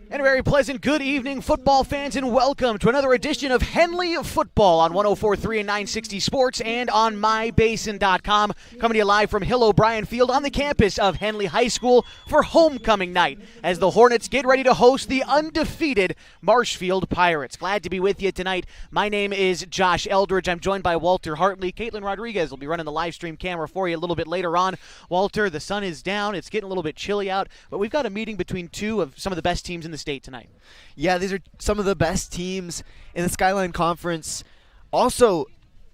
And a very pleasant good evening, football fans, and welcome to another edition of Henley Football on 104.3 and 960 Sports and on mybasin.com. Coming to you live from Hill O'Brien Field on the campus of Henley High School for homecoming night as the Hornets get ready to host the undefeated Marshfield Pirates. Glad to be with you tonight. My name is Josh Eldridge. I'm joined by Walter Hartley. Caitlin Rodriguez will be running the live stream camera for you a little bit later on. Walter, the sun is down. It's getting a little bit chilly out, but we've got a meeting between two of some of the best teams in the state tonight. Yeah, these are some of the best teams in the Skyline Conference. Also,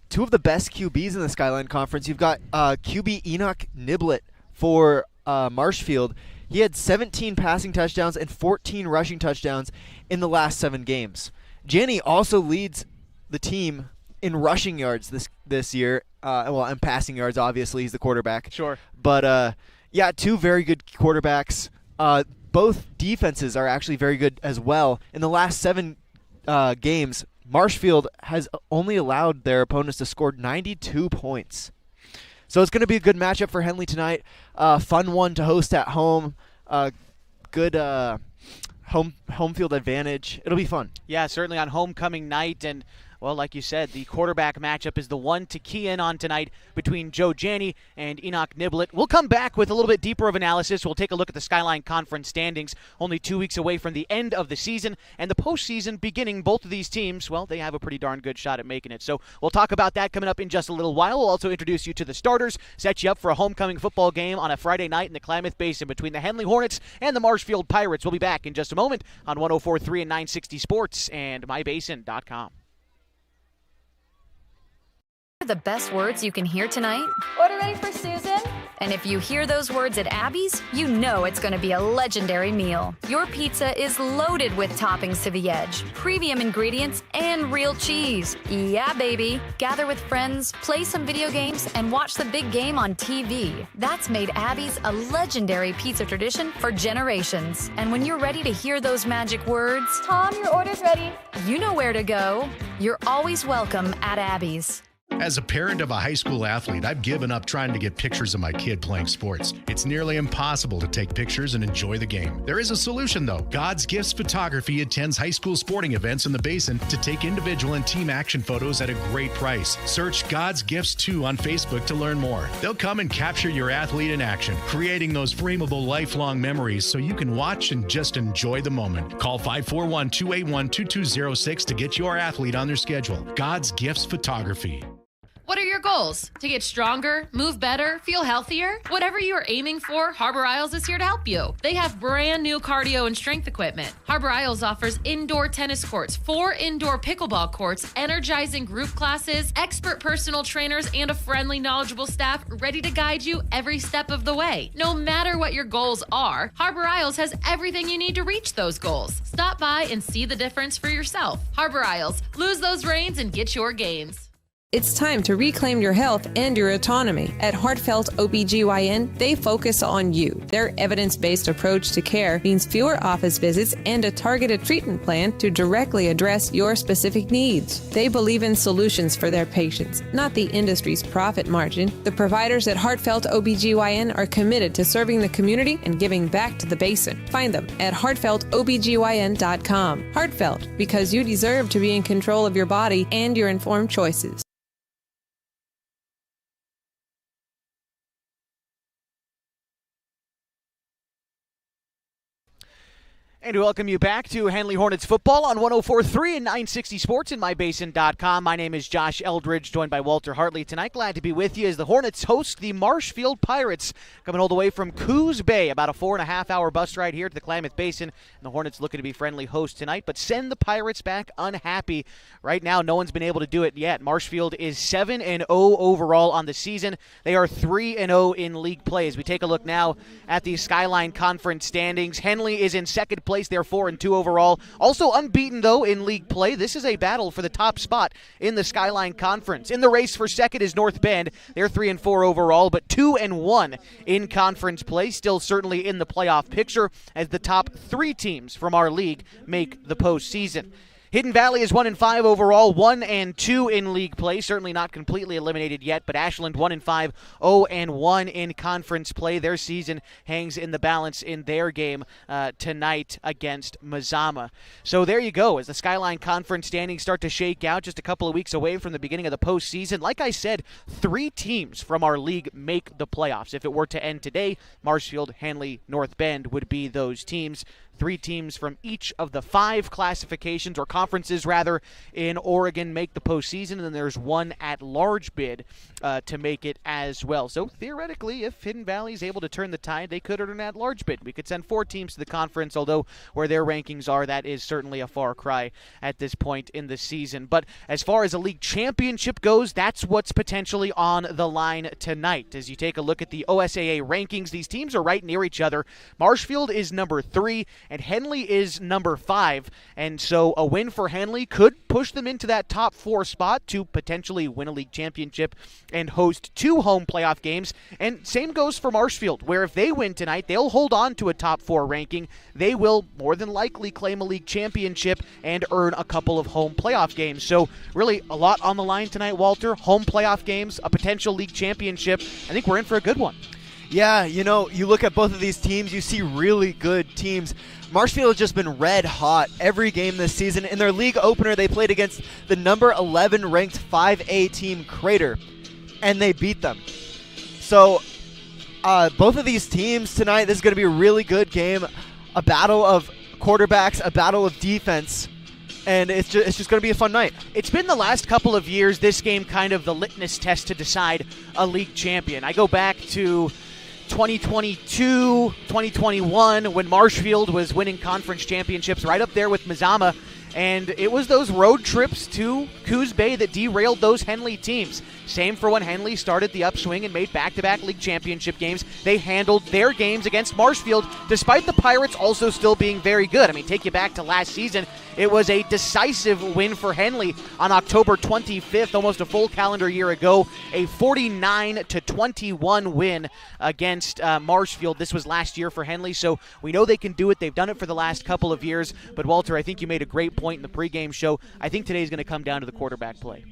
two of the best QBs in the Skyline Conference. You've got QB Enoch Niblett for Marshfield. He had 17 passing touchdowns and 14 rushing touchdowns in the last 7 games. Janney also leads the team in rushing yards this year. And passing yards, obviously. He's the quarterback. Sure. But, yeah, two very good quarterbacks. Both defenses are actually very good as well. In the last 7 games, Marshfield has only allowed their opponents to score 92 points. So it's going to be a good matchup for Henley tonight. Fun one to host at home. Good home field advantage. It'll be fun. Yeah, certainly on homecoming night. And, well, like you said, the quarterback matchup is the one to key in on tonight between Joe Janney and Enoch Niblett. We'll come back with a little bit deeper of analysis. We'll take a look at the Skyline Conference standings, only 2 weeks away from the end of the season. And the postseason beginning, both of these teams, well, they have a pretty darn good shot at making it. So we'll talk about that coming up in just a little while. We'll also introduce you to the starters, set you up for a homecoming football game on a Friday night in the Klamath Basin between the Henley Hornets and the Marshfield Pirates. We'll be back in just a moment on 104.3 and 960 Sports and mybasin.com. The best words you can hear tonight? Order ready for Susan? And if you hear those words at Abby's, you know it's going to be a legendary meal. Your pizza is loaded with toppings to the edge, premium ingredients, and real cheese. Yeah, baby. Gather with friends, play some video games, and watch the big game on TV. That's made Abby's a legendary pizza tradition for generations. And when you're ready to hear those magic words, Tom, your order's ready. you know where to go. You're always welcome at Abby's. As a parent of a high school athlete, I've given up trying to get pictures of my kid playing sports. It's nearly impossible to take pictures and enjoy the game. There is a solution, though. God's Gifts Photography attends high school sporting events in the Basin to take individual and team action photos at a great price. Search God's Gifts 2 on Facebook to learn more. They'll come and capture your athlete in action, creating those frameable lifelong memories so you can watch and just enjoy the moment. Call 541-281-2206 to get your athlete on their schedule. God's Gifts Photography. What are your goals? To get stronger, move better, feel healthier? Whatever you are aiming for, Harbor Isles is here to help you. They have brand new cardio and strength equipment. Harbor Isles offers indoor tennis courts, 4 indoor pickleball courts, energizing group classes, expert personal trainers, and a friendly, knowledgeable staff ready to guide you every step of the way. No matter what your goals are, Harbor Isles has everything you need to reach those goals. Stop by and see the difference for yourself. Harbor Isles, lose those reins and get your gains. It's time to reclaim your health and your autonomy. At Heartfelt OBGYN, they focus on you. Their evidence-based approach to care means fewer office visits and a targeted treatment plan to directly address your specific needs. They believe in solutions for their patients, not the industry's profit margin. The providers at Heartfelt OBGYN are committed to serving the community and giving back to the Basin. Find them at heartfeltobgyn.com. Heartfelt, because you deserve to be in control of your body and your informed choices. And to welcome you back to Henley Hornets football on 104.3 and 960 Sports and mybasin.com. My name is Josh Eldridge, joined by Walter Hartley tonight. Glad to be with you as the Hornets host the Marshfield Pirates, coming all the way from Coos Bay, about a 4.5-hour bus ride here to the Klamath Basin. And the Hornets looking to be friendly hosts tonight, but send the Pirates back unhappy. Right now, no one's been able to do it yet. Marshfield is 7-0 overall on the season. They are 3-0 in league play. As we take a look now at the Skyline Conference standings, Henley is in second place. They're 4-2 overall. Also unbeaten, though, in league play. This is a battle for the top spot in the Skyline Conference. In the race for second is North Bend. They're 3-4 overall, but 2-1 in conference play. Still certainly in the playoff picture as the top 3 teams from our league make the postseason. Hidden Valley is 1-5 overall, 1-2 in league play. Certainly not completely eliminated yet, but Ashland 1-5, 0-1 in conference play. Their season hangs in the balance in their game tonight against Mazama. So there you go. As the Skyline Conference standings start to shake out, just a couple of weeks away from the beginning of the postseason. Like I said, 3 teams from our league make the playoffs. If it were to end today, Marshfield, Henley, North Bend would be those teams. 3 teams from each of the 5 classifications, or conferences rather, in Oregon make the postseason, and then there's 1 at-large bid to make it as well. So theoretically, if Hidden Valley is able to turn the tide, they could earn an at-large bid. We could send 4 teams to the conference, although where their rankings are, that is certainly a far cry at this point in the season. But as far as a league championship goes, that's what's potentially on the line tonight. As you take a look at the OSAA rankings, these teams are right near each other. Marshfield is number 3, and Henley is number 5, and so a win for Henley could push them into that top 4 spot to potentially win a league championship and host 2 home playoff games. And same goes for Marshfield, where if they win tonight, they'll hold on to a top 4 ranking. They will more than likely claim a league championship and earn a couple of home playoff games. So really a lot on the line tonight, Walter. Home playoff games, a potential league championship. I think we're in for a good one. Yeah, you look at both of these teams, you see really good teams. Marshfield has just been red hot every game this season. In their league opener, they played against the number 11 ranked 5A team, Crater, and they beat them. So both of these teams tonight, this is going to be a really good game, a battle of quarterbacks, a battle of defense. And it's just going to be a fun night. It's been the last couple of years, this game kind of the litmus test to decide a league champion. I go back to 2022, 2021, when Marshfield was winning conference championships right up there with Mazama. And it was those road trips to Coos Bay that derailed those Henley teams. Same for when Henley started the upswing and made back-to-back league championship games. They handled their games against Marshfield, despite the Pirates also still being very good. I mean, take you back to last season. It was a decisive win for Henley on October 25th, almost a full calendar year ago. A 49-21 win against Marshfield. This was last year for Henley, so we know they can do it. They've done it for the last couple of years. But, Walter, I think you made a great point in the pregame show. I think today's going to come down to the quarterback play.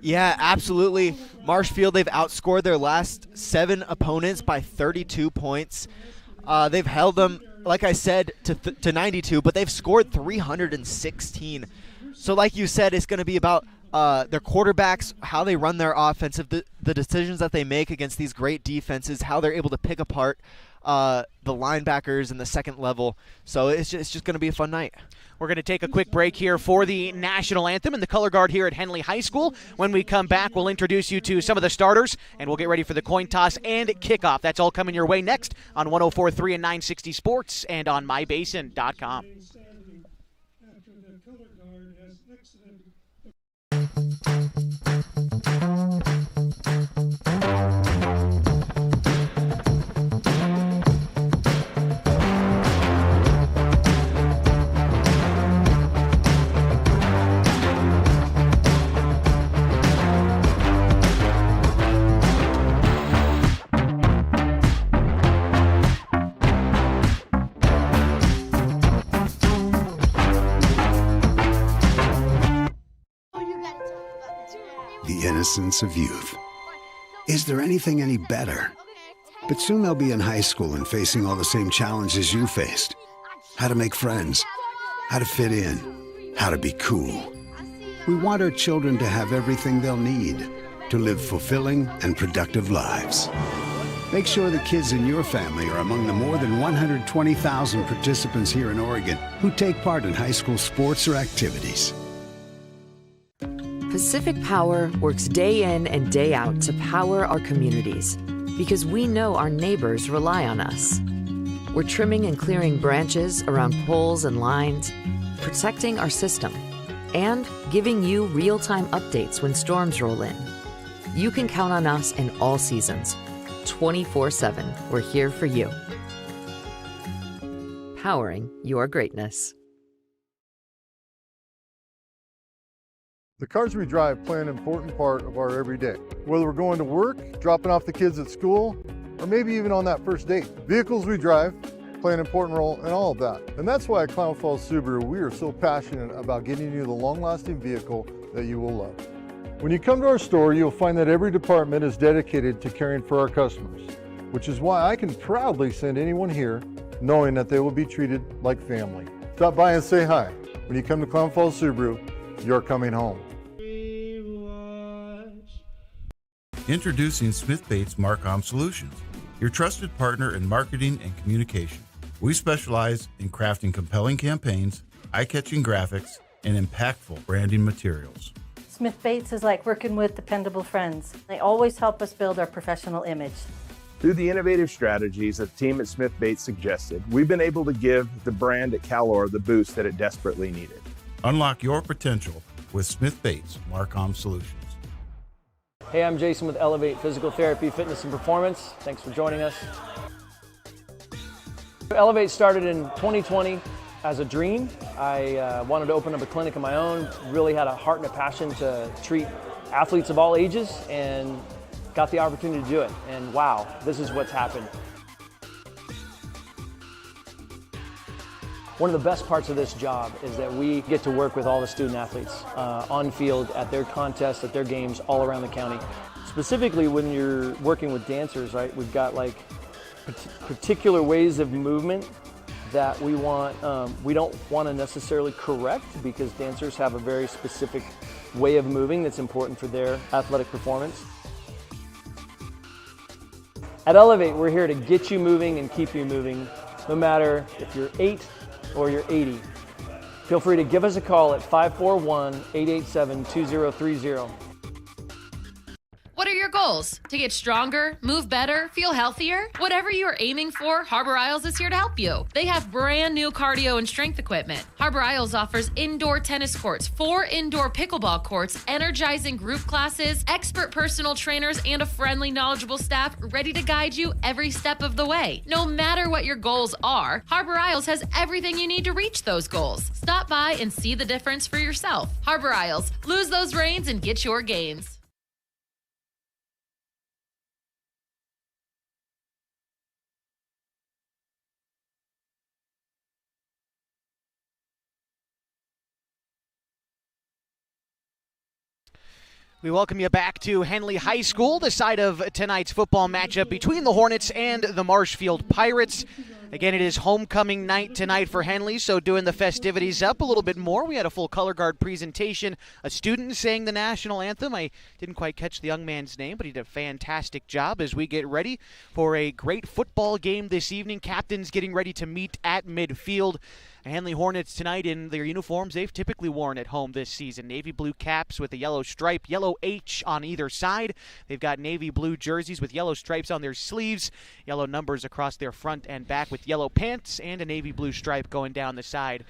Yeah, absolutely. Marshfield, they've outscored their last 7 opponents by 32 points. They've held them, like I said, to 92, but they've scored 316. So like you said, it's going to be about their quarterbacks, how they run their offense, the decisions that they make against these great defenses, how they're able to pick apart the linebackers in the second level. So it's just going to be a fun night. We're going to take a quick break here for the national anthem and the color guard here at Henley High School. When we come back, we'll introduce you to some of the starters, and we'll get ready for the coin toss and kickoff. That's all coming your way next on 104.3 and 960 Sports and on mybasin.com. The innocence of youth. Is there anything any better? But soon they'll be in high school and facing all the same challenges you faced. How to make friends, how to fit in, how to be cool. We want our children to have everything they'll need to live fulfilling and productive lives. Make sure the kids in your family are among the more than 120,000 participants here in Oregon who take part in high school sports or activities. Pacific Power works day in and day out to power our communities because we know our neighbors rely on us. We're trimming and clearing branches around poles and lines, protecting our system, and giving you real-time updates when storms roll in. You can count on us in all seasons. 24/7, we're here for you. Powering your greatness. The cars we drive play an important part of our everyday. Whether we're going to work, dropping off the kids at school, or maybe even on that first date. Vehicles we drive play an important role in all of that. And that's why at Klamath Falls Subaru, we are so passionate about getting you the long-lasting vehicle that you will love. When you come to our store, you'll find that every department is dedicated to caring for our customers, which is why I can proudly send anyone here knowing that they will be treated like family. Stop by and say hi. When you come to Klamath Falls Subaru, you're coming home. Introducing Smith Bates Marcom Solutions, your trusted partner in marketing and communication. We specialize in crafting compelling campaigns, eye-catching graphics, and impactful branding materials. Smith Bates is like working with dependable friends. They always help us build our professional image. Through the innovative strategies that the team at Smith Bates suggested, we've been able to give the brand at Calor the boost that it desperately needed. Unlock your potential with Smith Bates Marcom Solutions. Hey, I'm Jason with Elevate Physical Therapy, Fitness and Performance. Thanks for joining us. Elevate started in 2020 as a dream. I wanted to open up a clinic of my own, really had a heart and a passion to treat athletes of all ages, and got the opportunity to do it. And wow, this is what's happened. One of the best parts of this job is that we get to work with all the student athletes on field, at their contests, at their games all around the county. Specifically when you're working with dancers, right? We've got like particular ways of movement that we don't want to necessarily correct, because dancers have a very specific way of moving that's important for their athletic performance. At Elevate, we're here to get you moving and keep you moving, no matter if you're 8 or you're 80. Feel free to give us a call at 541-887-2030. What are your goals? To get stronger, move better, feel healthier? Whatever you are aiming for, Harbor Isles is here to help you. They have brand new cardio and strength equipment. Harbor Isles offers indoor tennis courts, 4 indoor pickleball courts, energizing group classes, expert personal trainers, and a friendly, knowledgeable staff ready to guide you every step of the way. No matter what your goals are, Harbor Isles has everything you need to reach those goals. Stop by and see the difference for yourself. Harbor Isles, lose those reins and get your gains. We welcome you back to Henley High School, the site of tonight's football matchup between the Hornets and the Marshfield Pirates. Again, it is homecoming night tonight for Henley, so doing the festivities up a little bit more. We had a full color guard presentation, a student sang the national anthem. I didn't quite catch the young man's name, but he did a fantastic job as we get ready for a great football game this evening. Captains getting ready to meet at midfield. Henley Hornets tonight in their uniforms they've typically worn at home this season. Navy blue caps with a yellow stripe, yellow H on either side. They've got navy blue jerseys with yellow stripes on their sleeves, yellow numbers across their front and back with yellow pants, and a navy blue stripe going down the side.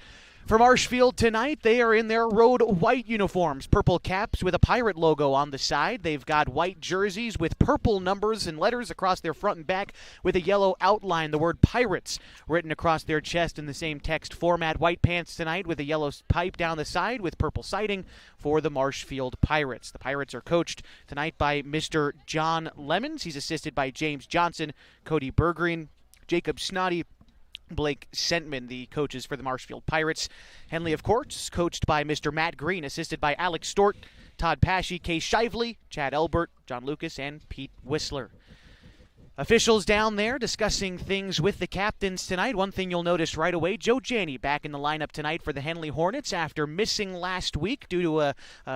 For Marshfield tonight, they are in their road white uniforms, purple caps with a pirate logo on the side. They've got white jerseys with purple numbers and letters across their front and back with a yellow outline, the word Pirates written across their chest in the same text format. White pants tonight with a yellow pipe down the side with purple siding for the Marshfield Pirates. The Pirates are coached tonight by Mr. John Lemons. He's assisted by James Johnson, Cody Bergreen, Jacob Snoddy, Blake Sentman, the coaches for the Marshfield Pirates. Henley, of course, coached by Mr. Matt Green, assisted by Alex Stort, Todd Pashy, Kay Shively, Chad Elbert, John Lucas, and Pete Whistler. Officials down there discussing things with the captains tonight. One thing you'll notice right away, Joe Janney back in the lineup tonight for the Henley Hornets after missing last week due to a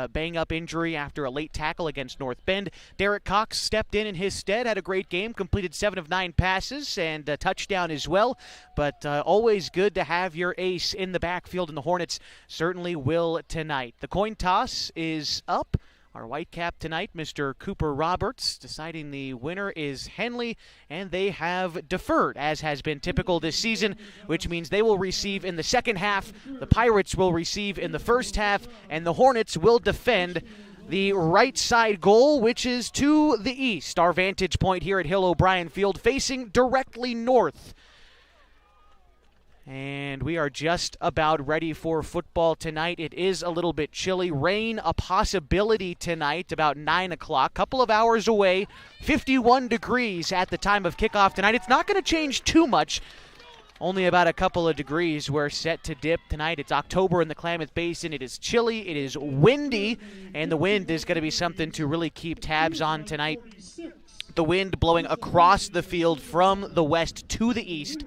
bang-up injury after a late tackle against North Bend. Derek Cox stepped in his stead, had a great game, completed 7 of 9 passes and a touchdown as well. But always good to have your ace in the backfield, and the Hornets certainly will tonight. The coin toss is up. Our white cap tonight, Mr. Cooper Roberts, deciding the winner is Henley, and they have deferred, as has been typical this season, which means they will receive in the second half, the Pirates will receive in the first half, and the Hornets will defend the right side goal, which is to the east. Our vantage point here at Hill O'Brien Field, facing directly north. And we are just about ready for football tonight. It is a little bit chilly. Rain, a possibility tonight, about 9 o'clock. Couple of hours away. 51 degrees at the time of kickoff tonight. It's not going to change too much only about a couple of degrees. We're set to dip tonight. It's October in the Klamath Basin. It is chilly. It is windy, and the wind is going to be something to really keep tabs on tonight. The wind blowing across the field from the west to the east,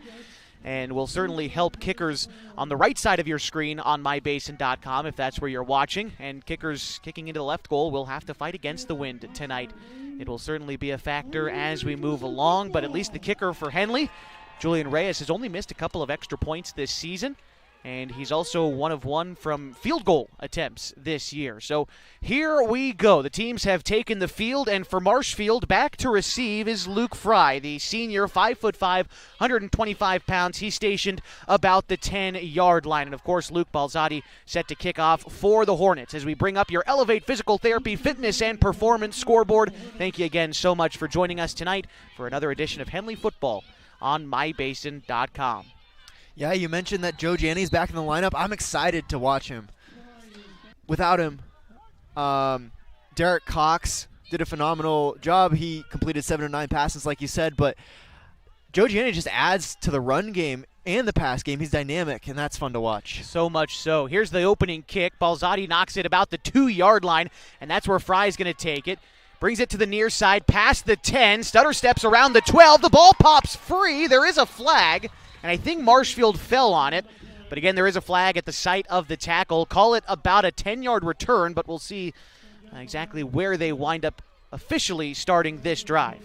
and will certainly help kickers on the right side of your screen on mybasin.com if that's where you're watching. And kickers kicking into the left goal will have to fight against the wind tonight. It will certainly be a factor as we move along, but at least the kicker for Henley, Julian Reyes, has only missed a couple of extra points this season, and he's also 1 of 1 from field goal attempts this year. So here we go. The teams have taken the field, and for Marshfield, back to receive is Luke Fry, the senior, 5'5", 125 pounds. He's stationed about the 10-yard line. And, of course, Luke Balzotti set to kick off for the Hornets as we bring up your Elevate Physical Therapy, Fitness, and Performance scoreboard. Thank you again so much for joining us tonight for another edition of Henley Football on mybasin.com. Yeah, you mentioned that Joe Janney's back in the lineup. I'm excited to watch him. Without him, Derek Cox did a phenomenal job. He completed 7 of 9 passes, like you said, but Joe Janney just adds to the run game and the pass game. He's dynamic, and that's fun to watch. So much so. Here's the opening kick. Balzotti knocks it about the 2-yard line, and that's where Fry's going to take it. Brings it to the near side, past the 10. Stutter steps around the 12. The ball pops free. There is a flag, and I think Marshfield fell on it. But again, there is a flag at the site of the tackle. Call it about a 10-yard return, but we'll see exactly where they wind up officially starting this drive.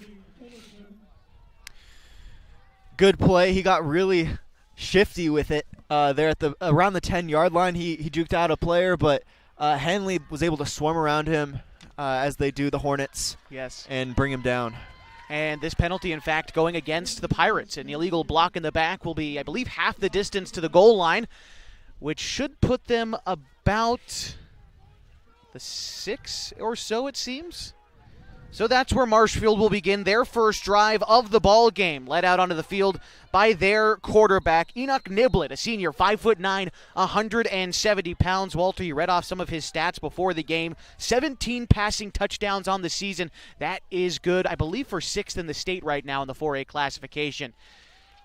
Good play. He got really shifty with it there at around the 10-yard line. He juked out a player, but Henley was able to swarm around him as they do the Hornets. Yes. And bring him down. And this penalty, in fact, going against the Pirates. An illegal block in the back will be, I believe, half the distance to the goal line, which should put them about the 6 or so, it seems. So that's where Marshfield will begin their first drive of the ball game, led out onto the field by their quarterback, Enoch Niblett, a senior, 5'9", 170 pounds. Walter, you read off some of his stats before the game. 17 passing touchdowns on the season. That is good, I believe, for 6th in the state right now in the 4A classification.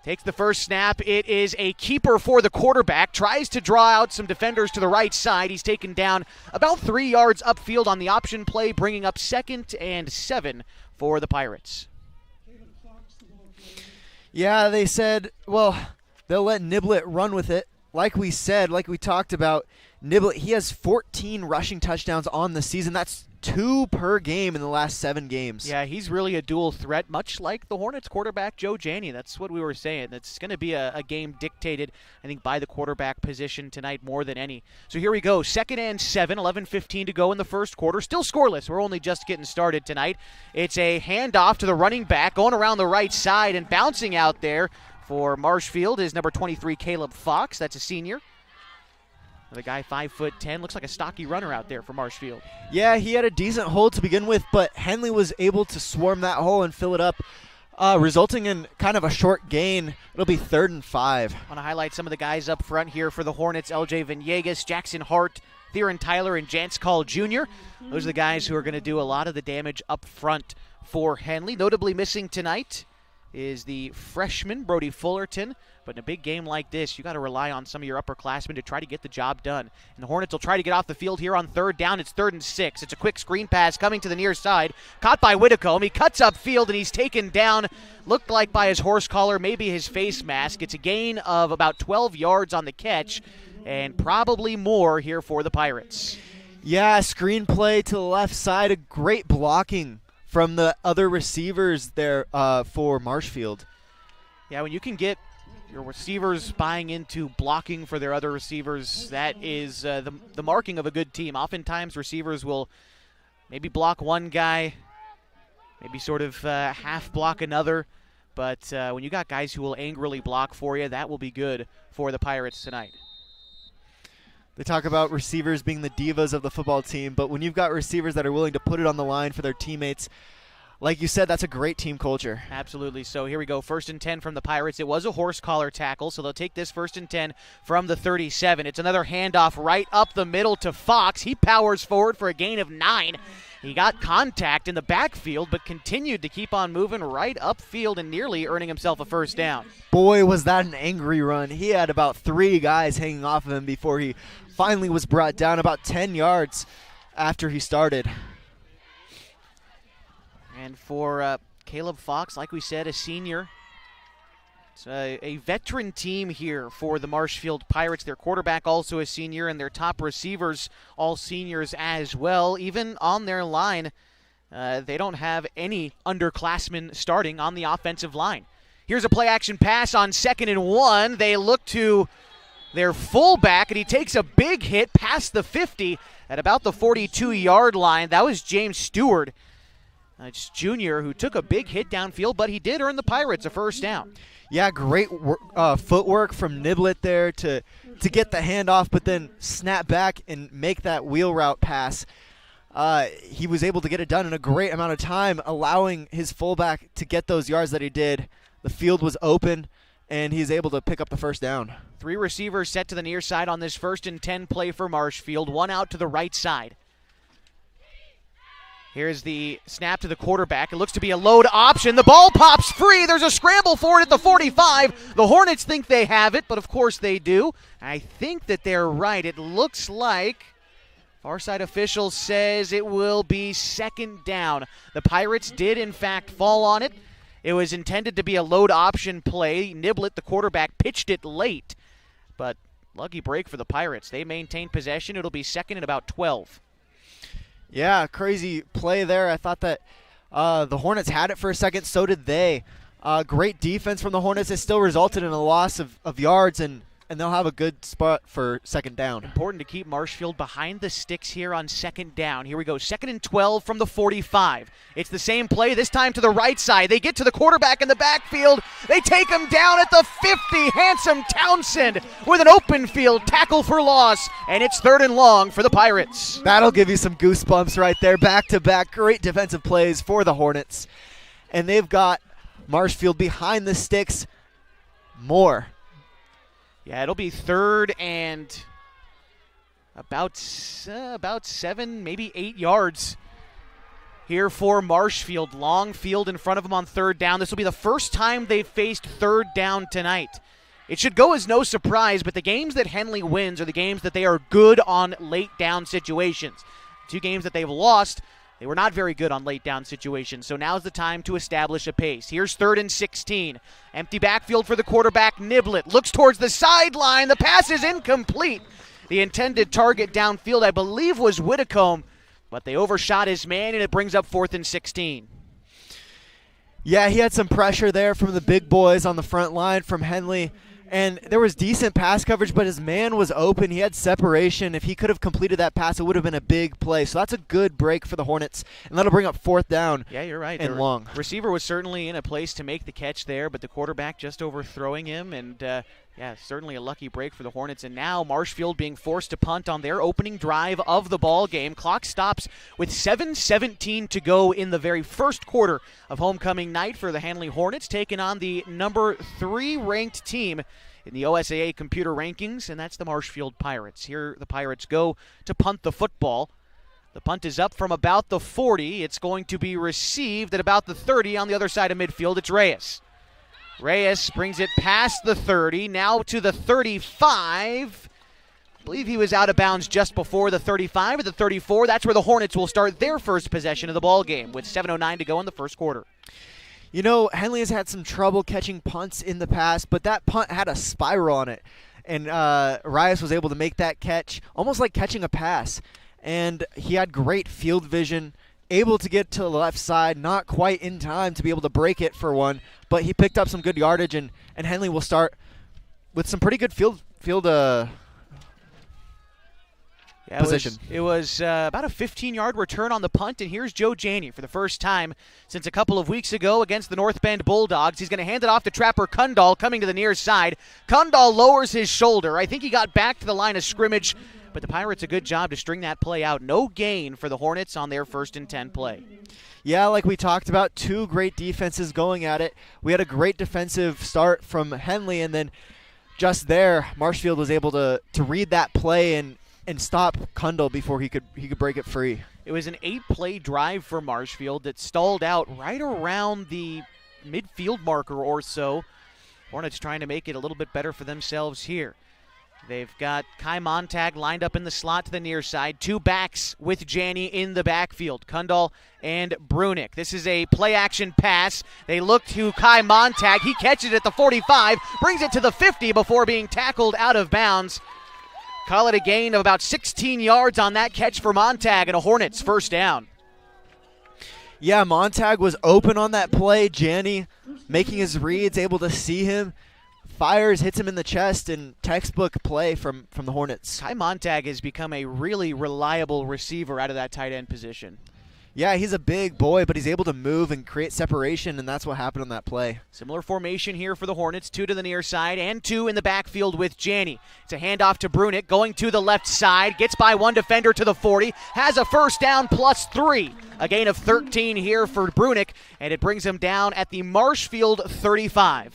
Takes the first snap. It is a keeper for the quarterback. Tries to draw out some defenders to the right side. He's taken down about 3 yards upfield on the option play, bringing up 2nd and 7 for the Pirates. Yeah, they said, well, they'll let Niblett run with it. Like we said, like we talked about, Niblett, he has 14 rushing touchdowns on the season. That's 2 per game in the last 7 games. Yeah, he's really a dual threat, much like the Hornets quarterback Joe Janney. That's what we were saying. It's going to be a game dictated, I think, by the quarterback position tonight more than any. So here we go, 2nd and 7, 11:15 to go in the first quarter. Still scoreless. We're only just getting started tonight. It's a handoff to the running back, going around the right side and bouncing out there for Marshfield is number 23, Caleb Fox. That's a senior. The guy 5'10", looks like a stocky runner out there for Marshfield. Yeah, he had a decent hold to begin with, but Henley was able to swarm that hole and fill it up, resulting in kind of a short gain. It'll be 3rd and 5. I want to highlight some of the guys up front here for the Hornets. LJ Venegas, Jackson Hart, Theron Tyler, and Jance Call Jr. Those are the guys who are going to do a lot of the damage up front for Henley. Notably missing tonight is the freshman Brody Fullerton. But in a big game like this, you got to rely on some of your upperclassmen to try to get the job done. And the Hornets will try to get off the field here on 3rd down. It's 3rd and 6. It's a quick screen pass coming to the near side. Caught by Whitcomb. He cuts upfield, and he's taken down, looked like by his horse collar, maybe his face mask. It's a gain of about 12 yards on the catch, and probably more here for the Pirates. Yeah, screen play to the left side. A great blocking from the other receivers there for Marshfield. Yeah, when you can get your receivers buying into blocking for their other receivers, that is the marking of a good team. Oftentimes receivers will maybe block one guy, maybe sort of half block another, but when you got guys who will angrily block for you, that will be good for the Pirates tonight. They talk about receivers being the divas of the football team, but when you've got receivers that are willing to put it on the line for their teammates, like you said, that's a great team culture. Absolutely. So here we go. 1st and 10 from the Pirates. It was a horse collar tackle, so they'll take this 1st and 10 from the 37. It's another handoff right up the middle to Fox. He powers forward for a gain of 9. He got contact in the backfield, but continued to keep on moving right upfield and nearly earning himself a first down. Boy, was that an angry run. He had about 3 guys hanging off of him before he finally was brought down about 10 yards after he started. And for Caleb Fox, like we said, a senior. It's a veteran team here for the Marshfield Pirates. Their quarterback also a senior, and their top receivers all seniors as well. Even on their line, they don't have any underclassmen starting on the offensive line. Here's a play-action pass on 2nd and 1. They look to their fullback, and he takes a big hit past the 50 at about the 42-yard line. That was James Stewart, junior, who took a big hit downfield, but he did earn the Pirates a first down. Yeah, great footwork from Niblett there to get the handoff, but then snap back and make that wheel route pass. He was able to get it done in a great amount of time, allowing his fullback to get those yards that he did. The field was open, and he's able to pick up the first down. 3 receivers set to the near side on this 1st and 10 play for Marshfield. 1 out to the right side. Here's the snap to the quarterback. It looks to be a load option. The ball pops free. There's a scramble for it at the 45. The Hornets think they have it, but of course they do. I think that they're right. It looks like far side official says it will be 2nd down. The Pirates did, in fact, fall on it. It was intended to be a load option play. Niblett, the quarterback, pitched it late, but lucky break for the Pirates. They maintain possession. It'll be 2nd and about 12. Yeah, crazy play there. I thought that the Hornets had it for a second. So did they. Great defense from the Hornets. It still resulted in a loss of yards, and they'll have a good spot for 2nd down. Important to keep Marshfield behind the sticks here on 2nd down. Here we go, 2nd and 12 from the 45. It's the same play, this time to the right side. They get to the quarterback in the backfield. They take him down at the 50. Handsome Townsend with an open field tackle for loss, and it's 3rd and long for the Pirates. That'll give you some goosebumps right there. Back-to-back great defensive plays for the Hornets. And they've got Marshfield behind the sticks more. Yeah, it'll be 3rd and about 7, maybe 8 yards here for Marshfield. Long field in front of them on 3rd down. This will be the first time they've faced 3rd down tonight. It should go as no surprise, but the games that Henley wins are the games that they are good on late down situations. 2 games that they've lost, they were not very good on late down situations, so now's the time to establish a pace. Here's 3rd and 16. Empty backfield for the quarterback, Niblett. Looks towards the sideline. The pass is incomplete. The intended target downfield, I believe, was Whitcomb, but they overshot his man, and it brings up 4th and 16. Yeah, he had some pressure there from the big boys on the front line from Henley. And there was decent pass coverage, but his man was open. He had separation. If he could have completed that pass, it would have been a big play. So that's a good break for the Hornets, and that'll bring up 4th down. Yeah, you're right. And long. Receiver was certainly in a place to make the catch there, but the quarterback just overthrowing him, and yeah, certainly a lucky break for the Hornets. And now Marshfield being forced to punt on their opening drive of the ball game. Clock stops with 7:17 to go in the very first quarter of homecoming night for the Henley Hornets, taking on the number 3 ranked team in the OSAA computer rankings, and that's the Marshfield Pirates. Here the Pirates go to punt the football. The punt is up from about the 40. It's going to be received at about the 30 on the other side of midfield. It's Reyes. Reyes brings it past the 30, now to the 35. I believe he was out of bounds just before the 35 or the 34. That's where the Hornets will start their first possession of the ball game with 7:09 to go in the first quarter. You know, Henley has had some trouble catching punts in the past, but that punt had a spiral on it. And Reyes was able to make that catch, almost like catching a pass. And he had great field vision, able to get to the left side, not quite in time to be able to break it for one, but he picked up some good yardage, and Henley will start with some pretty good field position. It was about a 15-yard return on the punt, and here's Joe Janey for the first time since a couple of weeks ago against the North Bend Bulldogs. He's going to hand it off to Trapper Kundal coming to the near side. Kundal lowers his shoulder. I think he got back to the line of scrimmage, but the Pirates a good job to string that play out. No gain for the Hornets on their 1st and 10 play. Yeah, like we talked about, 2 great defenses going at it. We had a great defensive start from Henley, and then just there, Marshfield was able to read that play and and stop Kundal before he could break it free. It was an 8-play drive for Marshfield that stalled out right around the midfield marker or so. Hornets trying to make it a little bit better for themselves here. They've got Kai Montag lined up in the slot to the near side. 2 backs with Janney in the backfield, Kundal and Brunick. This is a play-action pass. They look to Kai Montag. He catches it at the 45, brings it to the 50 before being tackled out of bounds. Call it a gain of about 16 yards on that catch for Montag, and a Hornets first down. Yeah, Montag was open on that play. Janney making his reads, able to see him. Fires, hits him in the chest, and textbook play from the Hornets. Kai Montag has become a really reliable receiver out of that tight end position. Yeah, he's a big boy, but he's able to move and create separation, and that's what happened on that play. Similar formation here for the Hornets, 2 to the near side and 2 in the backfield with Janney. It's a handoff to Brunick, going to the left side, gets by one defender to the 40, has a first down plus 3. A gain of 13 here for Brunick, and it brings him down at the Marshfield 35.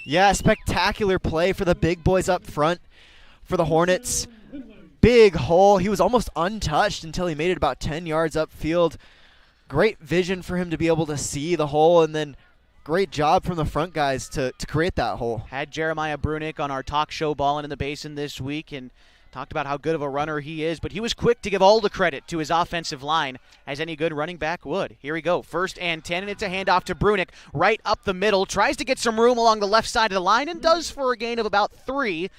Yeah, spectacular play for the big boys up front for the Hornets. Big hole. He was almost untouched until he made it about 10 yards upfield. Great vision for him to be able to see the hole, and then great job from the front guys to create that hole. Had Jeremiah Brunick on our talk show Ballin' in the Basin this week and talked about how good of a runner he is, but he was quick to give all the credit to his offensive line, as any good running back would. Here we go, 1st and 10, and it's a handoff to Brunick right up the middle. Tries to get some room along the left side of the line and does for a gain of about 3.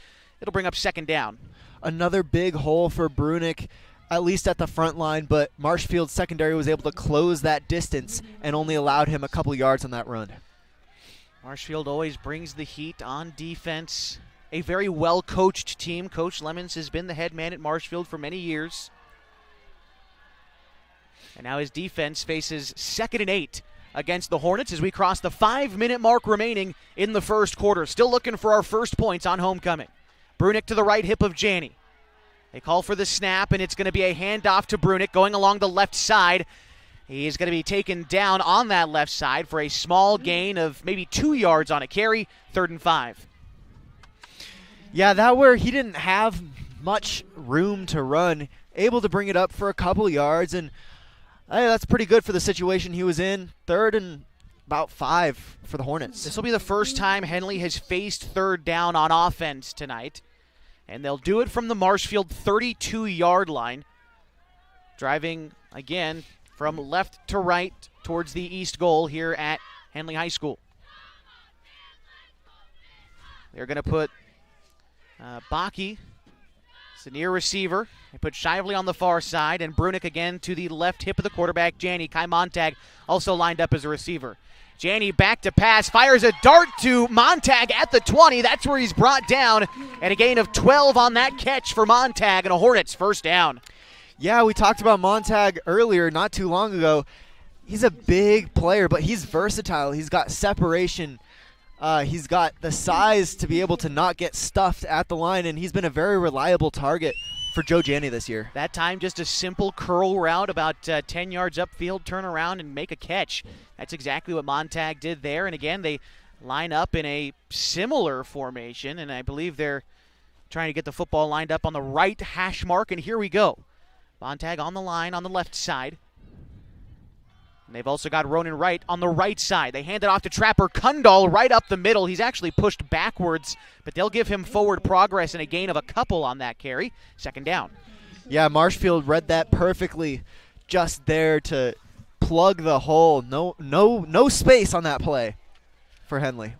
It'll bring up 2nd down. Another big hole for Brunick, at least at the front line, but Marshfield's secondary was able to close that distance and only allowed him a couple yards on that run. Marshfield always brings the heat on defense. A very well-coached team. Coach Lemons has been the head man at Marshfield for many years. And now his defense faces 2nd and 8 against the Hornets as we cross the 5-minute mark remaining in the first quarter. Still looking for our first points on homecoming. Brunick to the right hip of Janney. They call for the snap, and it's going to be a handoff to Brunick going along the left side. He is going to be taken down on that left side for a small gain of maybe 2 yards on a carry, 3rd and 5. Yeah, that where he didn't have much room to run, able to bring it up for a couple yards, and that's pretty good for the situation he was in. 3rd and about 5 for the Hornets. This will be the first time Henley has faced 3rd down on offense tonight, and they'll do it from the Marshfield 32-yard line, driving, again, from left to right towards the east goal here at Henley High School. They're going to put Baki, it's the near receiver. They put Shively on the far side, and Brunick again to the left hip of the quarterback, Janney. Kai Montag also lined up as a receiver. Janney back to pass, fires a dart to Montag at the 20. That's where he's brought down, and a gain of 12 on that catch for Montag, and a Hornets first down. Yeah, we talked about Montag earlier, not too long ago. He's a big player, but he's versatile. He's got separation. He's got the size to be able to not get stuffed at the line, and he's been a very reliable target for Joe Janney this year. That time just a simple curl route about 10 yards upfield, turn around and make a catch. That's exactly what Montag did there. And again, they line up in a similar formation, and I believe they're trying to get the football lined up on the right hash mark, and here we go. Montag on the line on the left side. And they've also got Ronan Wright on the right side. They hand it off to Trapper Kundal right up the middle. He's actually pushed backwards, but they'll give him forward progress and a gain of a couple on that carry. 2nd down. Yeah, Marshfield read that perfectly just there to plug the hole. No space on that play for Henley.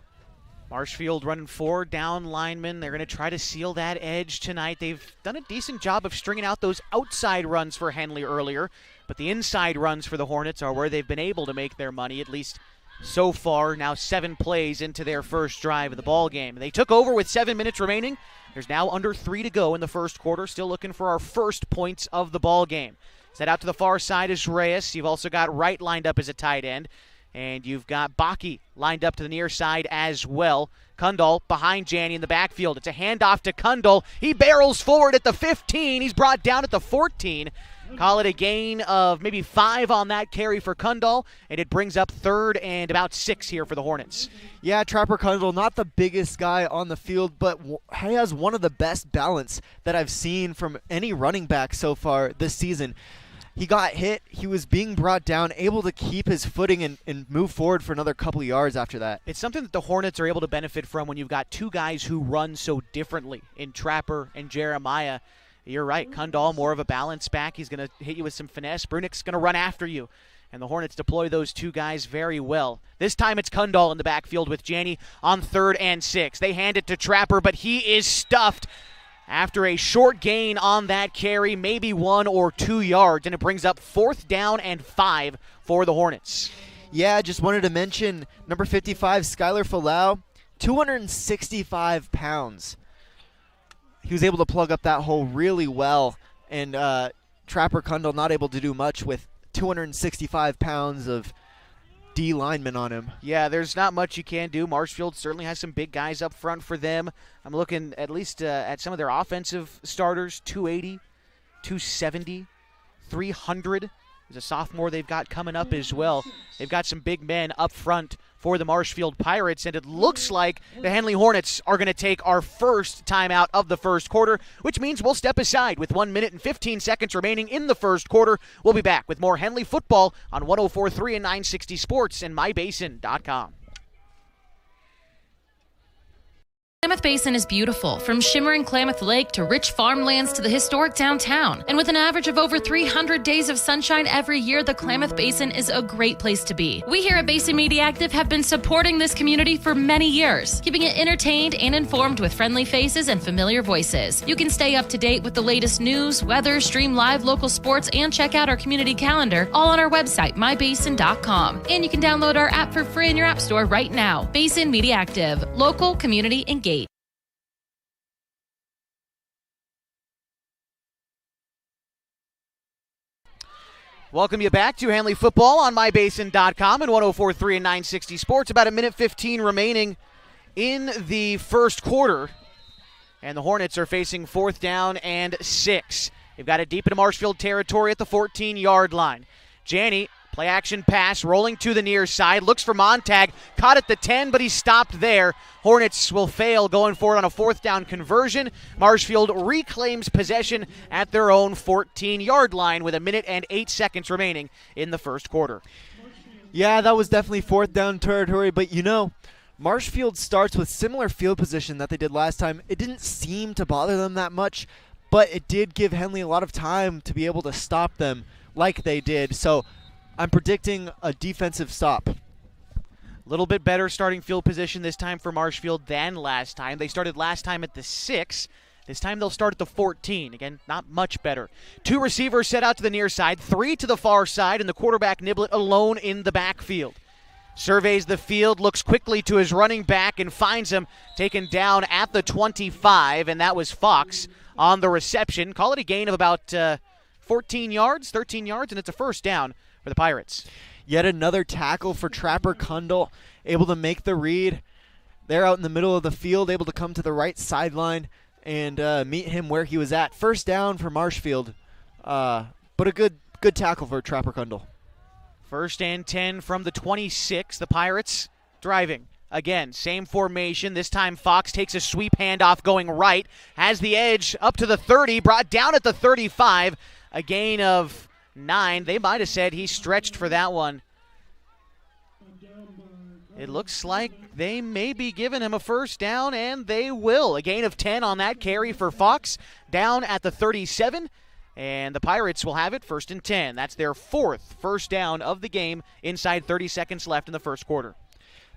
Marshfield running 4 down linemen. They're going to try to seal that edge tonight. They've done a decent job of stringing out those outside runs for Henley earlier, but the inside runs for the Hornets are where they've been able to make their money, at least so far. Now 7 plays into their first drive of the ball game. They took over with 7 minutes remaining. There's now under 3 to go in the first quarter. Still looking for our first points of the ball game. Set out to the far side is Reyes. You've also got Wright lined up as a tight end. And you've got Baki lined up to the near side as well. Kundal behind Janney in the backfield. It's a handoff to Kundal. He barrels forward at the 15. He's brought down at the 14. Call it a gain of maybe 5 on that carry for Kundal, and it brings up 3rd and about 6 here for the Hornets. Yeah, Trapper Kundal, not the biggest guy on the field, but he has one of the best balance that I've seen from any running back so far this season. He got hit, he was being brought down, able to keep his footing and move forward for another couple of yards after that. It's something that the Hornets are able to benefit from when you've got two guys who run so differently in Trapper and Jeremiah. You're right, Kundal, more of a balance back. He's going to hit you with some finesse. Brunick's going to run after you. And the Hornets deploy those two guys very well. This time it's Kundal in the backfield with Janney on 3rd and 6. They hand it to Trapper, but he is stuffed after a short gain on that carry, maybe 1 or 2 yards, and it brings up 4th down and 5 for the Hornets. Yeah, just wanted to mention number 55, Skylar Falau, 265 pounds. He was able to plug up that hole really well, and Trapper Kundal not able to do much with 265 pounds of D lineman on him. Yeah, there's not much you can do. Marshfield certainly has some big guys up front for them. I'm looking at least at some of their offensive starters, 280, 270, 300. There's a sophomore they've got coming up as well. They've got some big men up front for the Marshfield Pirates, and it looks like the Henley Hornets are going to take our first timeout of the first quarter, which means we'll step aside with 1 minute and 15 seconds remaining in the first quarter. We'll be back with more Henley football on 104.3 and 960 Sports and mybasin.com. Klamath Basin is beautiful, from shimmering Klamath Lake to rich farmlands to the historic downtown. And with an average of over 300 days of sunshine every year, the Klamath Basin is a great place to be. We here at Basin Media Active have been supporting this community for many years, keeping it entertained and informed with friendly faces and familiar voices. You can stay up to date with the latest news, weather, stream live local sports, and check out our community calendar, all on our website, mybasin.com. And you can download our app for free in your app store right now. Basin Media Active, local, community, engaged. Welcome you back to Henley Football on mybasin.com and 104.3 and 960 Sports. About 1 minute 15 remaining in the first quarter. And the Hornets are facing 4th down and 6. They've got it deep into Marshfield territory at the 14-yard line. Janney, play action pass, rolling to the near side, looks for Montag, caught at the 10, but he stopped there. Hornets will fail going forward on a 4th down conversion. Marshfield reclaims possession at their own 14-yard line with 1 minute and 8 seconds remaining in the first quarter. Yeah, that was definitely 4th down territory, but Marshfield starts with similar field position that they did last time. It didn't seem to bother them that much, but it did give Henley a lot of time to be able to stop them like they did. So I'm predicting a defensive stop. A little bit better starting field position this time for Marshfield than last time. They started last time at the 6. This time they'll start at the 14. Again, not much better. 2 receivers set out to the near side, 3 to the far side, and the quarterback Niblett alone in the backfield. Surveys the field, looks quickly to his running back, and finds him taken down at the 25, and that was Fox on the reception. Call it a gain of about 13 yards, and it's a first down for the Pirates. Yet another tackle for Trapper Kundal, able to make the read. They're out in the middle of the field, able to come to the right sideline and meet him where he was at. First down for Marshfield, but a good tackle for Trapper Kundal. 1st and 10 from the 26. The Pirates driving. Again, same formation. This time Fox takes a sweep handoff going right. Has the edge up to the 30, brought down at the 35. A gain of 9. They might have said he stretched for that one. It looks like they may be giving him a first down, and they will. A gain of 10 on that carry for Fox, down at the 37. And the Pirates will have it 1st and 10. That's their 4th first down of the game inside 30 seconds left in the first quarter.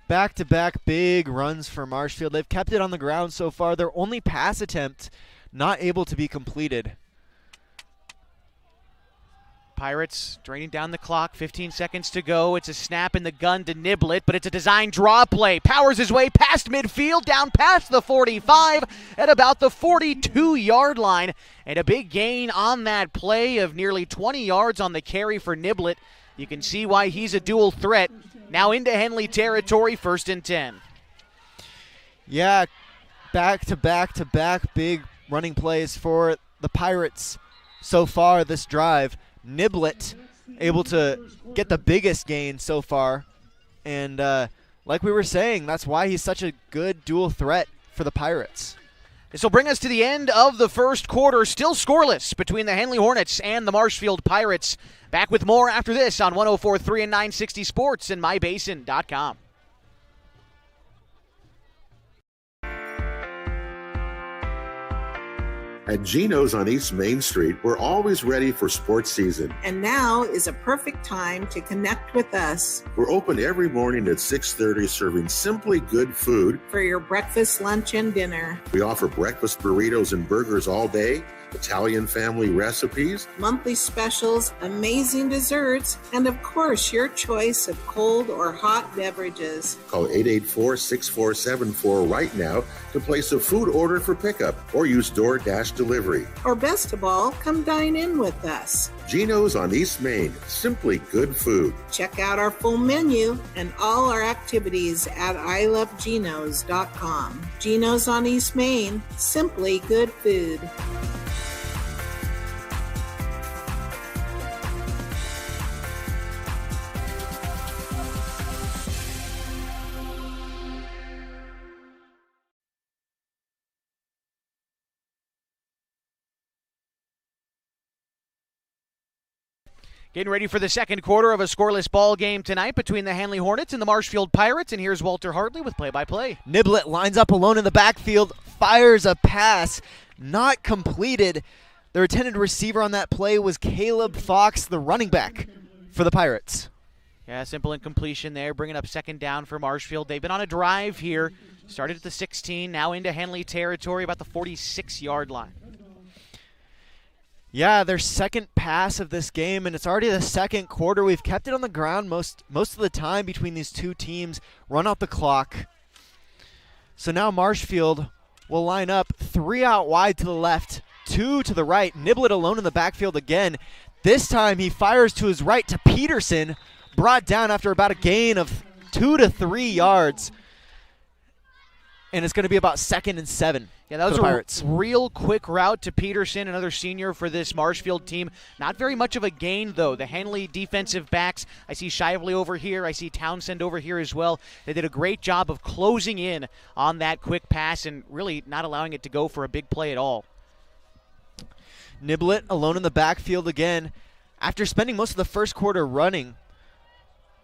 Back-to-back big runs for Marshfield. They've kept it on the ground so far. Their only pass attempt not able to be completed. Pirates draining down the clock, 15 seconds to go. It's a snap in the gun to Niblett, but it's a design draw play. Powers his way past midfield, down past the 45 at about the 42-yard line. And a big gain on that play of nearly 20 yards on the carry for Niblett. You can see why he's a dual threat. Now into Henley territory, 1st and 10. Yeah, back-to-back-to-back big running plays for the Pirates so far this drive. Niblett able to get the biggest gain so far. And like we were saying, that's why he's such a good dual threat for the Pirates. This will bring us to the end of the first quarter. Still scoreless between the Henley Hornets and the Marshfield Pirates. Back with more after this on 104.3 and 960 Sports and mybasin.com. At GINO'S on East Main Street, we're always ready for sports season. And now is a perfect time to connect with us. We're open every morning at 6:30, serving simply good food. For your breakfast, lunch, and dinner. We offer breakfast burritos and burgers all day, Italian family recipes, monthly specials, amazing desserts, and of course, your choice of cold or hot beverages. Call 884-6474 right now to place a food order for pickup or use DoorDash delivery. Or best of all, come dine in with us. GINO'S on East Main, simply good food. Check out our full menu and all our activities at iloveginos.com. GINO'S on East Main, simply good food. Getting ready for the second quarter of a scoreless ball game tonight between the Henley Hornets and the Marshfield Pirates. And here's Walter Hartley with play-by-play. Niblett lines up alone in the backfield, fires a pass, not completed. The intended receiver on that play was Caleb Fox, the running back for the Pirates. Yeah, simple incompletion there, bringing up second down for Marshfield. They've been on a drive here, started at the 16, now into Henley territory, about the 46-yard line. Yeah, their second pass of this game, and it's already the second quarter. We've kept it on the ground most of the time between these two teams, run out the clock. So now Marshfield will line up 3 out wide to the left, 2 to the right. Niblett alone in the backfield again. This time he fires to his right to Peterson, brought down after about a gain of 2 to 3 yards. And it's going to be about 2nd and 7. Yeah, that was Pirates. A real quick route to Peterson, another senior for this Marshfield team. Not very much of a gain, though. The Henley defensive backs, I see Shively over here. I see Townsend over here as well. They did a great job of closing in on that quick pass and really not allowing it to go for a big play at all. Niblett alone in the backfield again. After spending most of the first quarter running,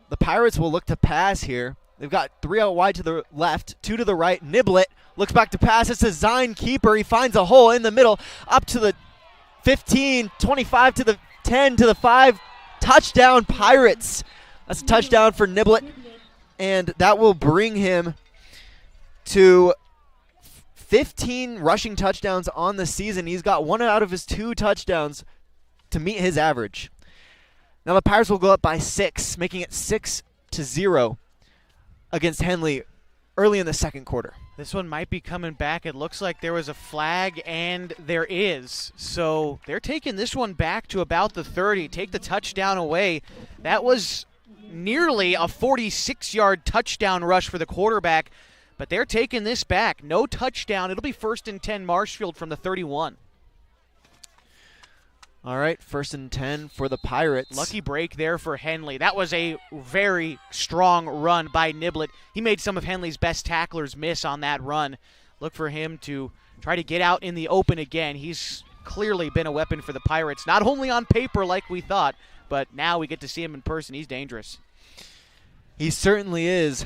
the Pirates will look to pass here. They've got 3 out wide to the left, 2 to the right. Niblett looks back to pass. It's a Zine keeper. He finds a hole in the middle, up to the 15, 25 to the 10 to the 5. Touchdown, Pirates. That's a touchdown for Niblett, and that will bring him to 15 rushing touchdowns on the season. He's got 1 out of his 2 touchdowns to meet his average. Now the Pirates will go up by 6, making it 6-0 against Henley early in the second quarter. This one might be coming back. It looks like there was a flag, and there is. So they're taking this one back to about the 30. Take the touchdown away. That was nearly a 46-yard touchdown rush for the quarterback, but they're taking this back. No touchdown. It'll be 1st and 10 Marshfield from the 31. All right, 1st and 10 for the Pirates. Lucky break there for Henley. That was a very strong run by Niblett. He made some of Henley's best tacklers miss on that run. Look for him to try to get out in the open again. He's clearly been a weapon for the Pirates, not only on paper like we thought, but now we get to see him in person. He's dangerous. He certainly is.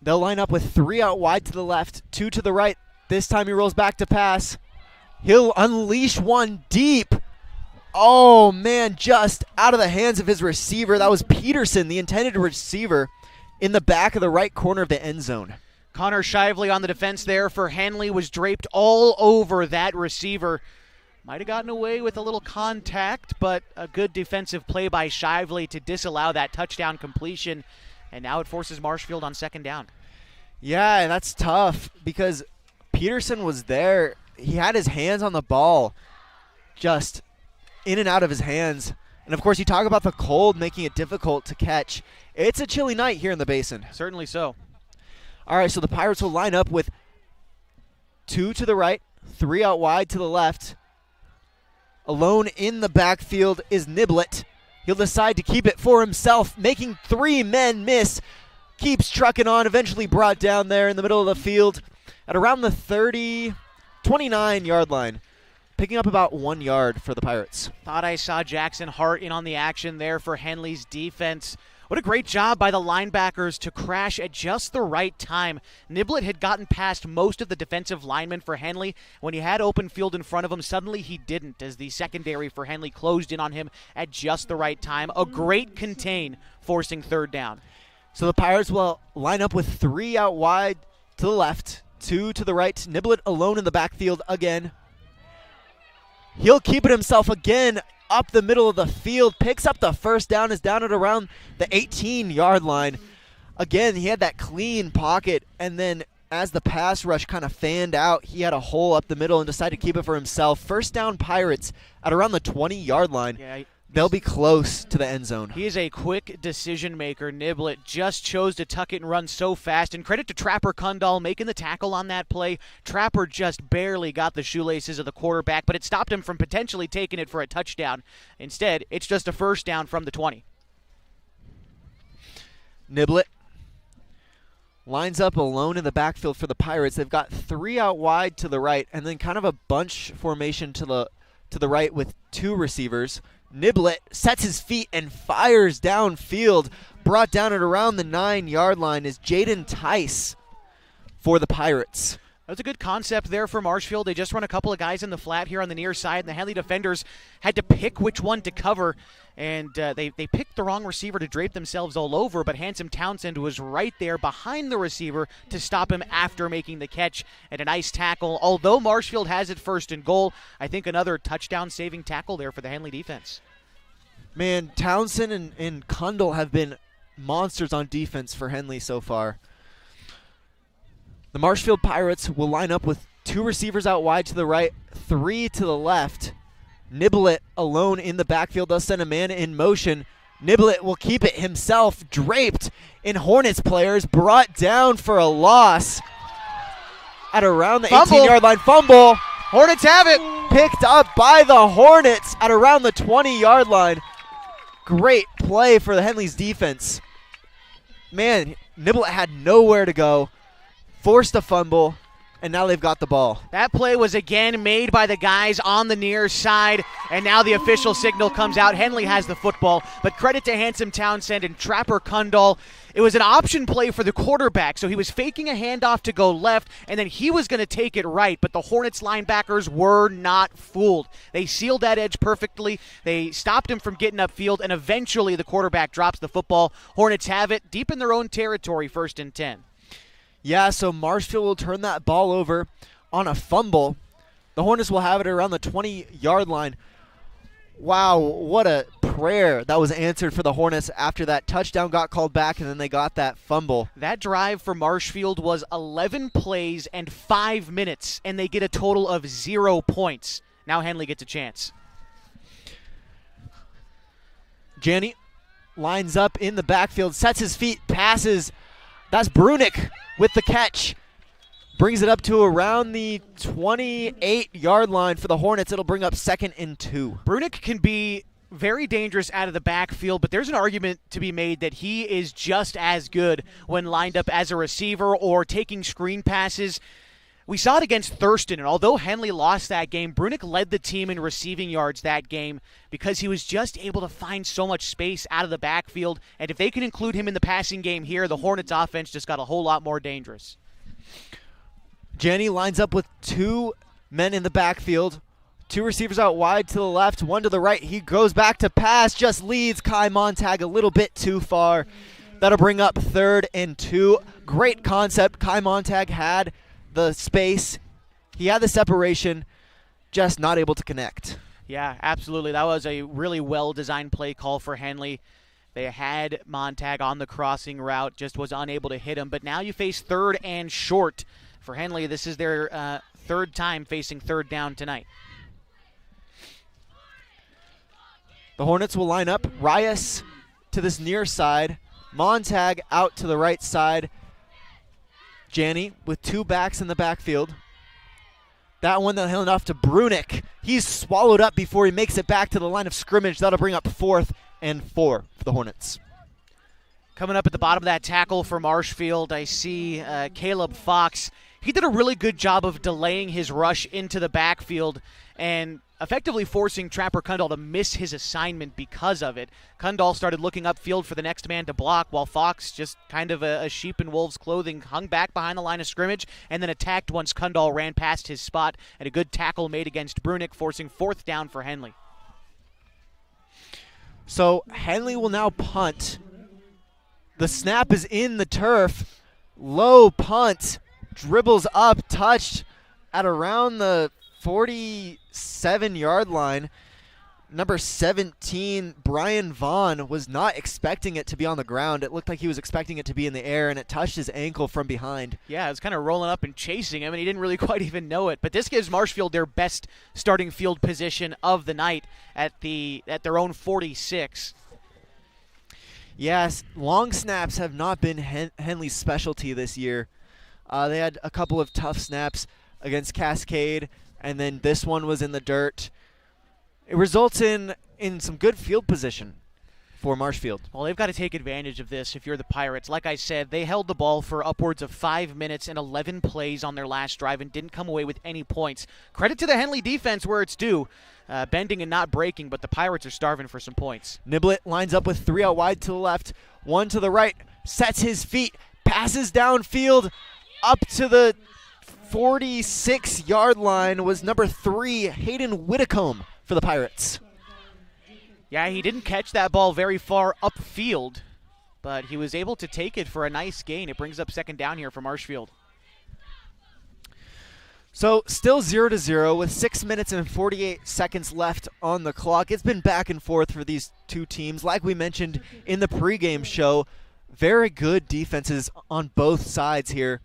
They'll line up with 3 out wide to the left, 2 to the right. This time he rolls back to pass. He'll unleash one deep. Oh, man, just out of the hands of his receiver. That was Peterson, the intended receiver, in the back of the right corner of the end zone. Connor Shively on the defense there for Henley was draped all over that receiver. Might have gotten away with a little contact, but a good defensive play by Shively to disallow that touchdown completion. And now it forces Marshfield on 2nd down. Yeah, and that's tough because Peterson was there. He had his hands on the ball, just in and out of his hands. And, of course, you talk about the cold making it difficult to catch. It's a chilly night here in the Basin. Certainly so. All right, so the Pirates will line up with 2 to the right, 3 out wide to the left. Alone in the backfield is Niblett. He'll decide to keep it for himself, making 3 men miss. Keeps trucking on, eventually brought down there in the middle of the field at around the 29-yard line. Picking up about 1 yard for the Pirates. Thought I saw Jackson Hart in on the action there for Henley's defense. What a great job by the linebackers to crash at just the right time. Niblett had gotten past most of the defensive linemen for Henley. When he had open field in front of him, suddenly he didn't, as the secondary for Henley closed in on him at just the right time. A great contain, forcing third down. So the Pirates will line up with 3 out wide to the left, 2 to the right. Niblett alone in the backfield again. He'll keep it himself again up the middle of the field, picks up the first down, is down at around the 18-yard line. Again, he had that clean pocket, and then as the pass rush kind of fanned out, he had a hole up the middle and decided to keep it for himself. First down Pirates at around the 20-yard line. Yeah, they'll be close to the end zone. He is a quick decision maker. Niblett just chose to tuck it and run so fast. And credit to Trapper Kundal making the tackle on that play. Trapper just barely got the shoelaces of the quarterback, but it stopped him from potentially taking it for a touchdown. Instead, it's just a first down from the 20. Niblett lines up alone in the backfield for the Pirates. They've got 3 out wide to the right, and then kind of a bunch formation to the right with 2 receivers. Niblett sets his feet and fires downfield. Brought down at around the 9-yard line is Jaden Tice for the Pirates. That was a good concept there for Marshfield. They just run a couple of guys in the flat here on the near side, and the Henley defenders had to pick which one to cover, and they picked the wrong receiver to drape themselves all over, but Handsome Townsend was right there behind the receiver to stop him after making the catch, and a nice tackle. Although Marshfield has it first and goal, I think another touchdown-saving tackle there for the Henley defense. Man, Townsend and Kundal have been monsters on defense for Henley so far. The Marshfield Pirates will line up with 2 receivers out wide to the right, 3 to the left. Niblett alone in the backfield. They'll send a man in motion. Niblett will keep it himself, draped in Hornets players, brought down for a loss at around the 18-yard line. Fumble. Hornets have it. Picked up by the Hornets at around the 20-yard line. Great play for the Henley's defense. Man, Niblett had nowhere to go. Forced a fumble, and now they've got the ball. That play was again made by the guys on the near side, and now the official signal comes out. Henley has the football, but credit to Handsome Townsend and Trapper Kundal. It was an option play for the quarterback, so he was faking a handoff to go left, and then he was going to take it right, but the Hornets linebackers were not fooled. They sealed that edge perfectly. They stopped him from getting upfield, and eventually the quarterback drops the football. Hornets have it deep in their own territory, 1st and 10. Yeah, so Marshfield will turn that ball over on a fumble. The Hornets will have it around the 20-yard line. Wow, what a prayer that was answered for the Hornets after that touchdown got called back and then they got that fumble. That drive for Marshfield was 11 plays and 5 minutes, and they get a total of 0 points. Now Henley gets a chance. Janney lines up in the backfield, sets his feet, passes. That's Brunick with the catch. Brings it up to around the 28-yard line for the Hornets. It'll bring up 2nd and 2. Brunick can be very dangerous out of the backfield, but there's an argument to be made that he is just as good when lined up as a receiver or taking screen passes. We saw it against Thurston, and although Henley lost that game, Brunick led the team in receiving yards that game because he was just able to find so much space out of the backfield. And if they can include him in the passing game here, the Hornets offense just got a whole lot more dangerous. Janney lines up with 2 men in the backfield. 2 receivers out wide to the left, 1 to the right. He goes back to pass, just leads Kai Montag a little bit too far. That'll bring up 3rd and 2. Great concept. Kai Montag had the space. He had the separation, just not able to connect. Yeah, absolutely. That was a really well-designed play call for Henley. They had Montag on the crossing route, just was unable to hit him. But now you face 3rd and short for Henley. This is their 3rd time facing 3rd down tonight. The Hornets will line up. Rias to this near side. Montag out to the right side. Janney with 2 backs in the backfield. That one they'll hand off to Brunick. He's swallowed up before he makes it back to the line of scrimmage. That'll bring up 4th and 4 for the Hornets. Coming up at the bottom of that tackle for Marshfield, I see Caleb Fox. He did a really good job of delaying his rush into the backfield and effectively forcing Trapper Kundal to miss his assignment because of it. Kundal started looking upfield for the next man to block, while Fox, just kind of a sheep in wolf's clothing, hung back behind the line of scrimmage and then attacked once Kundal ran past his spot, and a good tackle made against Brunick, forcing 4th down for Henley. So Henley will now punt. The snap is in the turf. Low punt. Dribbles up, touched at around the 47-yard line. Number 17, Brian Vaughn, was not expecting it to be on the ground. It looked like he was expecting it to be in the air, and it touched his ankle from behind. Yeah, it was kind of rolling up and chasing him, and he didn't really quite even know it. But this gives Marshfield their best starting field position of the night at their own 46. Yes, long snaps have not been Henley's specialty this year. They had a couple of tough snaps against Cascade, and then this one was in the dirt. It results in some good field position for Marshfield. Well, they've got to take advantage of this if you're the Pirates. Like I said, they held the ball for upwards of 5 minutes and 11 plays on their last drive and didn't come away with any points. Credit to the Henley defense where it's due. Bending and not breaking, but the Pirates are starving for some points. Niblett lines up with 3 out wide to the left, 1 to the right, sets his feet, passes downfield up to the 46-yard line was number 3, Hayden Whitcomb for the Pirates. Yeah, he didn't catch that ball very far upfield, but he was able to take it for a nice gain. It brings up 2nd down here for Marshfield. So still 0-0 with 6 minutes and 48 seconds left on the clock. It's been back and forth for these two teams. Like we mentioned in the pregame show, very good defenses on both sides here.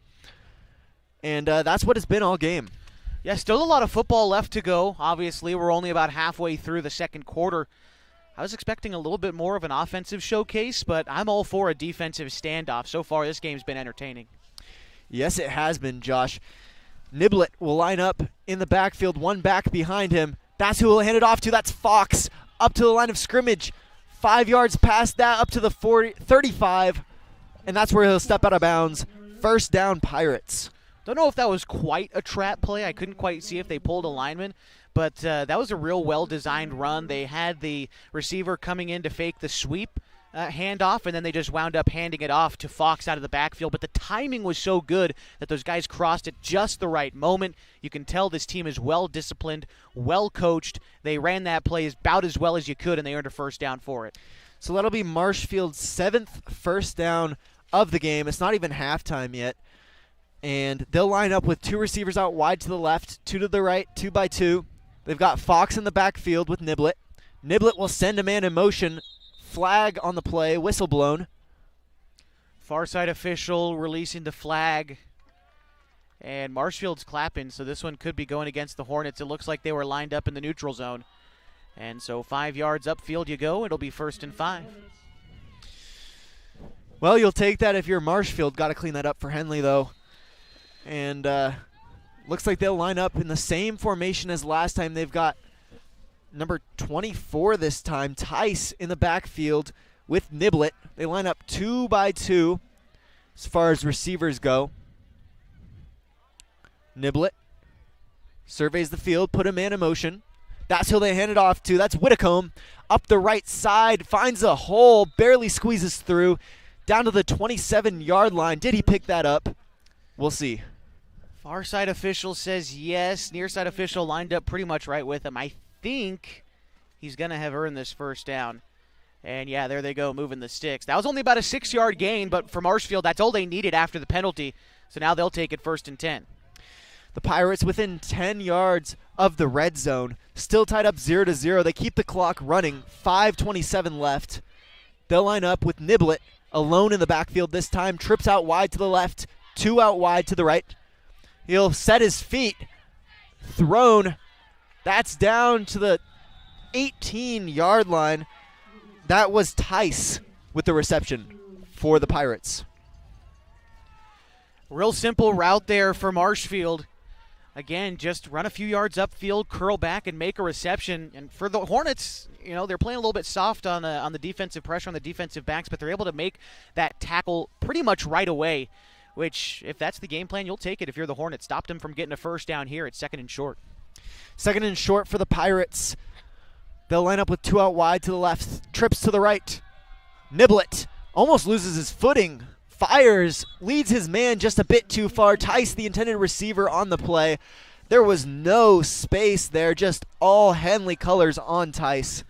And that's what it's been all game. Yeah, still a lot of football left to go. Obviously, we're only about halfway through the second quarter. I was expecting a little bit more of an offensive showcase, but I'm all for a defensive standoff. So far, this game's been entertaining. Yes, it has been, Josh. Niblett will line up in the backfield, 1 back behind him. That's who he'll hand it off to. That's Fox up to the line of scrimmage. 5 yards past that, up to the 35, and that's where he'll step out of bounds. 1st down, Pirates. Don't know if that was quite a trap play. I couldn't quite see if they pulled a lineman, but that was a real well-designed run. They had the receiver coming in to fake the sweep handoff, and then they just wound up handing it off to Fox out of the backfield. But the timing was so good that those guys crossed at just the right moment. You can tell this team is well-disciplined, well-coached. They ran that play about as well as you could, and they earned a 1st down for it. So that'll be Marshfield's 7th 1st down of the game. It's not even halftime yet. And they'll line up with 2 receivers out wide to the left, 2 to the right, 2 by 2. They've got Fox in the backfield with Niblett. Niblett will send a man in motion. Flag on the play, whistle blown. Far side official releasing the flag. And Marshfield's clapping, so this one could be going against the Hornets. It looks like they were lined up in the neutral zone. And so 5 yards upfield you go. It'll be 1st and 5. Well, you'll take that if you're Marshfield. Got to clean that up for Henley, though. And looks like they'll line up in the same formation as last time. They've got number 24 this time, Tice, in the backfield with Niblett. They line up 2 by 2 as far as receivers go. Niblett surveys the field, put a man in motion. That's who they hand it off to. That's Whitcomb up the right side, finds a hole, barely squeezes through, down to the 27-yard line. Did he pick that up? We'll see. Far side official says yes. Near side official lined up pretty much right with him. I think he's going to have earned this 1st down. And, yeah, there they go, moving the sticks. That was only about a 6-yard gain, but for Marshfield, that's all they needed after the penalty. So now they'll take it 1st and 10. The Pirates within 10 yards of the red zone. Still tied up 0-0. They keep the clock running. 5:27 left. They'll line up with Niblett alone in the backfield this time. Trips out wide to the left. 2 out wide to the right. He'll set his feet. Thrown. That's down to the 18-yard line. That was Tice with the reception for the Pirates. Real simple route there for Marshfield. Again, just run a few yards upfield, curl back, and make a reception. And for the Hornets, they're playing a little bit soft on the defensive pressure, on the defensive backs, but they're able to make that tackle pretty much right away, which, if that's the game plan, you'll take it if you're the Hornets. Stopped them from getting a first down here at 2nd and short. 2nd and short for the Pirates. They'll line up with 2 out wide to the left, trips to the right. Niblett almost loses his footing. Fires, leads his man just a bit too far. Tice, the intended receiver, on the play. There was no space there, just all Henley colors on Tice.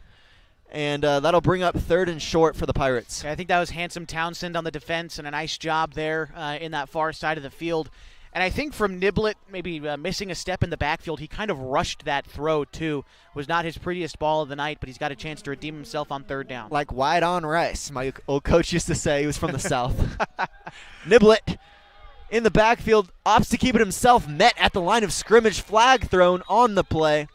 And that'll bring up 3rd and short for the Pirates. Okay, I think that was Handsome Townsend on the defense, and a nice job there in that far side of the field. And I think from Niblett, maybe missing a step in the backfield, he kind of rushed that throw too. Was not his prettiest ball of the night, but he's got a chance to redeem himself on 3rd down. Like white on rice, my old coach used to say. He was from the South. Niblett in the backfield, opts to keep it himself, met at the line of scrimmage, flag thrown on the play.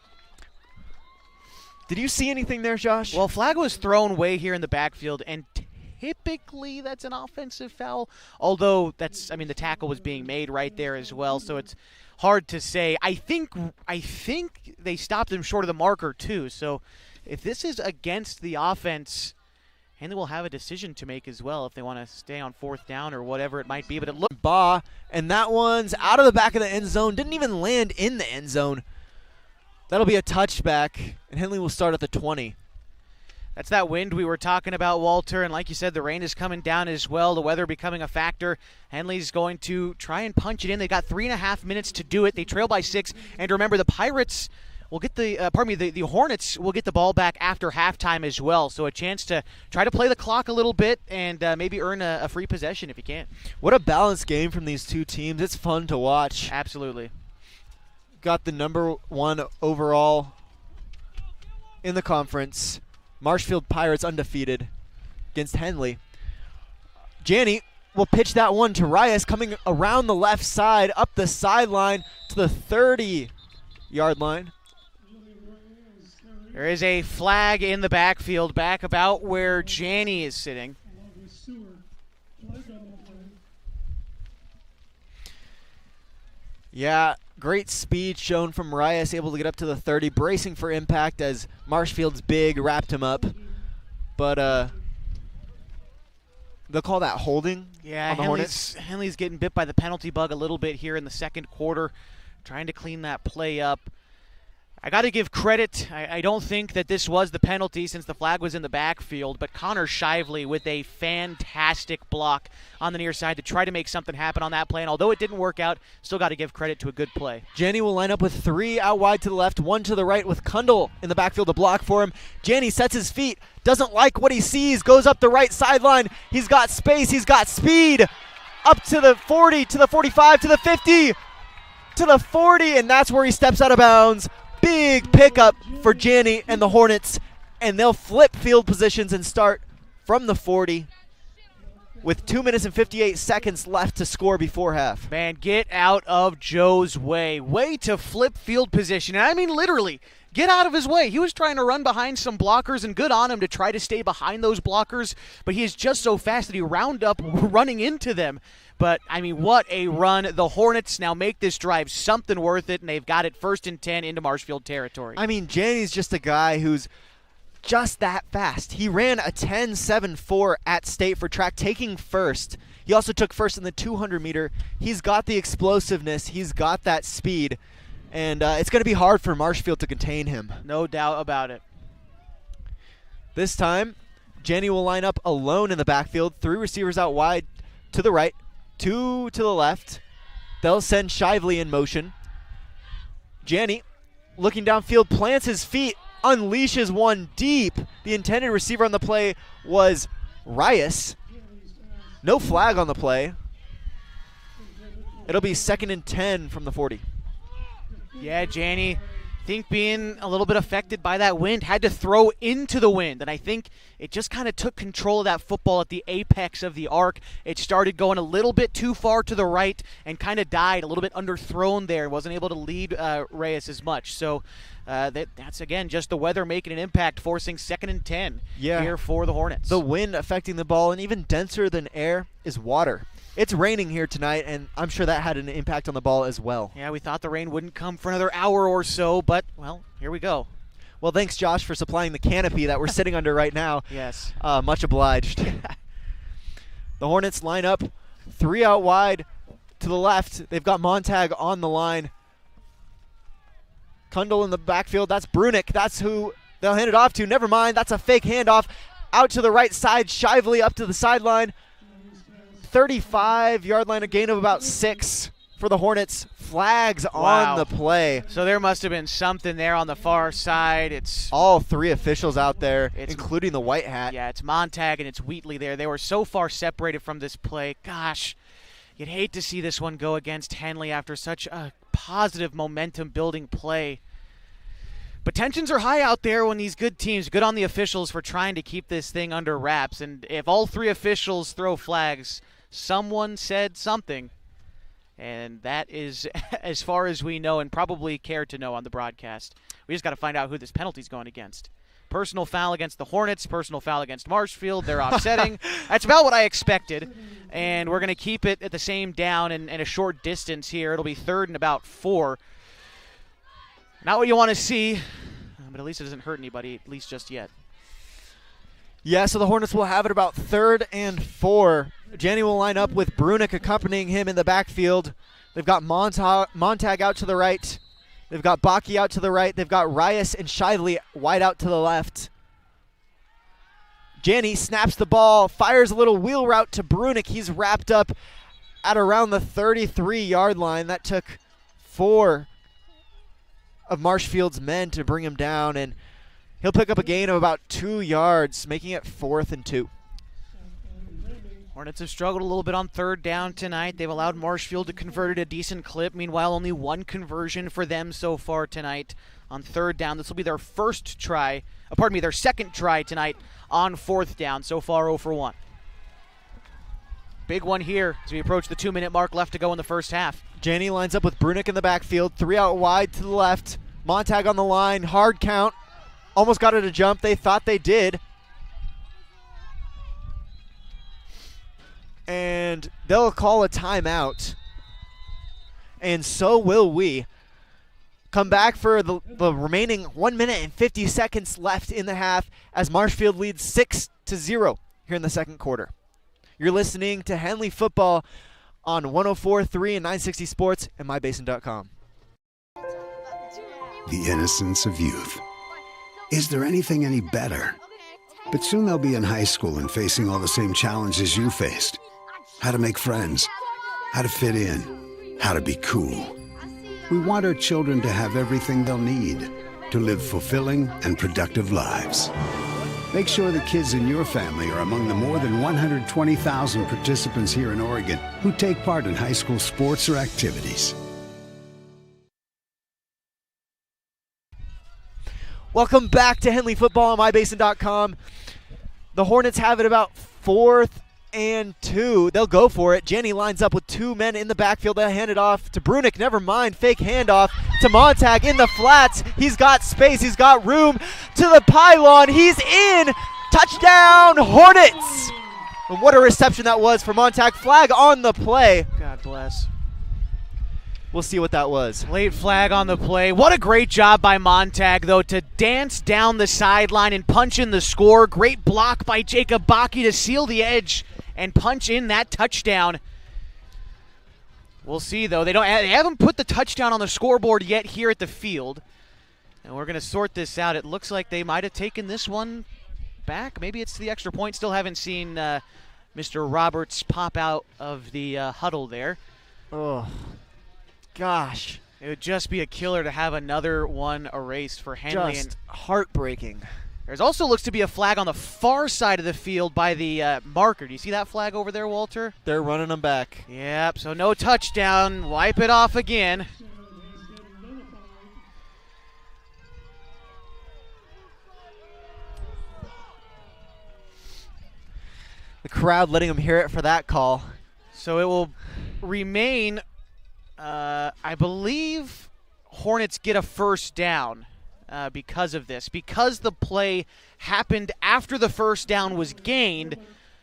Did you see anything there, Josh? Well, flag was thrown way here in the backfield, and typically that's an offensive foul, although the tackle was being made right there as well, so it's hard to say. I think they stopped him short of the marker too, so if this is against the offense, Henley will have a decision to make as well if they want to stay on 4th down or whatever it might be. But it looked and that one's out of the back of the end zone, didn't even land in the end zone. That'll be a touchback, and Henley will start at the 20. That's that wind we were talking about, Walter, and like you said, the rain is coming down as well, the weather becoming a factor. Henley's going to try and punch it in. They got 3.5 minutes to do it. They trail by 6, and remember, the Pirates will get the Hornets will get the ball back after halftime as well, so a chance to try to play the clock a little bit and maybe earn a free possession if you can. What a balanced game from these two teams. It's fun to watch. Absolutely. Got the number 1 overall in the conference. Marshfield Pirates undefeated against Henley. Janney will pitch that one to Reyes, coming around the left side, up the sideline to the 30-yard line. There is a flag in the backfield, back about where Janney is sitting. Yeah, great speed shown from Reyes, able to get up to the 30, bracing for impact as Marshfield's big wrapped him up. But they'll call that holding on the Hornets. Henley's getting bit by the penalty bug a little bit here in the 2nd quarter, trying to clean that play up. I got to give credit. I don't think that this was the penalty since the flag was in the backfield, but Connor Shively with a fantastic block on the near side to try to make something happen on that play. And although it didn't work out, still got to give credit to a good play. Janney will line up with 3 out wide to the left, 1 to the right with Kundal in the backfield to block for him. Janney sets his feet, doesn't like what he sees, goes up the right sideline. He's got space, he's got speed. Up to the 40, to the 45, to the 50, to the 40, and that's where he steps out of bounds. Big pickup for Janney and the Hornets, and they'll flip field positions and start from the 40 with 2 minutes and 58 seconds left to score before half. Man, get out of Joe's way. Way to flip field position. And I mean literally, get out of his way. He was trying to run behind some blockers, and good on him to try to stay behind those blockers, but he is just so fast that he round up running into them. But, I mean, what a run. The Hornets now make this drive something worth it, and they've got it 1st and 10 into Marshfield territory. I mean, Janney's just a guy who's just that fast. He ran a 10.74 at state for track, taking first. He also took first in the 200-meter. He's got the explosiveness. He's got that speed. And it's going to be hard for Marshfield to contain him. No doubt about it. This time, Janney will line up alone in the backfield. 3 receivers out wide to the right. 2 to the left. They'll send Shively in motion. Janney, looking downfield, plants his feet, unleashes one deep. The intended receiver on the play was Reyes. No flag on the play. It'll be 2nd and 10 from the 40. Yeah, Janney, I think being a little bit affected by that wind, had to throw into the wind, and I think it just kind of took control of that football at the apex of the arc. It started going a little bit too far to the right and kind of died, a little bit underthrown there, wasn't able to lead Reyes as much. So that's, again, just the weather making an impact, forcing 2nd and 10 here for the Hornets. The wind affecting the ball, and even denser than air is water. It's raining here tonight, and I'm sure that had an impact on the ball as well. Yeah, we thought the rain wouldn't come for another hour or so, but, well, here we go. Well, thanks, Josh, for supplying the canopy that we're sitting under right now. Yes. Much obliged. The Hornets line up 3 out wide to the left. They've got Montag on the line. Kundal in the backfield. That's Brunick. That's who they'll hand it off to. Never mind. That's a fake handoff. Out to the right side. Shively up to the sideline. 35-yard line, a gain of about 6 for the Hornets. Flags on the play. So there must have been something there on the far side. It's all 3 officials out there, including the white hat. Yeah, it's Montag and it's Wheatley there. They were so far separated from this play. Gosh, you'd hate to see this one go against Henley after such a positive momentum-building play. But tensions are high out there when these good teams, good on the officials for trying to keep this thing under wraps. And if all 3 officials throw flags, someone said something. And that is as far as we know and probably care to know on the broadcast. We just got to find out who this penalty's going against. Personal foul against the Hornets, personal foul against Marshfield. They're offsetting. That's about what I expected. And we're going to keep it at the same down and a short distance here. It'll be 3rd and about 4. Not what you want to see, but at least it doesn't hurt anybody, at least just yet. Yeah, so the Hornets will have it about 3rd and 4. Janney will line up with Brunick accompanying him in the backfield. They've got Montag out to the right. They've got Baki out to the right. They've got Rias and Shively wide out to the left. Janney snaps the ball, fires a little wheel route to Brunick. He's wrapped up at around the 33-yard line. That took 4 of Marshfield's men to bring him down, and he'll pick up a gain of about 2 yards, making it 4th and 2. Hornets have struggled a little bit on 3rd down tonight. They've allowed Marshfield to convert at a decent clip. Meanwhile, only 1 conversion for them so far tonight on 3rd down. This will be their their second try tonight on 4th down. So far, 0 for 1. Big one here as we approach the 2-minute mark left to go in the first half. Janney lines up with Brunick in the backfield. 3 out wide to the left. Montag on the line. Hard count. Almost got it a jump. They thought they did. And they'll call a timeout. And so will we. Come back for the remaining 1 minute and 50 seconds left in the half as Marshfield leads 6-0 here in the second quarter. You're listening to Henley Football on 104.3 and 960 Sports and mybasin.com. The innocence of youth. Is there anything any better? But soon they'll be in high school and facing all the same challenges you faced. How to make friends, how to fit in, how to be cool. We want our children to have everything they'll need to live fulfilling and productive lives. Make sure the kids in your family are among the more than 120,000 participants here in Oregon who take part in high school sports or activities. Welcome back to Henley Football on mybasin.com. The Hornets have it about 4th and 2. They'll go for it. Janney lines up with 2 men in the backfield. They'll hand it off to Brunick. Never mind. Fake handoff to Montag in the flats. He's got space. He's got room to the pylon. He's in. Touchdown, Hornets. And what a reception that was for Montag. Flag on the play. God bless. We'll see what that was. Late flag on the play. What a great job by Montag, though, to dance down the sideline and punch in the score. Great block by Jacob Baki to seal the edge and punch in that touchdown. We'll see, though. They haven't put the touchdown on the scoreboard yet here at the field. And we're going to sort this out. It looks like they might have taken this one back. Maybe it's the extra point. Still haven't seen Mr. Roberts pop out of the huddle there. Oh. Gosh. It would just be a killer to have another one erased for Henley. Just heartbreaking. There's also looks to be a flag on the far side of the field by the marker. Do you see that flag over there, Walter? They're running them back. Yep, so no touchdown. Wipe it off again. The crowd letting them hear it for that call. So it will remain... I believe Hornets get a first down because of this. Because the play happened after the first down was gained,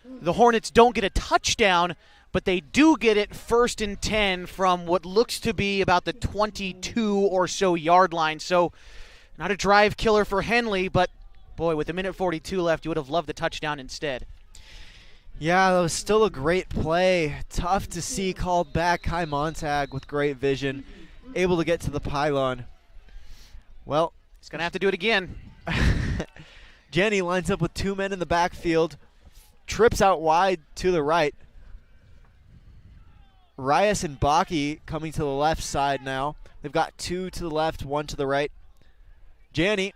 the Hornets don't get a touchdown, but but they do get it 1st and 10 from what looks to be about the 22 or so yard line. So not a drive killer for Henley, but boy, with a minute 42 left, you would have loved the touchdown instead. Yeah, that was still a great play. Tough to see called back. High Montag with great vision, able to get to the pylon. Well, he's going to have to do it again. Jenny lines up with 2 men in the backfield, trips out wide to the right. Reyes and Baki coming to the left side now. They've got 2 to the left, 1 to the right. Janney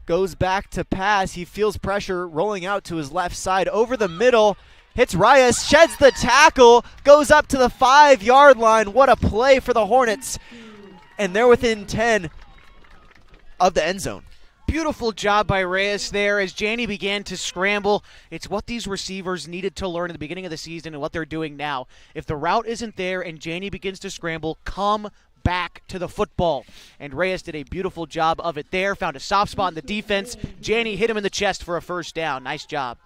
goes back to pass. He feels pressure rolling out to his left side over the middle. Hits Reyes, sheds the tackle, goes up to the 5-yard line. What a play for the Hornets. And they're within 10 of the end zone. Beautiful job by Reyes there as Janney began to scramble. It's what these receivers needed to learn at the beginning of the season and what they're doing now. If the route isn't there and Janney begins to scramble, come back to the football. And Reyes did a beautiful job of it there. Found a soft spot in the defense. Janney hit him in the chest for a first down. Nice job.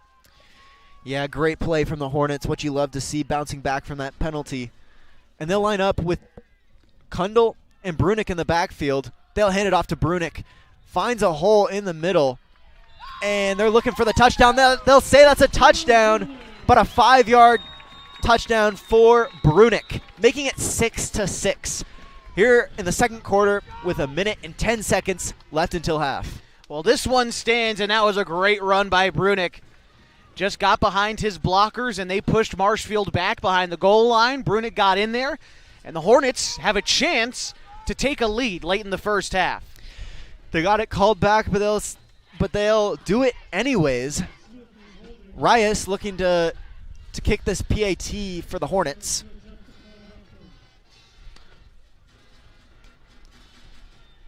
Yeah, great play from the Hornets. What you love to see, bouncing back from that penalty. And they'll line up with Kundal and Brunick in the backfield. They'll hand it off to Brunick. Finds a hole in the middle, and they're looking for the touchdown. They'll say that's a touchdown, but a 5-yard touchdown for Brunick, making it 6-6 here in the second quarter with a minute and 10 seconds left until half. Well, this one stands, and that was a great run by Brunick. Just got behind his blockers, and they pushed Marshfield back behind the goal line. Brunick got in there, and the Hornets have a chance to take a lead late in the first half. They got it called back, but they'll do it anyways. Reyes looking to kick this PAT for the Hornets.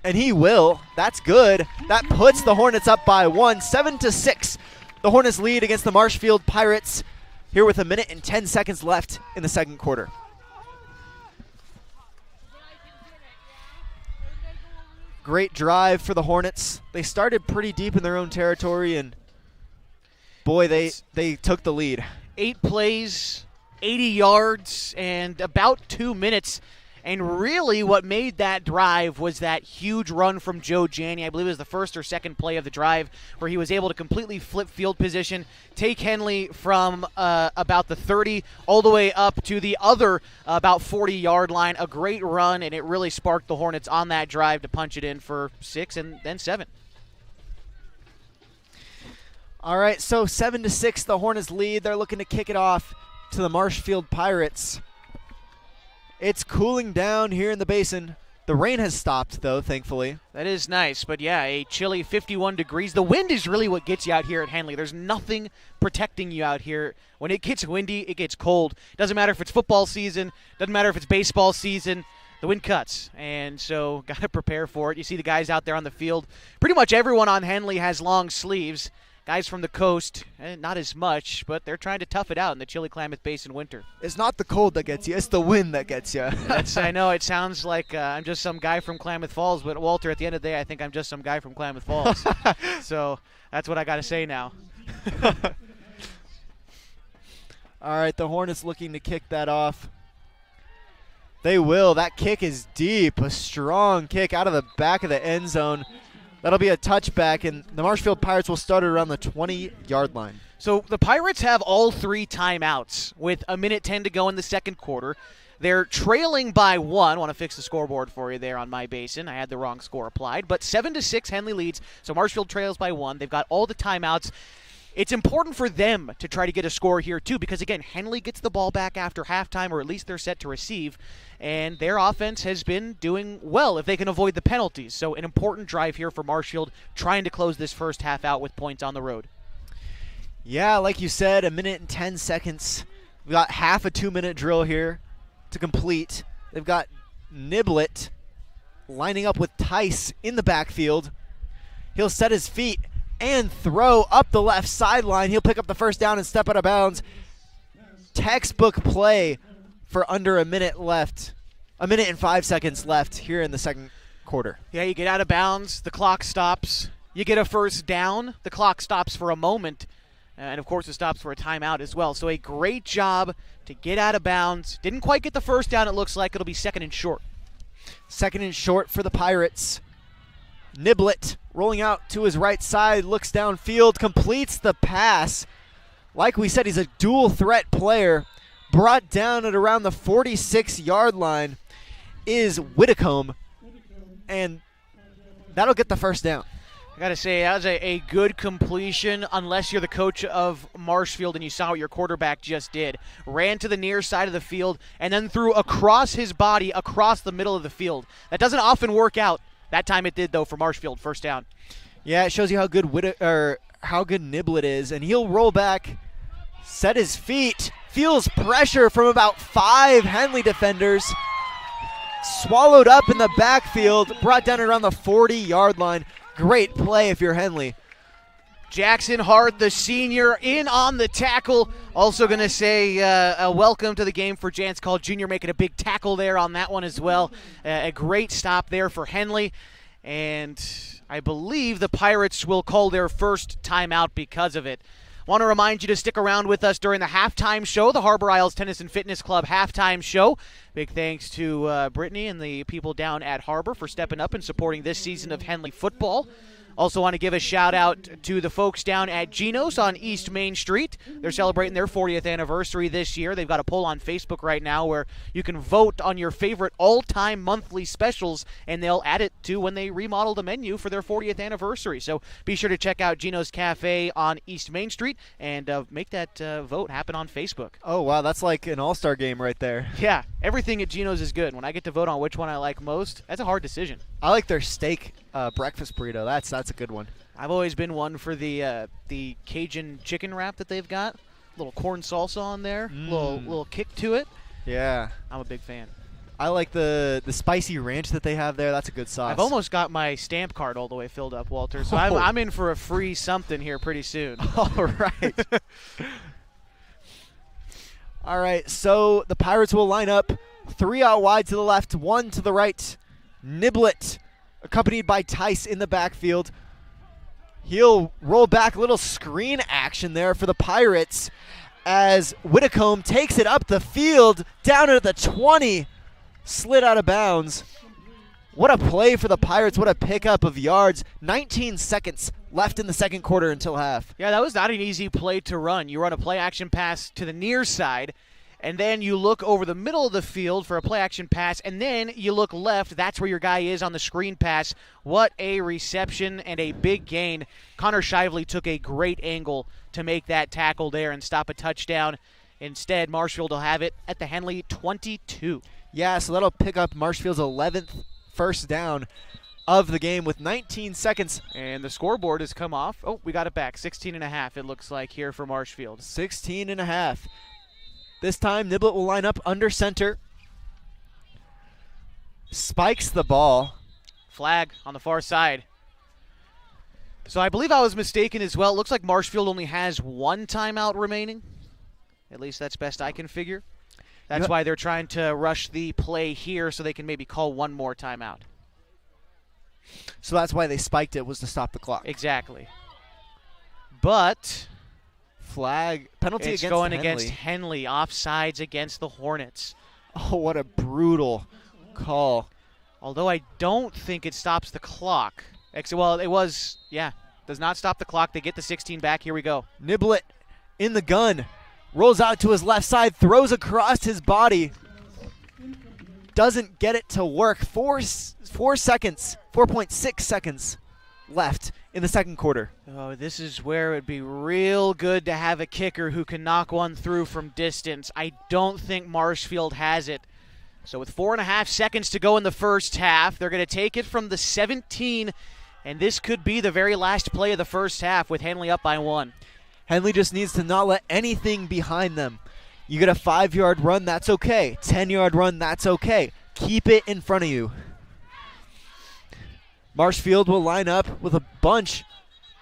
And he will. That's good. That puts the Hornets up by 1, 7-6. The Hornets lead against the Marshfield Pirates here with a minute and 10 seconds left in the second quarter. Great drive for the Hornets. They started pretty deep in their own territory, and boy, they took the lead. 8 plays, 80 yards, and about 2 minutes. And really what made that drive was that huge run from Joe Janney. I believe it was the first or second play of the drive where he was able to completely flip field position, take Henley from about the 30 all the way up to the other about 40-yard line. A great run, and it really sparked the Hornets on that drive to punch it in for 6 and then 7. All right, so 7-6, the Hornets lead. They're looking to kick it off to the Marshfield Pirates. It's cooling down here in the basin. The rain has stopped, though, thankfully. That is nice, but yeah, a chilly 51 degrees. The wind is really what gets you out here at Henley. There's nothing protecting you out here. When it gets windy, it gets cold. Doesn't matter if it's football season, doesn't matter if it's baseball season. The wind cuts, and so got to prepare for it. You see the guys out there on the field. Pretty much everyone on Henley has long sleeves. Guys from the coast, not as much, but they're trying to tough it out in the chilly Klamath Basin winter. It's not the cold that gets you, it's the wind that gets you. I know it sounds like I'm just some guy from Klamath Falls, but Walter, at the end of the day, I think I'm just some guy from Klamath Falls. So that's what I got to say now. All right, the Hornets looking to kick that off. They will. That kick is deep, a strong kick out of the back of the end zone. That'll be a touchback, and the Marshfield Pirates will start it around the 20-yard line. So the Pirates have all 3 timeouts with a minute 10 to go in the second quarter. They're trailing by 1. I want to fix the scoreboard for you there on my basin. I had the wrong score applied. But 7-6, Henley leads. So Marshfield trails by 1. They've got all the timeouts. It's important for them to try to get a score here, too, because, again, Henley gets the ball back after halftime, or at least they're set to receive, and their offense has been doing well if they can avoid the penalties. So an important drive here for Marshfield, trying to close this first half out with points on the road. Yeah, like you said, a minute and 10 seconds. We've got half a 2-minute drill here to complete. They've got Niblett lining up with Tice in the backfield. He'll set his feet and throw up the left sideline. He'll pick up the first down and step out of bounds. Textbook play for under a minute left. A minute and 5 seconds left here in the second quarter. Yeah, you get out of bounds, the clock stops. You get a first down, the clock stops for a moment. And, of course, it stops for a timeout as well. So a great job to get out of bounds. Didn't quite get the first down, it looks like. It'll be 2nd and short. 2nd and short for the Pirates. Niblett rolling out to his right side, looks downfield, completes the pass. Like we said, he's a dual threat player. Brought down at around the 46-yard line is Whitcomb, and that'll get the first down. I got to say, that was a good completion, unless you're the coach of Marshfield and you saw what your quarterback just did. Ran to the near side of the field and then threw across his body, across the middle of the field. That doesn't often work out. That time it did, though, for Marshfield. First down. Yeah, it shows you how good Niblett is, and he'll roll back, set his feet, feels pressure from about 5 Henley defenders, swallowed up in the backfield, brought down around the 40-yard line. Great play if you're Henley. Jackson Hart, the senior, in on the tackle. Also going to say a welcome to the game for Jance Call Jr. making a big tackle there on that one as well. A great stop there for Henley. And I believe the Pirates will call their first timeout because of it. Want to remind you to stick around with us during the halftime show, the Harbor Isles Tennis and Fitness Club halftime show. Big thanks to Brittany and the people down at Harbor for stepping up and supporting this season of Henley football. Also want to give a shout-out to the folks down at GINO'S on East Main Street. They're celebrating their 40th anniversary this year. They've got a poll on Facebook right now where you can vote on your favorite all-time monthly specials, and they'll add it to when they remodel the menu for their 40th anniversary. So be sure to check out GINO'S Cafe on East Main Street and make that vote happen on Facebook. Oh, wow, that's like an all-star game right there. Yeah, everything at GINO'S is good. When I get to vote on which one I like most, that's a hard decision. I like their steak breakfast burrito. That's a good one. I've always been one for the Cajun chicken wrap that they've got. Little corn salsa on there, little kick to it. Yeah, I'm a big fan. I like the spicy ranch that they have there. That's a good sauce. I've almost got my stamp card all the way filled up, Walter. So I'm in for a free something here pretty soon. All right. All right. So the Pirates will line up 3 out wide to the left, 1 to the right. Niblett, accompanied by Tice in the backfield. He'll roll back, a little screen action there for the Pirates as Whitcomb takes it up the field, down at the 20, slid out of bounds. What a play for the Pirates, what a pickup of yards. 19 seconds left in the second quarter until half. Yeah, that was not an easy play to run. You run a play action pass to the near side, and then you look over the middle of the field for a play-action pass, and then you look left. That's where your guy is on the screen pass. What a reception and a big gain. Connor Shively took a great angle to make that tackle there and stop a touchdown. Instead, Marshfield will have it at the Henley 22. Yeah, so that'll pick up Marshfield's 11th first down of the game with 19 seconds. And the scoreboard has come off. Oh, we got it back. 16.5 it looks like here for Marshfield. 16.5. This time, Niblett will line up under center. Spikes the ball. Flag on the far side. So I believe I was mistaken as well. It looks like Marshfield only has 1 timeout remaining. At least that's best I can figure. That's why they're trying to rush the play here so they can maybe call 1 more timeout. So that's why they spiked it, was to stop the clock. Exactly. But flag penalty it's against going Henley. against Henley. Offsides against the Hornets. Oh, what a brutal call. Although I don't think it stops the clock. Well, it was, yeah, does not stop the clock. They get the 16 back. Here we go. Niblett in the gun. Rolls out to his left side, throws across his body. Doesn't get it to work. 4.6 seconds left in the second quarter. Oh, this is where it would be real good to have a kicker who can knock one through from distance. I don't think Marshfield has it. So with 4.5 seconds to go in the first half, they're going to take it from the 17, and this could be the very last play of the first half with Henley up by 1. Henley just needs to not let anything behind them. You get a 5-yard run, that's okay. 10-yard run, that's okay. Keep it in front of you. Marshfield will line up with a bunch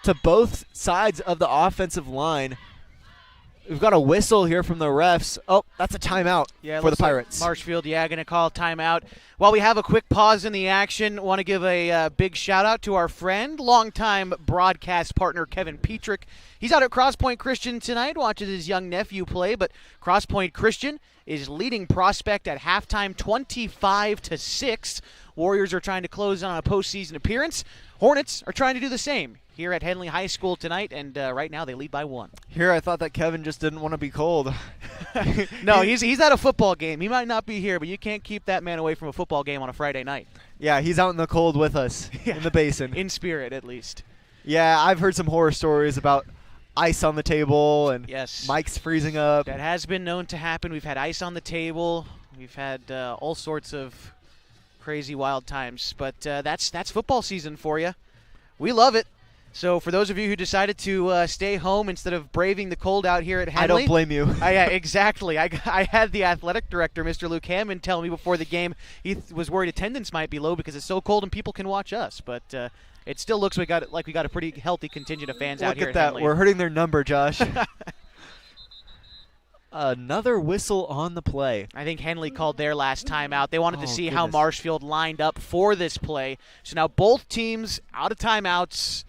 to both sides of the offensive line. We've got a whistle here from the refs. Oh, that's a timeout for the Pirates. Marshfield, going to call timeout. While we have a quick pause in the action, want to give a big shout-out to our friend, longtime broadcast partner Kevin Petrick. He's out at Cross Point Christian tonight, watches his young nephew play, but Cross Point Christian is leading prospect at halftime 25-6. Warriors are trying to close on a postseason appearance. Hornets are trying to do the same here at Henley High School tonight, and right now they lead by 1. Here I thought that Kevin just didn't want to be cold. No, he's at a football game. He might not be here, but you can't keep that man away from a football game on a Friday night. Yeah, he's out in the cold with us in the basin. In spirit, at least. Yeah, I've heard some horror stories about ice on the table and mics freezing up. That has been known to happen. We've had ice on the table. We've had all sorts of crazy, wild times. But that's football season for you. We love it. So for those of you who decided to stay home instead of braving the cold out here at Henley. I don't blame you. Yeah, exactly. I had the athletic director, Mr. Luke Hammond, tell me before the game he was worried attendance might be low because it's so cold and people can watch us. But it still looks like we got a pretty healthy contingent of fans out here Look at that. Henley. We're hurting their number, Josh. Another whistle on the play. I think Henley called their last timeout. They wanted to see how Marshfield lined up for this play. So now both teams out of timeouts.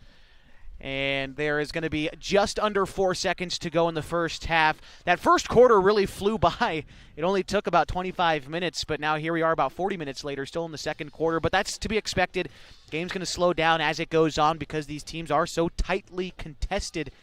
And there is going to be just under 4 seconds to go in the first half. That first quarter really flew by. It only took about 25 minutes, but now here we are about 40 minutes later, still in the second quarter. But that's to be expected. Game's going to slow down as it goes on because these teams are so tightly contested.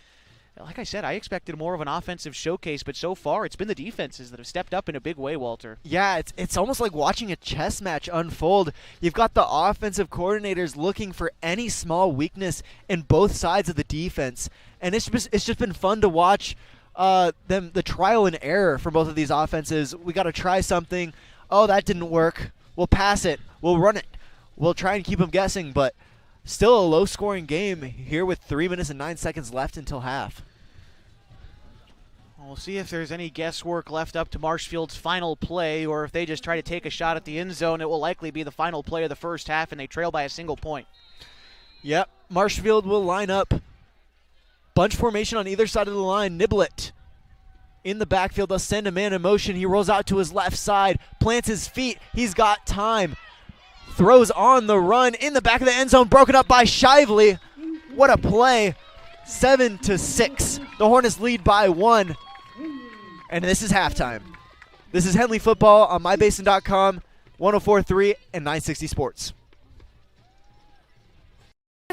Like I said, I expected more of an offensive showcase, but so far it's been the defenses that have stepped up in a big way, Walter. Yeah, it's almost like watching a chess match unfold. You've got the offensive coordinators looking for any small weakness in both sides of the defense, and it's just been fun to watch the trial and error from both of these offenses. We got to try something. Oh, that didn't work. We'll pass it. We'll run it. We'll try and keep them guessing, but still a low-scoring game here with 3 minutes and 9 seconds left until half. We'll see if there's any guesswork left up to Marshfield's final play, or if they just try to take a shot at the end zone. It will likely be the final play of the first half, and they trail by a single point. Yep, Marshfield will line up. Bunch formation on either side of the line. Niblett in the backfield. They'll send a man in motion. He rolls out to his left side, plants his feet. He's got time. Throws on the run in the back of the end zone, broken up by Shively. What a play. 7-6. The Hornets lead by 1. And this is halftime. This is Henley football on mybasin.com, 104.3 and 960 Sports.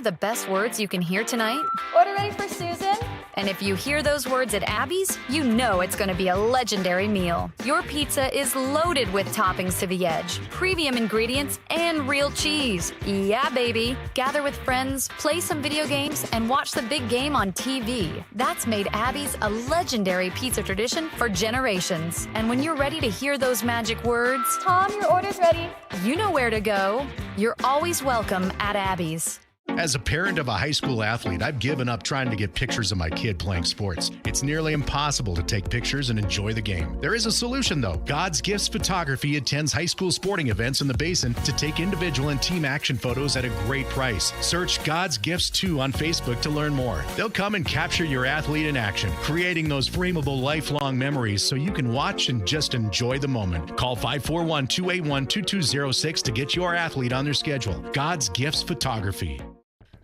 The best words you can hear tonight? Order ready for Susan. And if you hear those words at Abby's, you know it's going to be a legendary meal. Your pizza is loaded with toppings to the edge, premium ingredients, and real cheese. Yeah, baby. Gather with friends, play some video games, and watch the big game on TV. That's made Abby's a legendary pizza tradition for generations. And when you're ready to hear those magic words, Tom, your order's ready. you know where to go. You're always welcome at Abby's. As a parent of a high school athlete, I've given up trying to get pictures of my kid playing sports. It's nearly impossible to take pictures and enjoy the game. There is a solution, though. God's Gifts Photography attends high school sporting events in the Basin to take individual and team action photos at a great price. Search God's Gifts 2 on Facebook to learn more. They'll come and capture your athlete in action, creating those frameable lifelong memories so you can watch and just enjoy the moment. Call 541-281-2206 to get your athlete on their schedule. God's Gifts Photography.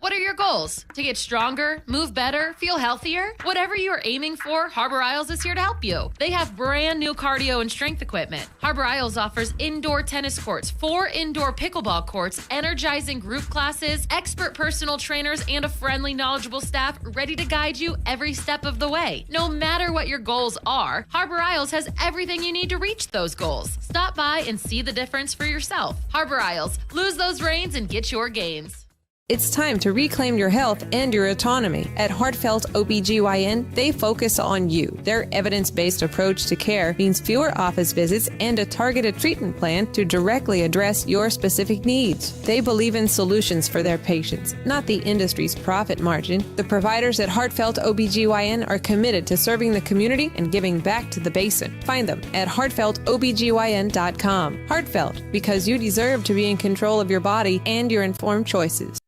What are your goals? To get stronger, move better, feel healthier? Whatever you are aiming for, Harbor Isles is here to help you. They have brand new cardio and strength equipment. Harbor Isles offers indoor tennis courts, 4 indoor pickleball courts, energizing group classes, expert personal trainers, and a friendly, knowledgeable staff ready to guide you every step of the way. No matter what your goals are, Harbor Isles has everything you need to reach those goals. Stop by and see the difference for yourself. Harbor Isles, lose those reins and get your gains. It's time to reclaim your health and your autonomy. At Heartfelt OBGYN, they focus on you. Their evidence-based approach to care means fewer office visits and a targeted treatment plan to directly address your specific needs. They believe in solutions for their patients, not the industry's profit margin. The providers at Heartfelt OBGYN are committed to serving the community and giving back to the Basin. Find them at heartfeltobgyn.com. Heartfelt, because you deserve to be in control of your body and your informed choices.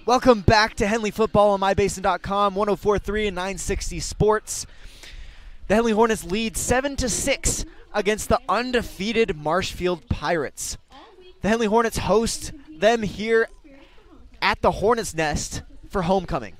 Welcome back to Henley Football on mybasin.com, 104.3 and 960 Sports. The Henley Hornets lead 7-6 against the undefeated Marshfield Pirates. The Henley Hornets host them here at the Hornets' Nest for homecoming.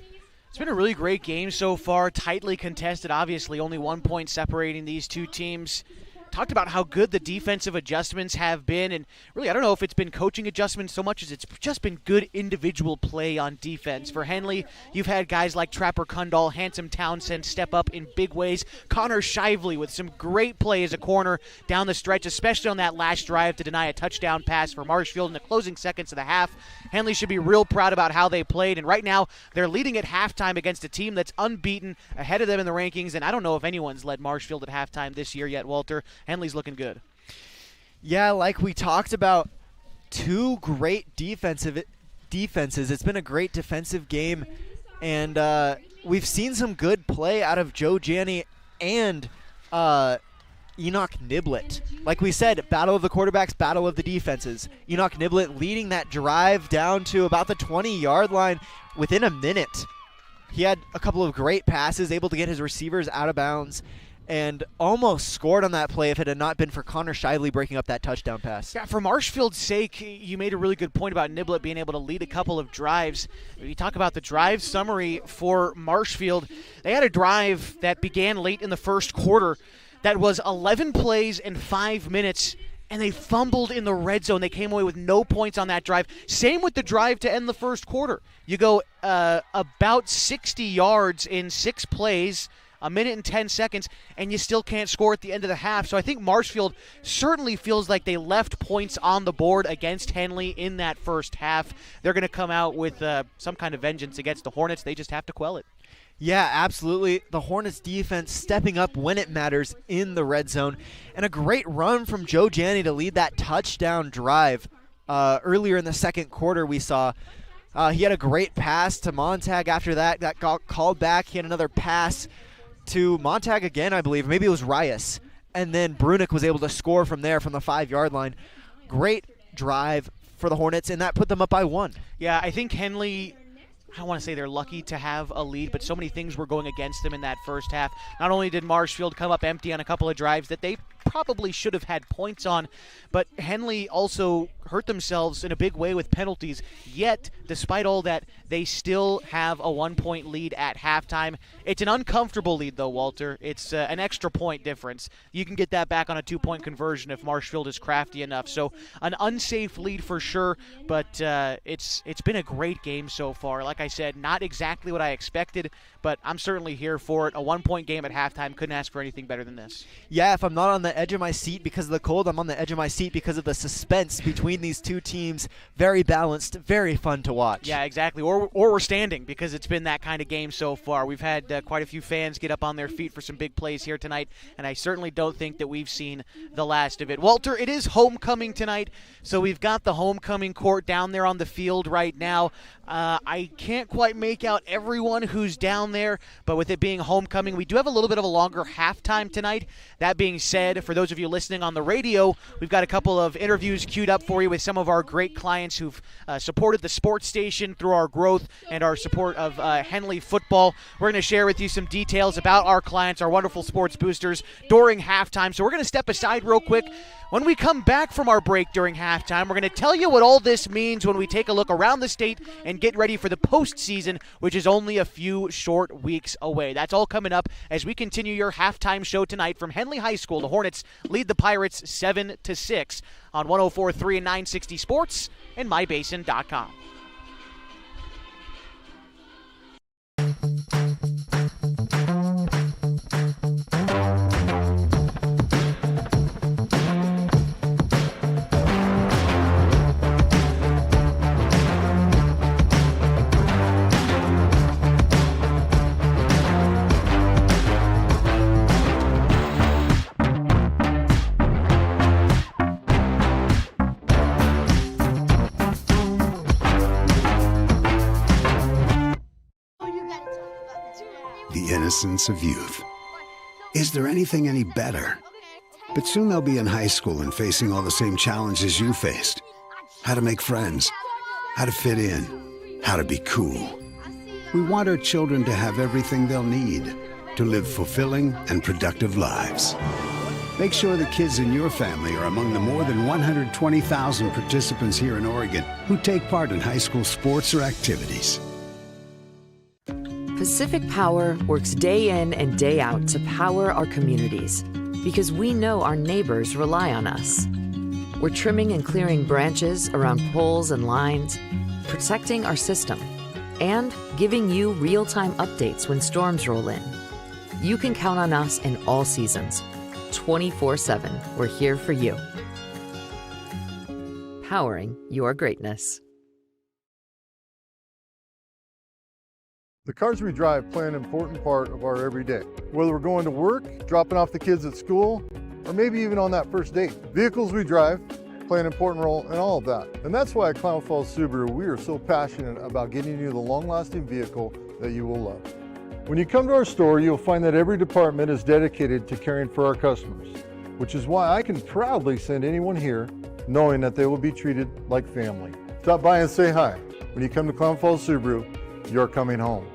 It's been a really great game so far, tightly contested, obviously, only 1 point separating these two teams. Talked about how good the defensive adjustments have been, and really I don't know if it's been coaching adjustments so much as it's just been good individual play on defense. For Henley, you've had guys like Trapper Kundal, Handsome Townsend step up in big ways. Connor Shively with some great play as a corner down the stretch, especially on that last drive to deny a touchdown pass for Marshfield in the closing seconds of the half. Henley should be real proud about how they played, and right now they're leading at halftime against a team that's unbeaten, ahead of them in the rankings, and I don't know if anyone's led Marshfield at halftime this year yet, Walter. Henley's looking good. Yeah, like we talked about, two great defenses. It's been a great defensive game, and we've seen some good play out of Joe Janney and Enoch Niblett. Like we said, battle of the quarterbacks, battle of the defenses. Enoch Niblett leading that drive down to about the 20-yard line within a minute. He had a couple of great passes, able to get his receivers out of bounds, and almost scored on that play if it had not been for Connor Shively breaking up that touchdown pass. Yeah, for Marshfield's sake, you made a really good point about Niblett being able to lead a couple of drives. You talk about the drive summary for Marshfield. They had a drive that began late in the first quarter that was 11 plays in 5 minutes, and they fumbled in the red zone. They came away with no points on that drive. Same with the drive to end the first quarter. You go about 60 yards in 6 plays, a minute and 10 seconds, and you still can't score at the end of the half. So I think Marshfield certainly feels like they left points on the board against Henley in that first half. They're going to come out with some kind of vengeance against the Hornets. They just have to quell it. Yeah, absolutely. The Hornets defense stepping up when it matters in the red zone. And a great run from Joe Janney to lead that touchdown drive. Earlier in the second quarter we saw he had a great pass to Montag after that. That got called back. He had another pass to Montag again, I believe. Maybe it was Rias. And then Brunick was able to score from there from the 5-yard line. Great drive for the Hornets, and that put them up by 1. Yeah, I think Henley, I don't want to say they're lucky to have a lead, but so many things were going against them in that first half. Not only did Marshfield come up empty on a couple of drives that they probably should have had points on, but Henley also hurt themselves in a big way with penalties. Yet, despite all that, they still have a 1-point lead at halftime. It's an uncomfortable lead, though, Walter. It's an extra point difference. You can get that back on a 2-point conversion if Marshfield is crafty enough. So, an unsafe lead for sure, but it's been a great game so far. Like I said, not exactly what I expected, but I'm certainly here for it. A 1-point game at halftime. Couldn't ask for anything better than this. Yeah, if I'm not on the edge of my seat because of the cold, I'm on the edge of my seat because of the suspense between these two teams. Very balanced, very fun to watch. Yeah, exactly. Or we're standing because it's been that kind of game so far. We've had quite a few fans get up on their feet for some big plays here tonight, and I certainly don't think that we've seen the last of it. Walter, it is homecoming tonight, so we've got the homecoming court down there on the field right now. I can't quite make out everyone who's down there, but with it being homecoming, we do have a little bit of a longer halftime tonight. That being said, for those of you listening on the radio, we've got a couple of interviews queued up for you with some of our great clients who've supported the sports station through our growth and our support of Henley football. We're going to share with you some details about our clients, our wonderful sports boosters, during halftime. So we're going to step aside real quick. When we come back from our break during halftime, we're going to tell you what all this means when we take a look around the state and get ready for the postseason, which is only a few short weeks away. That's all coming up as we continue your halftime show tonight from Henley High School. The Hornets lead the Pirates 7-6 on 104.3 and 960 Sports and mybasin.com. The innocence of youth. Is there anything any better? But soon they'll be in high school and facing all the same challenges you faced. How to make friends, how to fit in, how to be cool. We want our children to have everything they'll need to live fulfilling and productive lives. Make sure the kids in your family are among the more than 120,000 participants here in Oregon who take part in high school sports or activities. Pacific Power works day in and day out to power our communities because we know our neighbors rely on us. We're trimming and clearing branches around poles and lines, protecting our system, and giving you real-time updates when storms roll in. You can count on us in all seasons. 24/7, we're here for you. Powering your greatness. The cars we drive play an important part of our everyday. Whether we're going to work, dropping off the kids at school, or maybe even on that first date. Vehicles we drive play an important role in all of that. And that's why at Clown Falls Subaru, we are so passionate about getting you the long-lasting vehicle that you will love. When you come to our store, you'll find that every department is dedicated to caring for our customers, which is why I can proudly send anyone here knowing that they will be treated like family. Stop by and say hi. When you come to Clown Falls Subaru, you're coming home.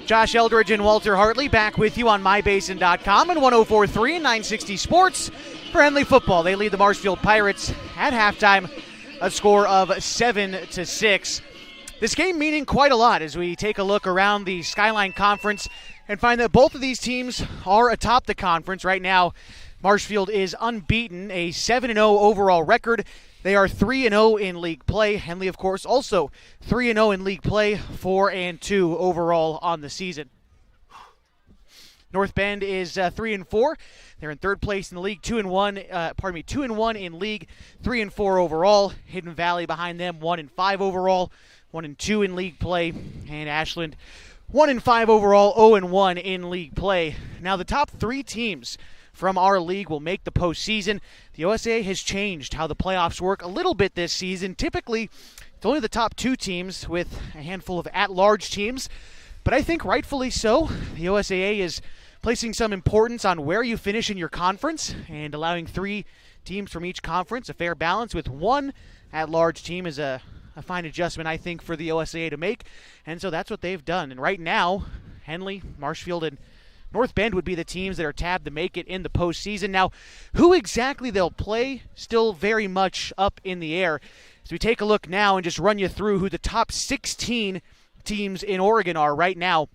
Josh Eldridge and Walter Hartley back with you on mybasin.com and 104.3 and 960 Sports for Henley football. They lead the Marshfield Pirates at halftime, a score of 7-6. This game meaning quite a lot as we take a look around the Skyline Conference and find that both of these teams are atop the conference. Right now, Marshfield is unbeaten, a 7-0 overall record. They are 3-0 in league play. Henley, of course, also 3-0 in league play, 4-2 overall on the season. North Bend is 3-4. They're in third place in the league, 2-1 in league, 3-4 overall. Hidden Valley behind them, 1-5 overall, 1-2 in league play, and Ashland 1-5 overall, 0-1 in league play. Now the top three teams from our league will make the postseason. The OSAA has changed how the playoffs work a little bit this season. Typically, it's only the top two teams with a handful of at-large teams, but I think rightfully so. The OSAA is placing some importance on where you finish in your conference and allowing three teams from each conference, a fair balance with one at-large team is a fine adjustment, I think, for the OSAA to make, and so that's what they've done. And right now, Henley, Marshfield, and North Bend would be the teams that are tabbed to make it in the postseason. Now, who exactly they'll play, still very much up in the air. As we take a look now and just run you through who the top 16 teams in Oregon are right now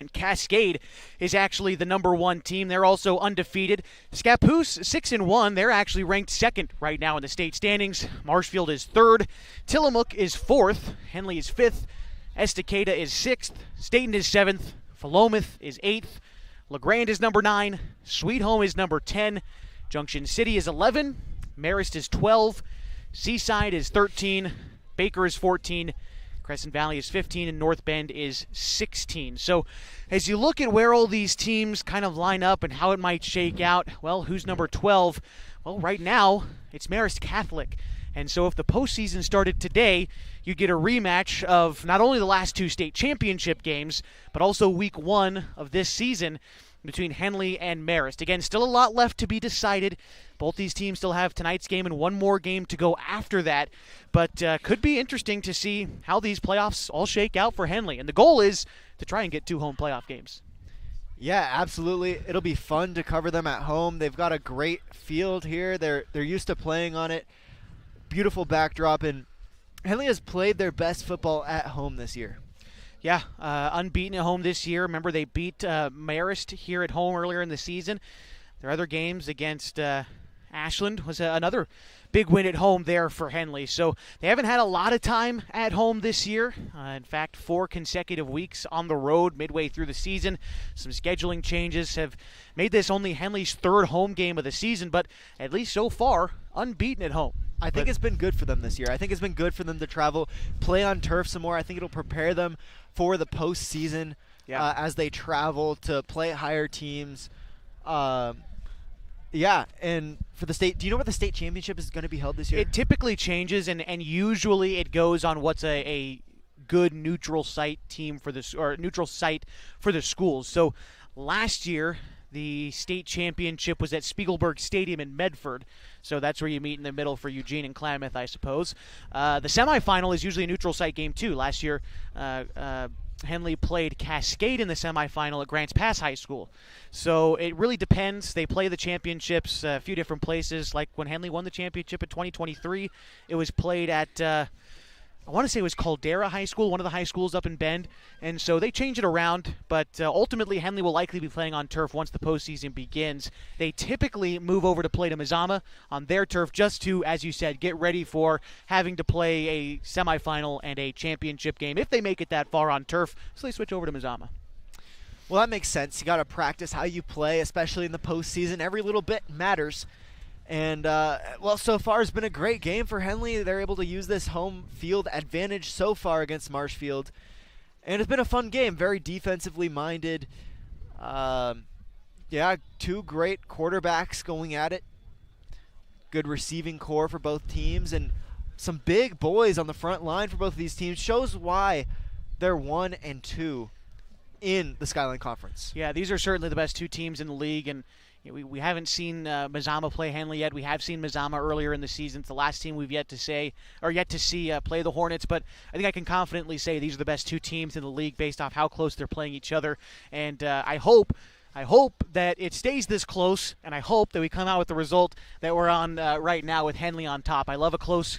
And Cascade is actually the number 1 team. They're also undefeated. Scappoose, 6-1. They're actually ranked 2nd right now in the state standings. Marshfield is 3rd. Tillamook is 4th. Henley is 5th. Estacada is 6th. Staten is 7th. Philomath is 8th. LeGrand is number 9. Sweet Home is number 10. Junction City is 11. Marist is 12. Seaside is 13. Baker is 14. Crescent Valley is 15, and North Bend is 16. So as you look at where all these teams kind of line up and how it might shake out, well, who's number 12? Well, right now, it's Marist Catholic. And so if the postseason started today, you'd get a rematch of not only the last 2 state championship games, but also week 1 of this season between Henley and Marist. Again, still a lot left to be decided. Both these teams still have tonight's game and one more game to go after that. But could be interesting to see how these playoffs all shake out for Henley. And the goal is to try and get 2 home playoff games. Yeah, absolutely. It'll be fun to cover them at home. They've got a great field here. They're used to playing on it. Beautiful backdrop. And Henley has played their best football at home this year. Yeah, unbeaten at home this year. Remember, they beat Marist here at home earlier in the season. Their other games against Ashland was another big win at home there for Henley. So they haven't had a lot of time at home this year. In fact, 4 consecutive weeks on the road midway through the season. Some scheduling changes have made this only Henley's 3rd home game of the season, but at least so far, unbeaten at home. I think it's been good for them this year. I think it's been good for them to travel, play on turf some more. I think it'll prepare them for the postseason as they travel to play higher teams. Yeah, and for the state, do you know what the state championship is going to be held this year? It typically changes, and usually it goes on what's a good neutral site team for this, or neutral site for the schools. So last year, the state championship was at Spiegelberg Stadium in Medford, so that's where you meet in the middle for Eugene and Klamath, I suppose. The semifinal is usually a neutral site game too. Last year, Henley played Cascade in the semifinal at Grants Pass High School. So it really depends. They play the championships a few different places. Like when Henley won the championship in 2023, it was played at, I want to say it was Caldera High School, one of the high schools up in Bend. And so they change it around, but ultimately Henley will likely be playing on turf once the postseason begins. They typically move over to play to Mazama on their turf just to, as you said, get ready for having to play a semifinal and a championship game if they make it that far on turf. So they switch over to Mazama. Well, that makes sense. You got to practice how you play, especially in the postseason. Every little bit matters. And, well, so far it's been a great game for Henley. They're able to use this home field advantage so far against Marshfield. And it's been a fun game, very defensively minded. Yeah, 2 great quarterbacks going at it. Good receiving core for both teams. And some big boys on the front line for both of these teams. Shows why they're 1-2 in the Skyline Conference. Yeah, these are certainly the best 2 teams in the league. And we haven't seen Mazama play Henley yet. We have seen Mazama earlier in the season. It's the last team we've yet to see play the Hornets. But I think I can confidently say these are the best 2 teams in the league based off how close they're playing each other. And I hope that it stays this close, and I hope that we come out with the result that we're on right now with Henley on top. I love a close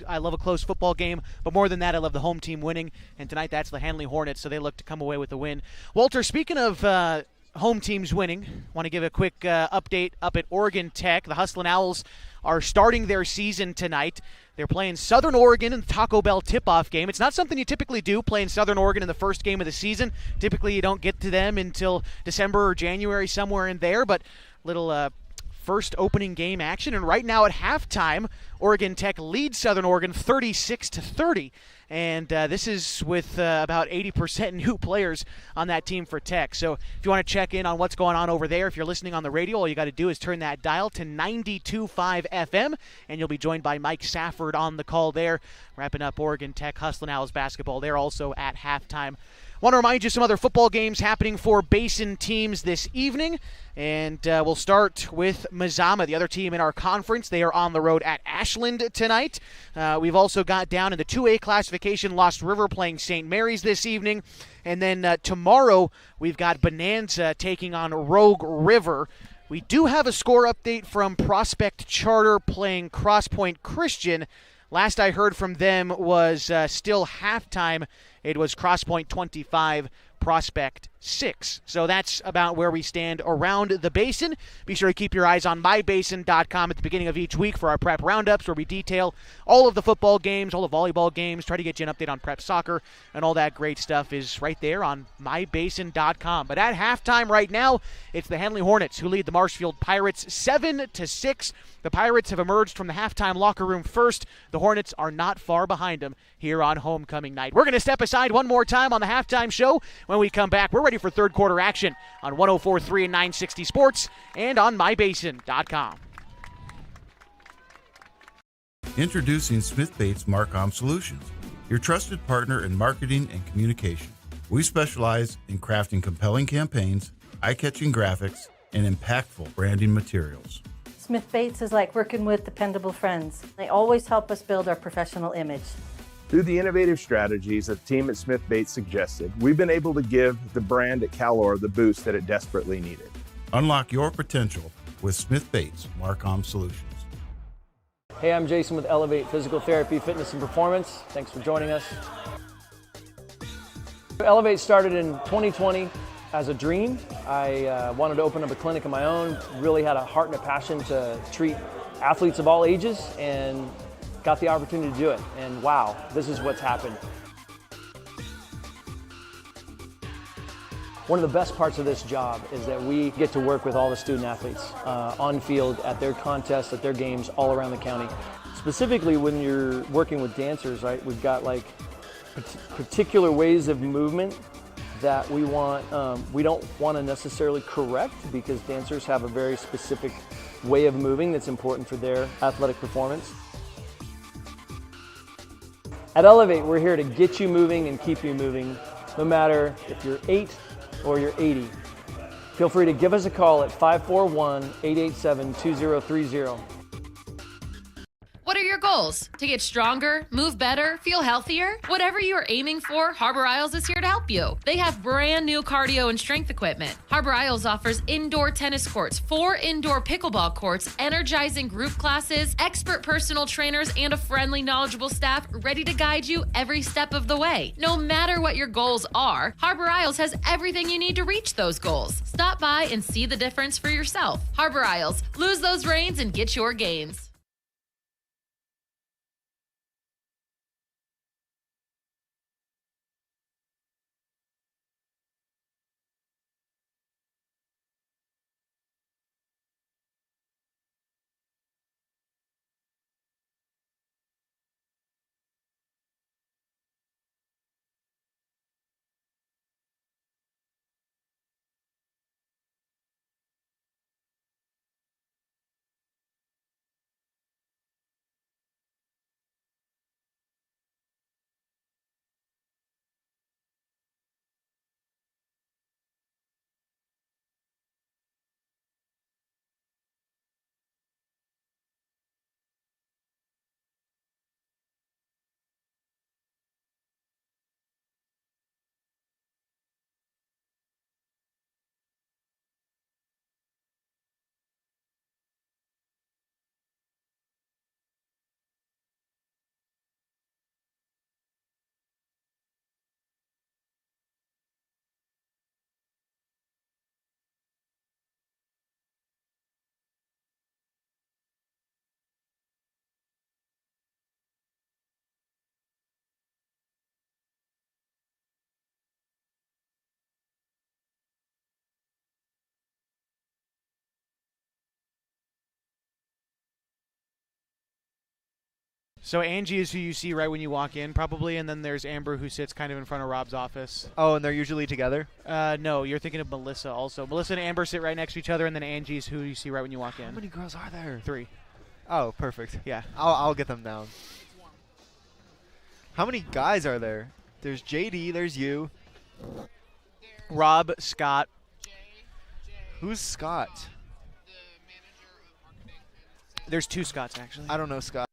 football game, but more than that, I love the home team winning. And tonight, that's the Henley Hornets, so they look to come away with the win. Walter, speaking of home teams winning, want to give a quick update up at Oregon Tech. The Hustlin' Owls are starting their season tonight. They're playing Southern Oregon in the Taco Bell tip-off game. It's not something you typically do, playing Southern Oregon in the first game of the season. Typically, you don't get to them until December or January, somewhere in there, but little first opening game action. And right now at halftime, Oregon Tech leads Southern Oregon 36-30. And this is with about 80% new players on that team for Tech. So if you want to check in on what's going on over there, if you're listening on the radio, all you got to do is turn that dial to 92.5 FM, and you'll be joined by Mike Safford on the call there, wrapping up Oregon Tech Hustlin' Owls basketball. They're also at halftime. Want to remind you some other football games happening for Basin teams this evening. And we'll start with Mazama, the other team in our conference. They are on the road at Ashland tonight. We've also got down in the 2A classification, Lost River playing St. Mary's this evening. And then tomorrow we've got Bonanza taking on Rogue River. We do have a score update from Prospect Charter playing Cross Point Christian. Last I heard from them was still halftime. It was Cross Point 25, Prospect 6. So that's about where we stand around the Basin. Be sure to keep your eyes on mybasin.com at the beginning of each week for our prep roundups, where we detail all of the football games, all the volleyball games, try to get you an update on prep soccer, and all that great stuff is right there on mybasin.com. But at halftime right now, it's the Henley Hornets who lead the Marshfield Pirates 7-6. The Pirates have emerged from the halftime locker room first. The Hornets are not far behind them here on homecoming night. We're going to step aside one more time on the halftime show. When we come back, we're ready for third quarter action on 104.3 and 960 Sports and on mybasin.com. Introducing Smith Bates Marcom Solutions, your trusted partner in marketing and communication. We specialize in crafting compelling campaigns, eye-catching graphics, and impactful branding materials. Smith Bates is like working with dependable friends. They always help us build our professional image. Through the innovative strategies that the team at Smith Bates suggested, we've been able to give the brand at Calor the boost that it desperately needed. Unlock your potential with Smith Bates Marcom Solutions. Hey, I'm Jason with Elevate Physical Therapy, Fitness, and Performance. Thanks for joining us. Elevate started in 2020 as a dream. I wanted to open up a clinic of my own, really had a heart and a passion to treat athletes of all ages, and got the opportunity to do it. And wow, this is what's happened. One of the best parts of this job is that we get to work with all the student athletes on field, at their contests, at their games all around the county. Specifically when you're working with dancers, right? We've got like particular ways of movement that we don't want to necessarily correct, because dancers have a very specific way of moving that's important for their athletic performance. At Elevate, we're here to get you moving and keep you moving, no matter if you're 8 or you're 80. Feel free to give us a call at 541-887-2030. What are your goals? To get stronger, move better, feel healthier? Whatever you are aiming for, Harbor Isles is here to help you. They have brand new cardio and strength equipment. Harbor Isles offers indoor tennis courts, 4 indoor pickleball courts, energizing group classes, expert personal trainers, and a friendly, knowledgeable staff ready to guide you every step of the way. No matter what your goals are, Harbor Isles has everything you need to reach those goals. Stop by and see the difference for yourself. Harbor Isles, lose those reins and get your gains. So Angie is who you see right when you walk in, probably, and then there's Amber, who sits kind of in front of Rob's office. Oh, and they're usually together? No, you're thinking of Melissa also. Melissa and Amber sit right next to each other, and then Angie's who you see right when you walk in. How many girls are there? 3. Oh, perfect. Yeah. I'll get them down. How many guys are there? There's JD, there's you. Rob, Scott. Who's Scott? There's 2 Scotts, actually. I don't know Scott.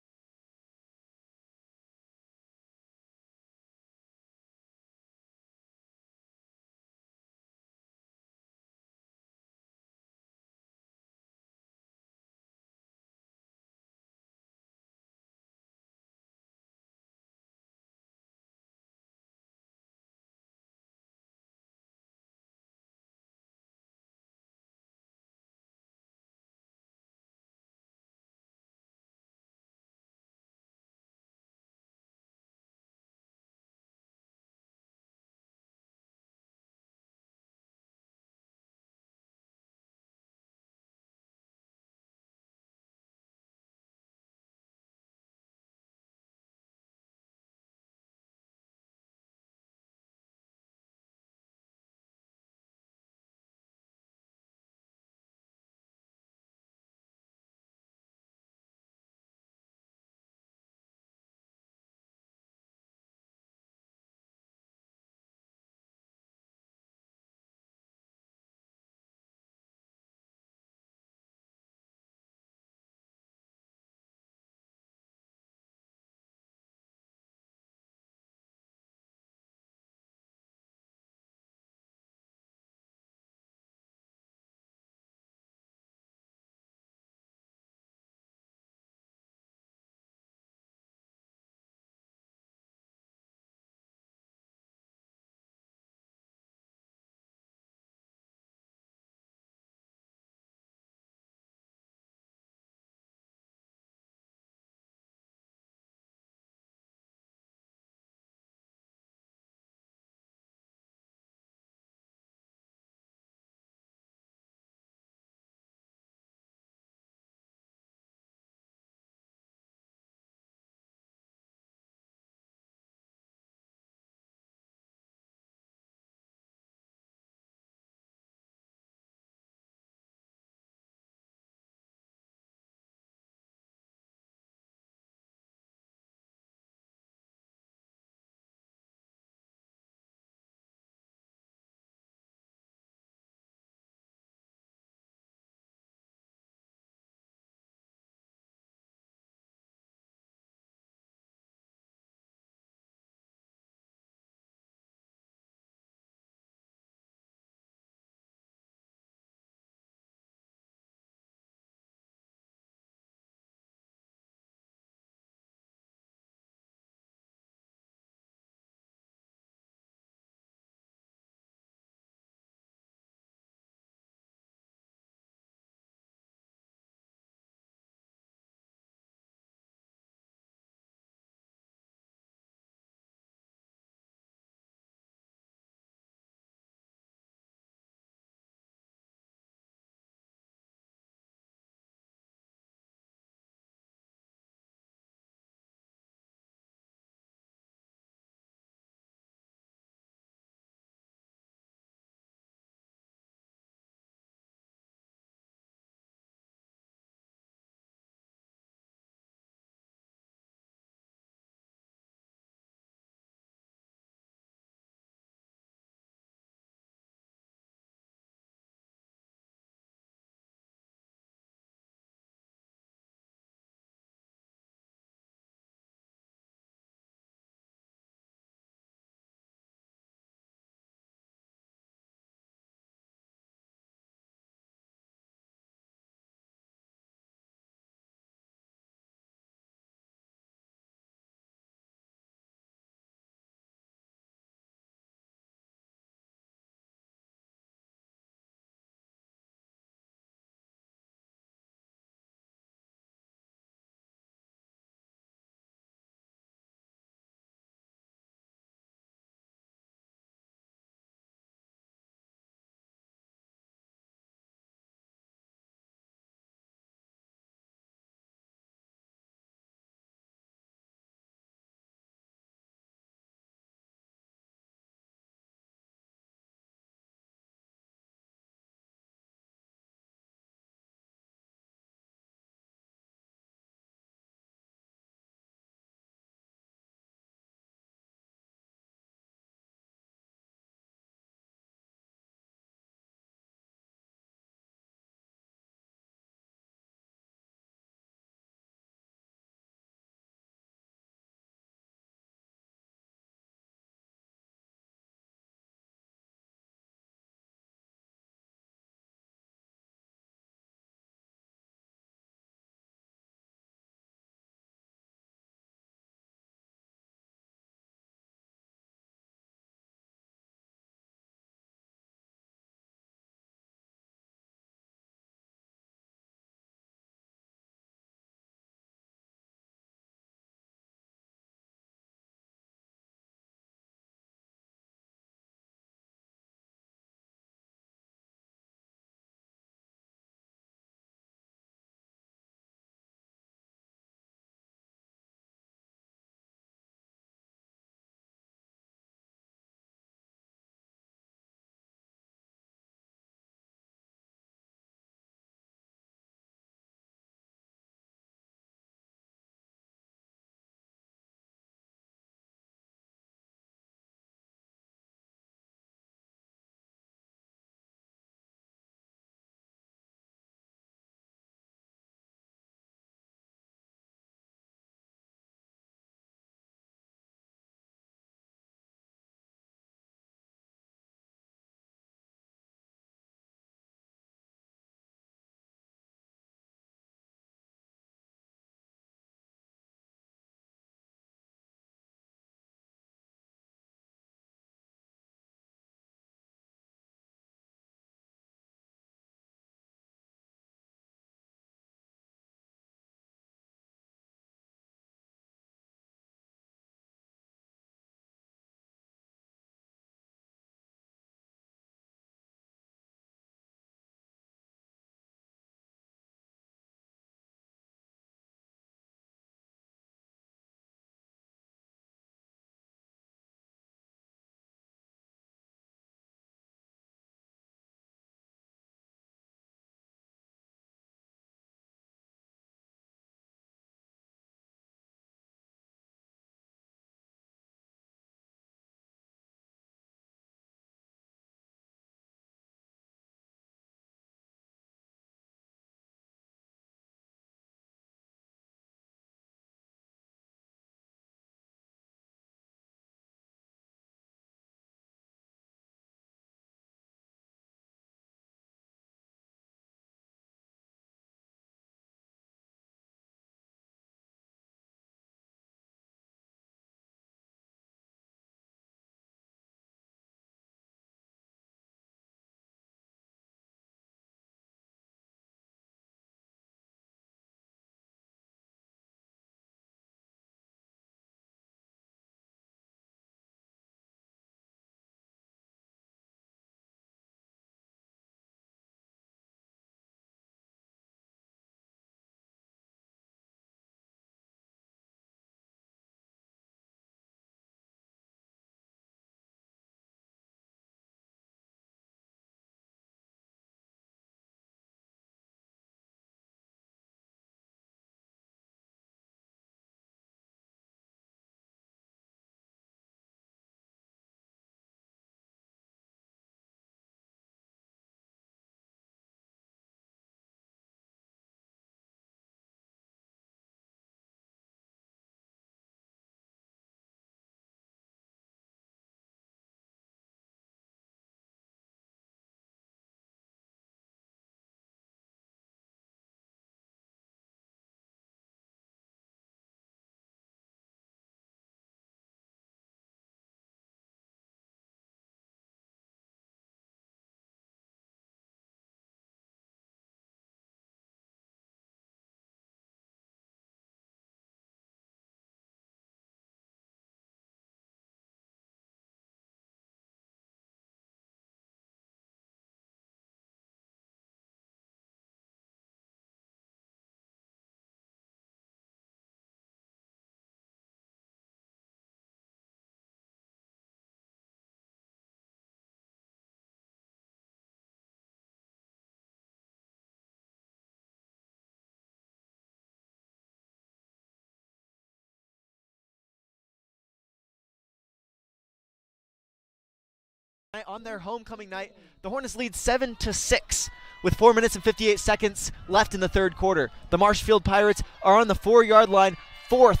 On their homecoming night, the Hornets lead 7-6 with 4 minutes and 58 seconds left in the third quarter. The Marshfield Pirates are on the 4-yard line, 4th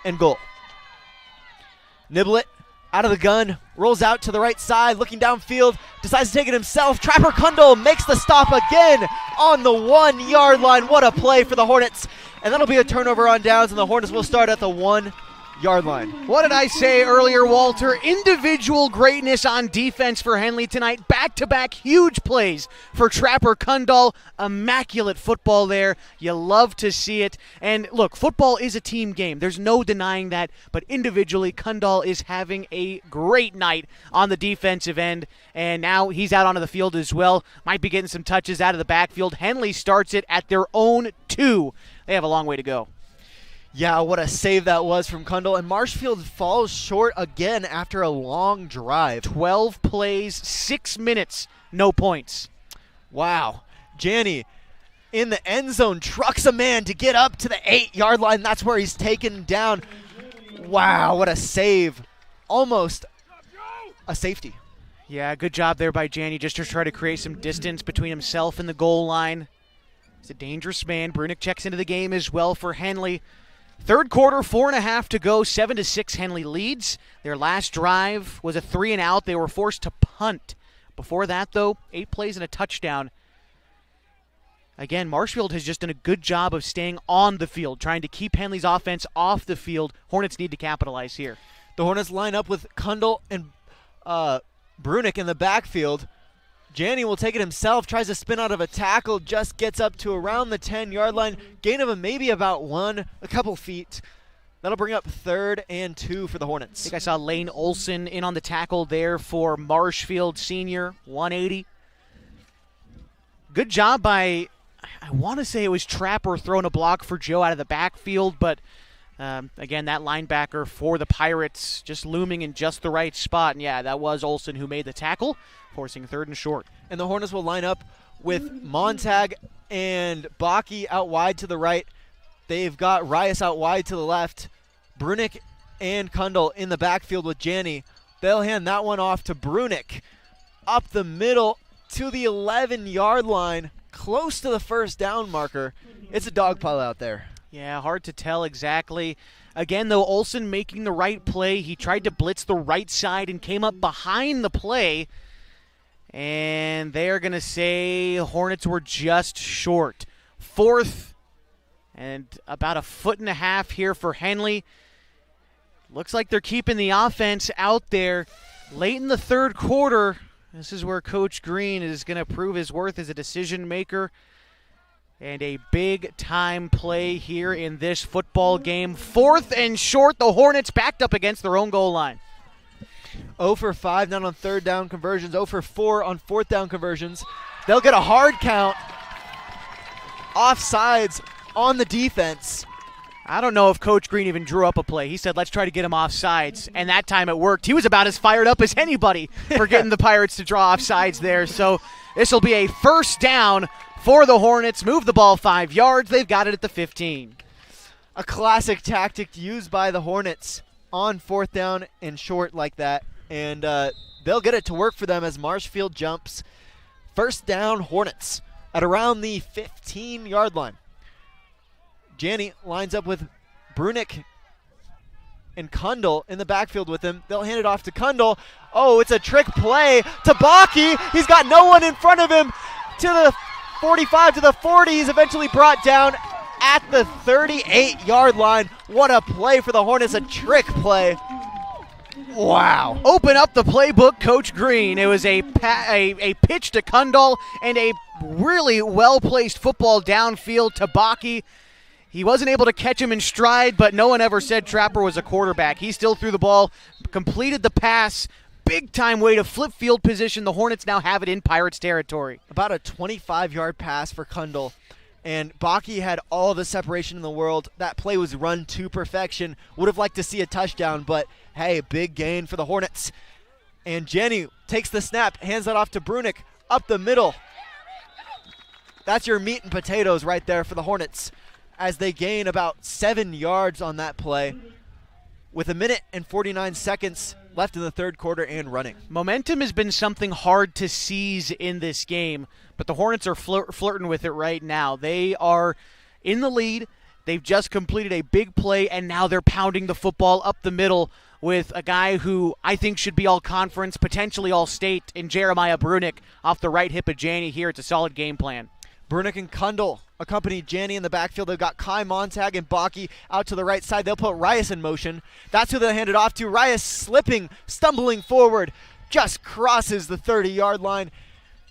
and goal. Niblett out of the gun, rolls out to the right side, looking downfield, decides to take it himself. Trapper Kundal makes the stop again on the 1-yard line. What a play for the Hornets. And that'll be a turnover on downs, and the Hornets will start at the 1-yard line. What did I say earlier, Walter? Individual greatness on defense for Henley tonight. Back-to-back huge plays for Trapper Kundal. Immaculate football there. You love to see it. And look, football is a team game. There's no denying that. But individually, Kundal is having a great night on the defensive end. And now he's out onto the field as well. Might be getting some touches out of the backfield. Henley starts it at their own 2. They have a long way to go. Yeah, what a save that was from Kundal. And Marshfield falls short again after a long drive. 12 plays, 6 minutes, no points. Wow. Janney in the end zone trucks a man to get up to the 8-yard line. That's where he's taken down. Wow, what a save. Almost a safety. Yeah, good job there by Janney just to try to create some distance between himself and the goal line. He's a dangerous man. Brunick checks into the game as well for Henley. Third quarter, 4.5 to go, 7-6 Henley leads. Their last drive was a 3-and-out. They were forced to punt. Before that, though, 8 plays and a touchdown. Again, Marshfield has just done a good job of staying on the field, trying to keep Henley's offense off the field. Hornets need to capitalize here. The Hornets line up with Kundal and Brunick in the backfield. Janney will take it himself, tries to spin out of a tackle, just gets up to around the 10-yard line. Gain of maybe about a couple feet. That'll bring up 3rd and 2 for the Hornets. I think I saw Lane Olson in on the tackle there for Marshfield Senior, 180. Good job by, I want to say it was Trapper throwing a block for Joe out of the backfield, but again, that linebacker for the Pirates just looming in just the right spot. And yeah, that was Olson who made the tackle, forcing 3rd and short. And the Hornets will line up with Montag and Baki out wide to the right. They've got Rias out wide to the left. Brunick and Kundal in the backfield with Janney. They'll hand that one off to Brunick. Up the middle to the 11-yard line, close to the first down marker. It's a dog pile out there. Yeah, hard to tell exactly. Again, though, Olson making the right play. He tried to blitz the right side and came up behind the play. And they're going to say Hornets were just short. 4th and about 1.5 feet here for Henley. Looks like they're keeping the offense out there late in the third quarter. This is where Coach Green is going to prove his worth as a decision maker. And a big-time play here in this football game. 4th and short, the Hornets backed up against their own goal line. 0 for 5 not on 3rd down conversions, 0 for 4 on 4th down conversions. They'll get a hard count. Offsides on the defense. I don't know if Coach Green even drew up a play. He said, let's try to get him offsides, and that time it worked. He was about as fired up as anybody for getting the Pirates to draw offsides there. So this will be a 1st down for the Hornets. Move the ball 5 yards. They've got it at the 15. A classic tactic used by the Hornets on 4th down and short like that. And they'll get it to work for them as Marshfield jumps. 1st down Hornets at around the 15-yard line. Janney lines up with Brunick and Kundal in the backfield with him. They'll hand it off to Kundal. Oh, it's a trick play to Baki. He's got no one in front of him. To the 45, to the 40. He's eventually brought down at the 38-yard line. What a play for the Hornets, a trick play. Wow. Open up the playbook, Coach Green. It was a pitch to Kundal and a really well-placed football downfield to Baki. He wasn't able to catch him in stride, but no one ever said Trapper was a quarterback. He still threw the ball, completed the pass. Big-time way to flip field position. The Hornets now have it in Pirates territory. About a 25-yard pass for Kundal. And Baki had all the separation in the world. That play was run to perfection. Would have liked to see a touchdown, but hey, big gain for the Hornets. And Janney takes the snap, hands that off to Brunick, up the middle. That's your meat and potatoes right there for the Hornets as they gain about 7 yards on that play. With 1 minute and 49 seconds left in the third quarter and running. Momentum has been something hard to seize in this game, but the Hornets are flirting with it right now. They are in the lead. They've just completed a big play, and now they're pounding the football up the middle with a guy who I think should be all-conference, potentially all-state, in Jeremiah Brunick off the right hip of Janney here. It's a solid game plan. Brunick and Kundal accompany Janney in the backfield. They've got Kai Montag and Baki out to the right side. They'll put Rias in motion. That's who they'll hand it off to. Rias slipping, stumbling forward, just crosses the 30-yard line.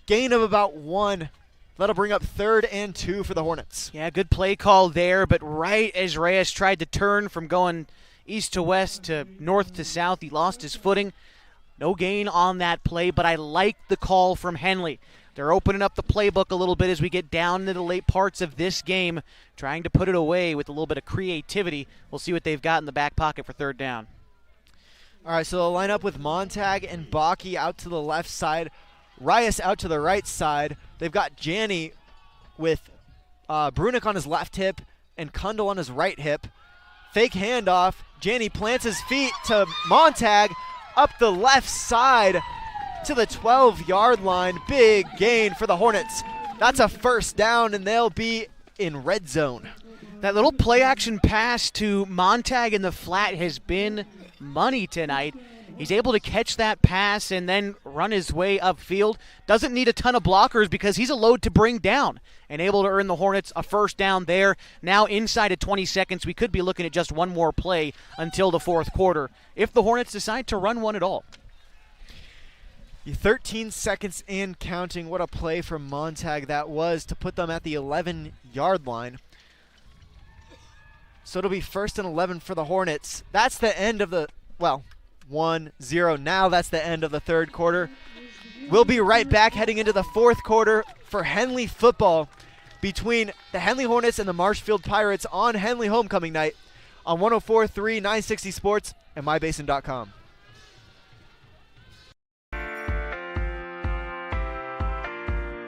Gain of about 1. That'll bring up 3rd and 2 for the Hornets. Yeah, good play call there, but right as Reyes tried to turn from going east to west to north to south, he lost his footing. No gain on that play, but I like the call from Henley. They're opening up the playbook a little bit as we get down into the late parts of this game, trying to put it away with a little bit of creativity. We'll see what they've got in the back pocket for 3rd down. All right, so they'll line up with Montag and Baki out to the left side, Rias out to the right side. They've got Janney with Brunick on his left hip and Kundal on his right hip. Fake handoff. Janney plants his feet to Montag up the left side to the 12-yard line. Big gain for the Hornets. That's a 1st down, and they'll be in red zone. That little play-action pass to Montag in the flat has been money tonight. He's able to catch that pass and then run his way upfield. Doesn't need a ton of blockers because he's a load to bring down and able to earn the Hornets a 1st down there. Now inside of 20 seconds, we could be looking at just one more play until the 4th quarter if the Hornets decide to run one at all. 13 seconds and counting. What a play from Montag that was to put them at the 11-yard line. So it'll be 1st and 11 for the Hornets. That's the end of the, 1-0. Now that's the end of the 3rd quarter. We'll be right back heading into the 4th quarter for Henley football between the Henley Hornets and the Marshfield Pirates on Henley homecoming night on 104.3 960 Sports and mybasin.com.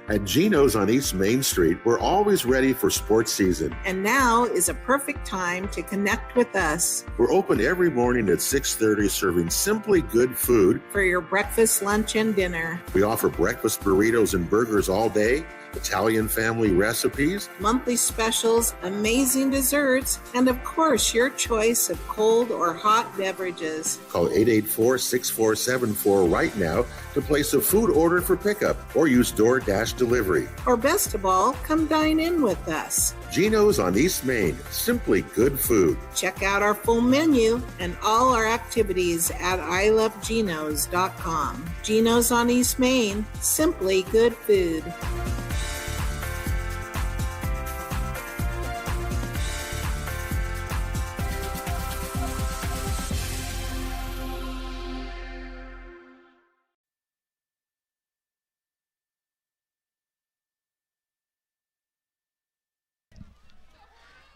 At GINO'S on East Main Street, we're always ready for sports season. And now is a perfect time to connect with us. We're open every morning at 6:30, serving simply good food for your breakfast, lunch, and dinner. We offer breakfast burritos and burgers all day, Italian family recipes, monthly specials, amazing desserts, and of course, your choice of cold or hot beverages. Call 884-6474 right now to place a food order for pickup or use DoorDash delivery. Or best of all, come dine in with us. GINO'S on East Main, simply good food. Check out our full menu and all our activities at iloveginos.com. GINO'S on East Main, simply good food.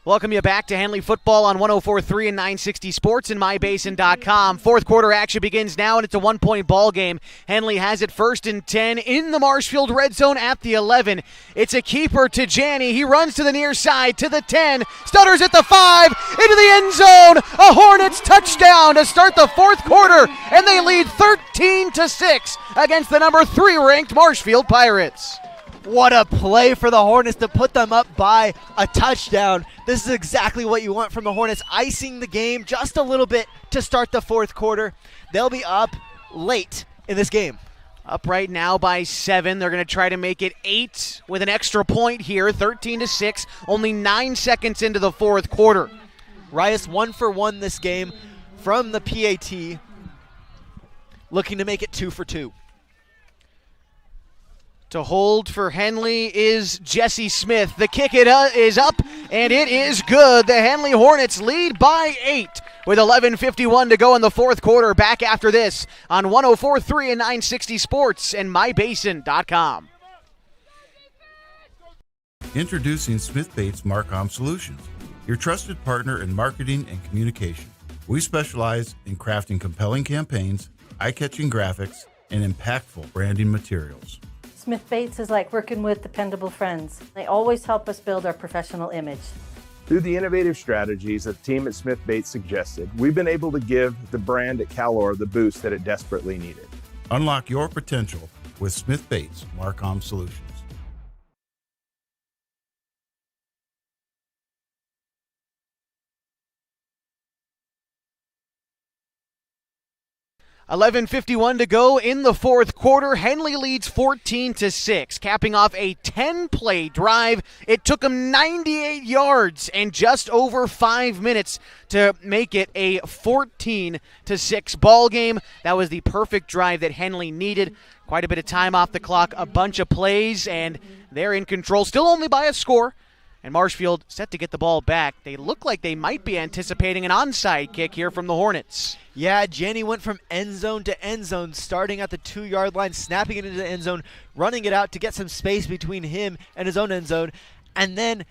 Welcome you back to Henley football on 104.3 and 960 Sports and mybasin.com. 4th quarter action begins now, and it's a 1-point ball game. Henley has it 1st and 10 in the Marshfield red zone at the 11. It's a keeper to Janney. He runs to the near side to the 10, stutters at the 5, into the end zone. A Hornets touchdown to start the 4th quarter, and they lead 13-6 against the number 3 ranked Marshfield Pirates. What a play for the Hornets to put them up by a touchdown. This is exactly what you want from the Hornets, icing the game just a little bit to start the 4th quarter. They'll be up late in this game. Up right now by 7. They're going to try to make it 8 with an extra point here, 13-6, only 9 seconds into the 4th quarter. Rias 1 for 1 this game from the PAT, looking to make it 2 for 2. To hold for Henley is Jesse Smith. The kick is up, and it is good. The Henley Hornets lead by 8 with 11:51 to go in the 4th quarter. Back after this on 104.3 and 960 Sports and mybasin.com. Introducing Smith Bates Marcom Solutions, your trusted partner in marketing and communication. We specialize in crafting compelling campaigns, eye-catching graphics, and impactful branding materials. Smith Bates is like working with dependable friends. They always help us build our professional image. Through the innovative strategies that the team at Smith Bates suggested, we've been able to give the brand at Calor the boost that it desperately needed. Unlock your potential with Smith Bates Marcom Solutions. 11:51 to go in the fourth quarter. Henley leads 14-6, capping off a 10-play drive. It took them 98 yards and just over 5 minutes to make it a 14-6 ball game. That was the perfect drive that Henley needed. Quite a bit of time off the clock, a bunch of plays, and they're in control, still only by a score. And Marshfield set to get the ball back. They look like they might be anticipating an onside kick here from the Hornets. Yeah, Janney went from end zone to end zone, starting at the 2-yard line, snapping it into the end zone, running it out to get some space between him and his own end zone. And then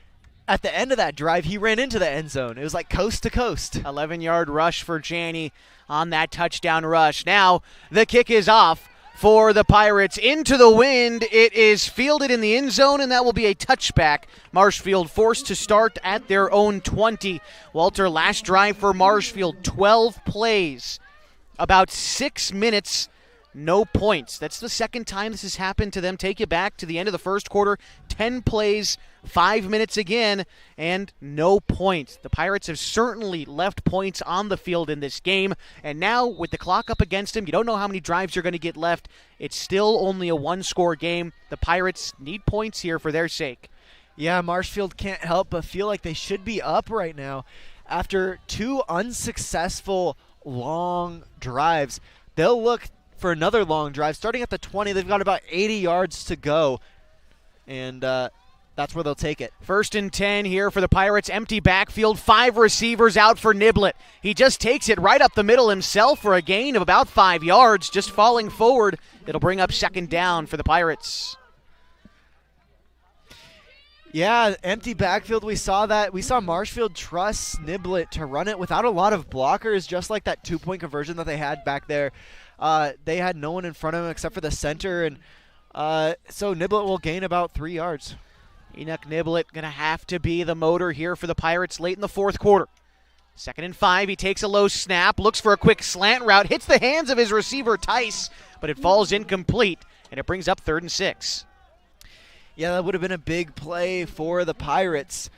at the end of that drive, he ran into the end zone. It was like coast to coast. 11-yard rush for Janney on that touchdown rush. Now the kick is off for the Pirates. Into the wind. It is fielded in the end zone, and that will be a touchback. Marshfield forced to start at their own 20. Walter, last drive for Marshfield, 12 plays, about 6 minutes, no points. That's the second time this has happened to them. Take you back to the end of the first quarter, 10 plays, 5 minutes again, and no points. The Pirates have certainly left points on the field in this game, and now with the clock up against them, you don't know how many drives you're going to get left. It's still only a one-score game. The Pirates need points here for their sake. Yeah, Marshfield can't help but feel like they should be up right now. After 2 unsuccessful long drives, they'll look for another long drive. Starting at the 20, they've got about 80 yards to go, and that's where they'll take it. 1st and 10 here for the Pirates. Empty backfield, 5 receivers out for Niblett. He just takes it right up the middle himself for a gain of about 5 yards, just falling forward. It'll bring up 2nd down for the Pirates. Yeah, empty backfield. We saw that. We saw Marshfield trust Niblett to run it without a lot of blockers, just like that 2-point conversion that they had back there. They had no one in front of him except for the center, and so Niblett will gain about 3 yards. Enoch Niblett going to have to be the motor here for the Pirates late in the fourth quarter. 2nd and 5, he takes a low snap, looks for a quick slant route, hits the hands of his receiver Tice, but it falls incomplete, and it brings up 3rd and 6. Yeah, that would have been a big play for the Pirates.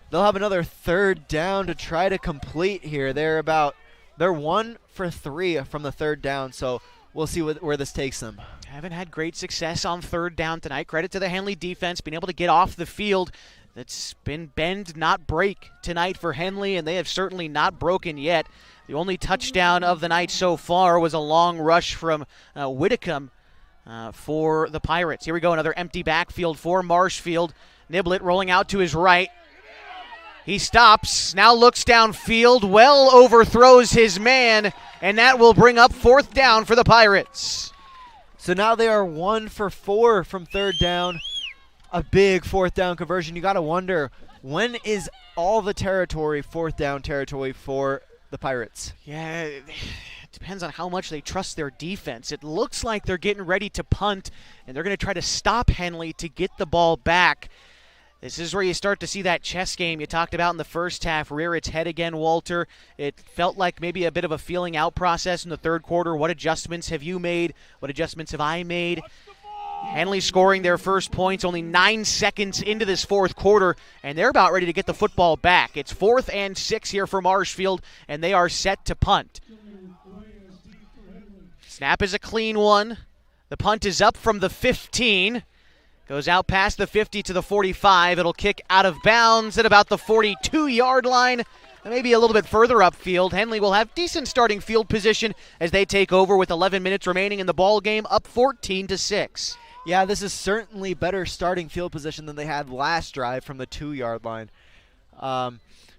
They'll have another 3rd down to try to complete here. They're 1 for 3 from the 3rd down, so we'll see where this takes them. Haven't had great success on 3rd down tonight. Credit to the Henley defense, being able to get off the field. That's been bend, not break tonight for Henley, and they have certainly not broken yet. The only touchdown of the night so far was a long rush from Whitcomb for the Pirates. Here we go, another empty backfield for Marshfield. Niblett rolling out to his right. He stops, now looks downfield, well overthrows his man, and that will bring up 4th down for the Pirates. So now they are 1 for 4 from 3rd down. A big 4th down conversion. You got to wonder, when is all the territory 4th down territory for the Pirates? Yeah, it depends on how much they trust their defense. It looks like they're getting ready to punt, and they're going to try to stop Henley to get the ball back. This is where you start to see that chess game you talked about in the first half rear its head again, Walter. It felt like maybe a bit of a feeling out process in the 3rd quarter. What adjustments have you made? What adjustments have I made? Henley scoring their first points only 9 seconds into this 4th quarter, and they're about ready to get the football back. It's 4th and 6 here for Marshfield, and they are set to punt. Snap is a clean one. The punt is up from the 15. Goes out past the 50 to the 45. It'll kick out of bounds at about the 42-yard line, maybe a little bit further upfield. Henley will have decent starting field position as they take over with 11 minutes remaining in the ball game, up 14-6. Yeah, this is certainly better starting field position than they had last drive from the 2-yard line.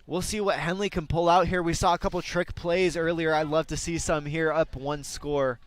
We'll see what Henley can pull out here. We saw a couple trick plays earlier. I'd love to see some here, up 1 score.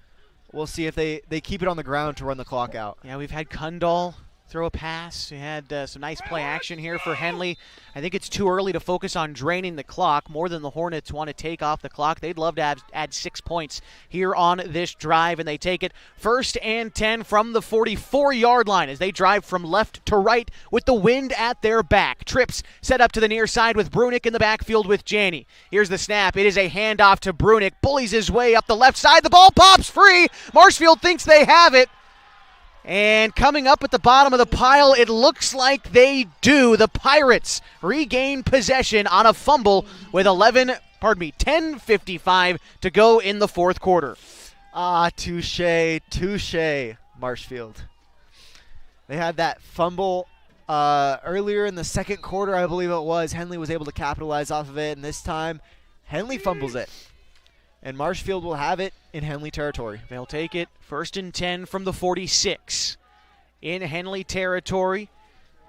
We'll see if they keep it on the ground to run the clock out. Yeah, we've had Kundal throw a pass. We had some nice play action here for Henley. I think it's too early to focus on draining the clock more than the Hornets want to take off the clock. They'd love to add 6 points here on this drive, and they take it 1st and 10 from the 44-yard line as they drive from left to right with the wind at their back. Trips set up to the near side with Brunick in the backfield with Janney. Here's the snap. It is a handoff to Brunick. Bullies his way up the left side. The ball pops free. Marshfield thinks they have it. And coming up at the bottom of the pile, it looks like they do. The Pirates regain possession on a fumble with 10:55 to go in the fourth quarter. Touche, Marshfield. They had that fumble earlier in the second quarter, I believe it was. Henley was able to capitalize off of it, and this time Henley fumbles it. And Marshfield will have it in Henley territory. They'll take it 1st and 10 from the 46. In Henley territory,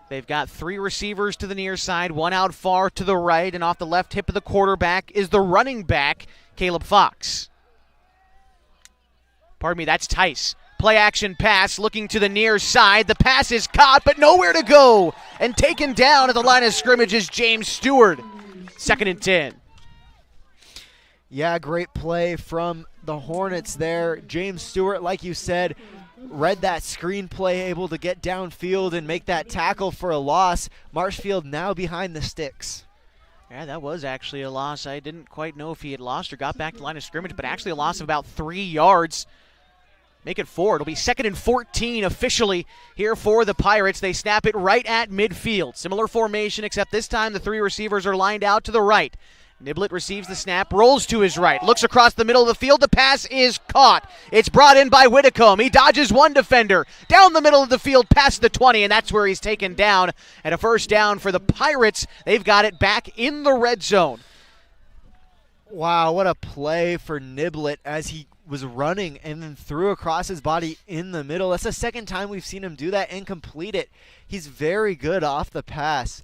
they've got 3 receivers to the near side, 1 out far to the right, and off the left hip of the quarterback is the running back, Caleb Fox. That's Tice. Play action pass looking to the near side. The pass is caught, but nowhere to go. And taken down at the line of scrimmage is James Stewart. 2nd and 10. Yeah, great play from the Hornets there. James Stewart, like you said, read that screenplay, able to get downfield and make that tackle for a loss. Marshfield now behind the sticks. Yeah, that was actually a loss. I didn't quite know if he had lost or got back to the line of scrimmage, but actually a loss of about 3 yards. Make it 4. It'll be 2nd and 14 officially here for the Pirates. They snap it right at midfield. Similar formation, except this time the 3 receivers are lined out to the right. Niblett receives the snap, rolls to his right, looks across the middle of the field. The pass is caught. It's brought in by Whitcomb. He dodges one defender. Down the middle of the field past the 20, and that's where he's taken down. And a first down for the Pirates. They've got it back in the red zone. Wow, what a play for Niblett as he was running and then threw across his body in the middle. That's the second time we've seen him do that and complete it. He's very good off the pass.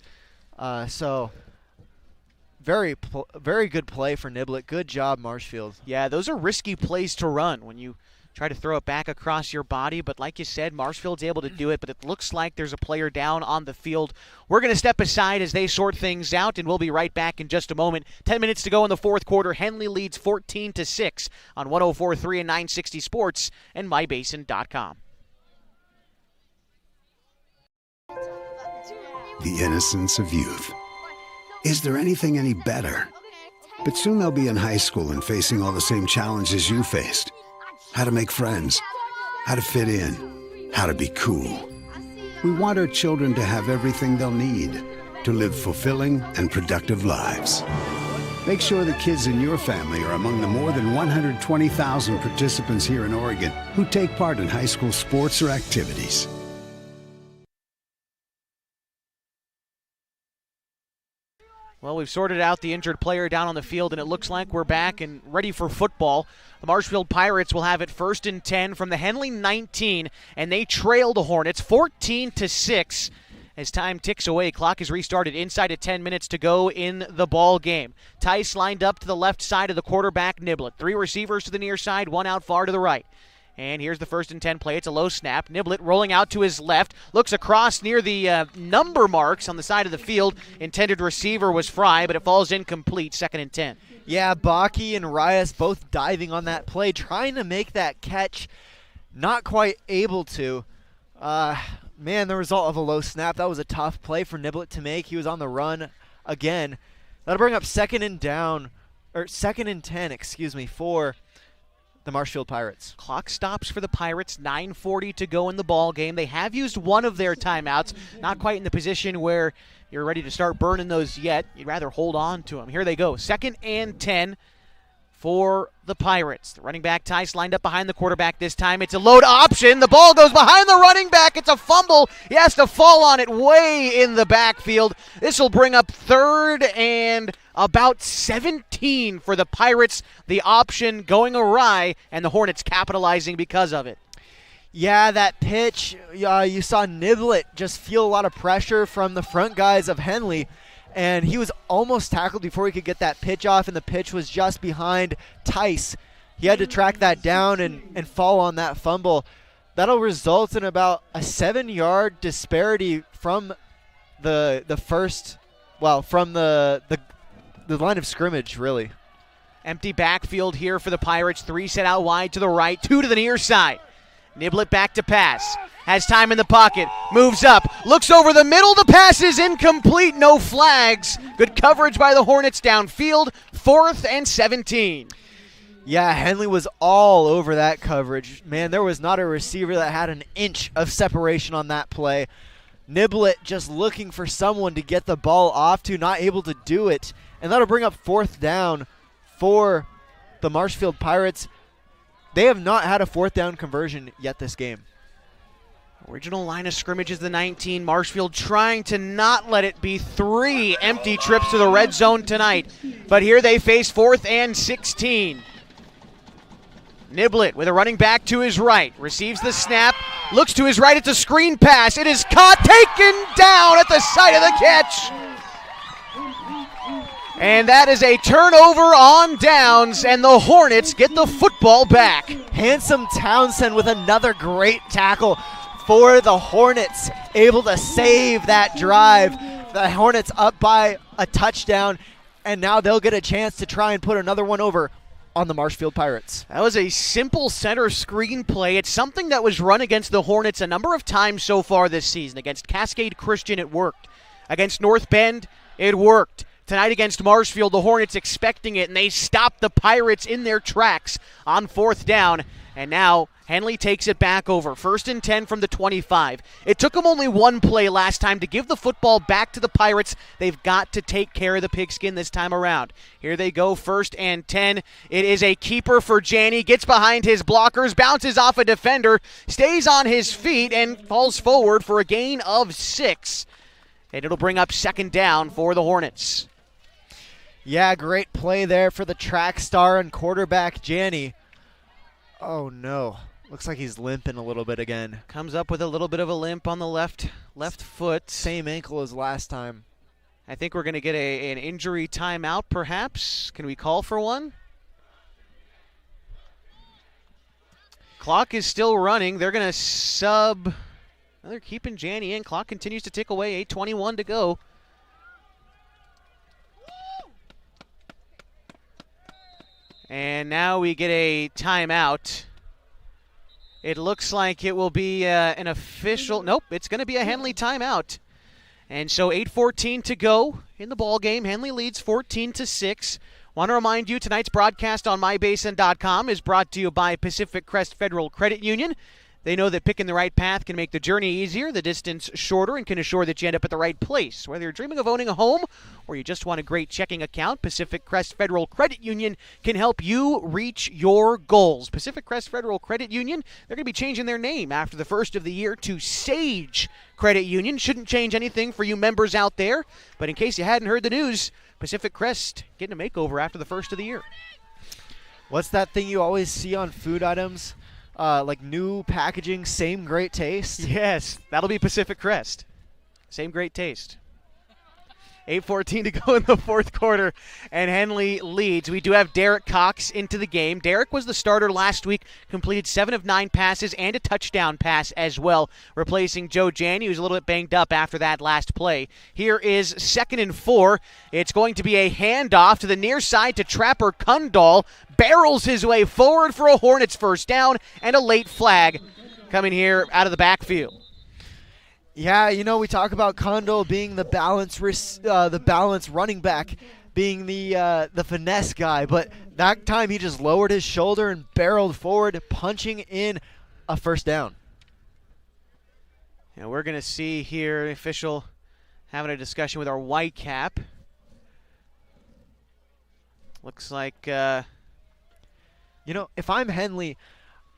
Very good play for Niblett. Good job, Marshfield. Yeah, those are risky plays to run when you try to throw it back across your body. But like you said, Marshfield's able to do it, but it looks like there's a player down on the field. We're going to step aside as they sort things out, and we'll be right back in just a moment. 10 minutes to go in the fourth quarter. Henley leads 14-6 on 104.3 and 960 Sports and MyBasin.com. The innocence of youth. Is there anything any better? But soon they'll be in high school and facing all the same challenges you faced. How to make friends, how to fit in, how to be cool. We want our children to have everything they'll need to live fulfilling and productive lives. Make sure the kids in your family are among the more than 120,000 participants here in Oregon who take part in high school sports or activities. Well, we've sorted out the injured player down on the field, and it looks like we're back and ready for football. The Marshfield Pirates will have it 1st and 10 from the Henley 19, and they trail the Hornets 14-6 as time ticks away. Clock is restarted inside of 10 minutes to go in the ball game. Tice lined up to the left side of the quarterback, Niblett. 3 receivers to the near side, 1 out far to the right. And here's the 1st and 10 play. It's a low snap. Niblett rolling out to his left. Looks across near the number marks on the side of the field. Intended receiver was Fry, but it falls incomplete. 2nd and 10. Yeah, Baki and Reyes both diving on that play, trying to make that catch. Not quite able to. Man, the result of a low snap. That was a tough play for Niblett to make. He was on the run again. That'll bring up 2nd and 10, for the Marshfield Pirates. Clock stops for the Pirates. 9:40 to go in the ball game. They have used one of their timeouts. Not quite in the position where you're ready to start burning those yet. You'd rather hold on to them. Here they go. 2nd and 10 for the Pirates. The running back Tice lined up behind the quarterback this time. It's a load option. The ball goes behind the running back. It's a fumble. He has to fall on it way in the backfield. This will bring up 3rd and about 17 for the Pirates. The option going awry, and the Hornets capitalizing because of it. Yeah, that pitch, you saw Niblett just feel a lot of pressure from the front guys of Henley, and he was almost tackled before he could get that pitch off, and the pitch was just behind Tice. He had to track that down and fall on that fumble. that'll result in about a 7-yard disparity from the line of scrimmage, really. Empty backfield here for the Pirates. 3 set out wide to the right, 2 to the near side. Niblett back to pass. Has time in the pocket. Moves up. Looks over the middle. The pass is incomplete. No flags. Good coverage by the Hornets downfield. 4th and 17. Yeah, Henley was all over that coverage. Man, there was not a receiver that had an inch of separation on that play. Niblett just looking for someone to get the ball off to, not able to do it. And that'll bring up 4th down for the Marshfield Pirates. They have not had a 4th down conversion yet this game. Original line of scrimmage is the 19. Marshfield trying to not let it be 3 empty trips to the red zone tonight. But here they face 4th and 16. Niblett with a running back to his right. Receives the snap. Looks to his right. It's a screen pass. It is caught. Taken down at the side of the catch. And that is a turnover on downs, and the Hornets get the football back. Handsome Townsend with another great tackle for the Hornets, able to save that drive. The Hornets up by a touchdown, and now they'll get a chance to try and put another one over on the Marshfield Pirates. That was a simple center screen play. It's something that was run against the Hornets a number of times so far this season. Against Cascade Christian, it worked. Against North Bend, it worked. Tonight against Marshfield, the Hornets expecting it, and they stopped the Pirates in their tracks on 4th down. And now Henley takes it back over. 1st and 10 from the 25. It took them only one play last time to give the football back to the Pirates. They've got to take care of the pigskin this time around. Here they go, 1st and 10. It is a keeper for Janney. Gets behind his blockers, bounces off a defender, stays on his feet, and falls forward for a gain of 6. And it'll bring up 2nd down for the Hornets. Yeah, great play there for the track star and quarterback Janney. Oh, no. Looks like he's limping a little bit again. Comes up with a little bit of a limp on the left foot. Same ankle as last time. I think we're going to get an injury timeout, perhaps. Can we call for one? Clock is still running. They're going to sub. They're keeping Janney in. Clock continues to tick away. 8:21 to go. And now we get a timeout. It looks like it will be an official. Nope, it's going to be a Henley timeout. And so 8:14 to go in the ball game. Henley leads 14-6. Want to remind you, tonight's broadcast on mybasin.com is brought to you by Pacific Crest Federal Credit Union. They know that picking the right path can make the journey easier, the distance shorter, and can assure that you end up at the right place. Whether you're dreaming of owning a home or you just want a great checking account, Pacific Crest Federal Credit Union can help you reach your goals. Pacific Crest Federal Credit Union, they're going to be changing their name after the first of the year to Sage Credit Union. Shouldn't change anything for you members out there, but in case you hadn't heard the news, Pacific Crest getting a makeover after the first of the year. What's that thing you always see on food items? Like new packaging, same great taste? Yes, that'll be Pacific Crest. Same great taste. 8:14 to go in the 4th quarter, and Henley leads. We do have Derek Cox into the game. Derek was the starter last week, completed 7 of 9 passes and a touchdown pass as well, replacing Joe Janney, who's a little bit banged up after that last play. Here is 2nd and 4. It's going to be a handoff to the near side to Trapper Kundal. Barrels his way forward for a Hornets 1st down, and a late flag coming here out of the backfield. Yeah, you know, we talk about Kundal being the balance running back, being the finesse guy, but that time he just lowered his shoulder and barreled forward, punching in a 1st down. And we're going to see here the official having a discussion with our white cap. Looks like, you know, if I'm Henley,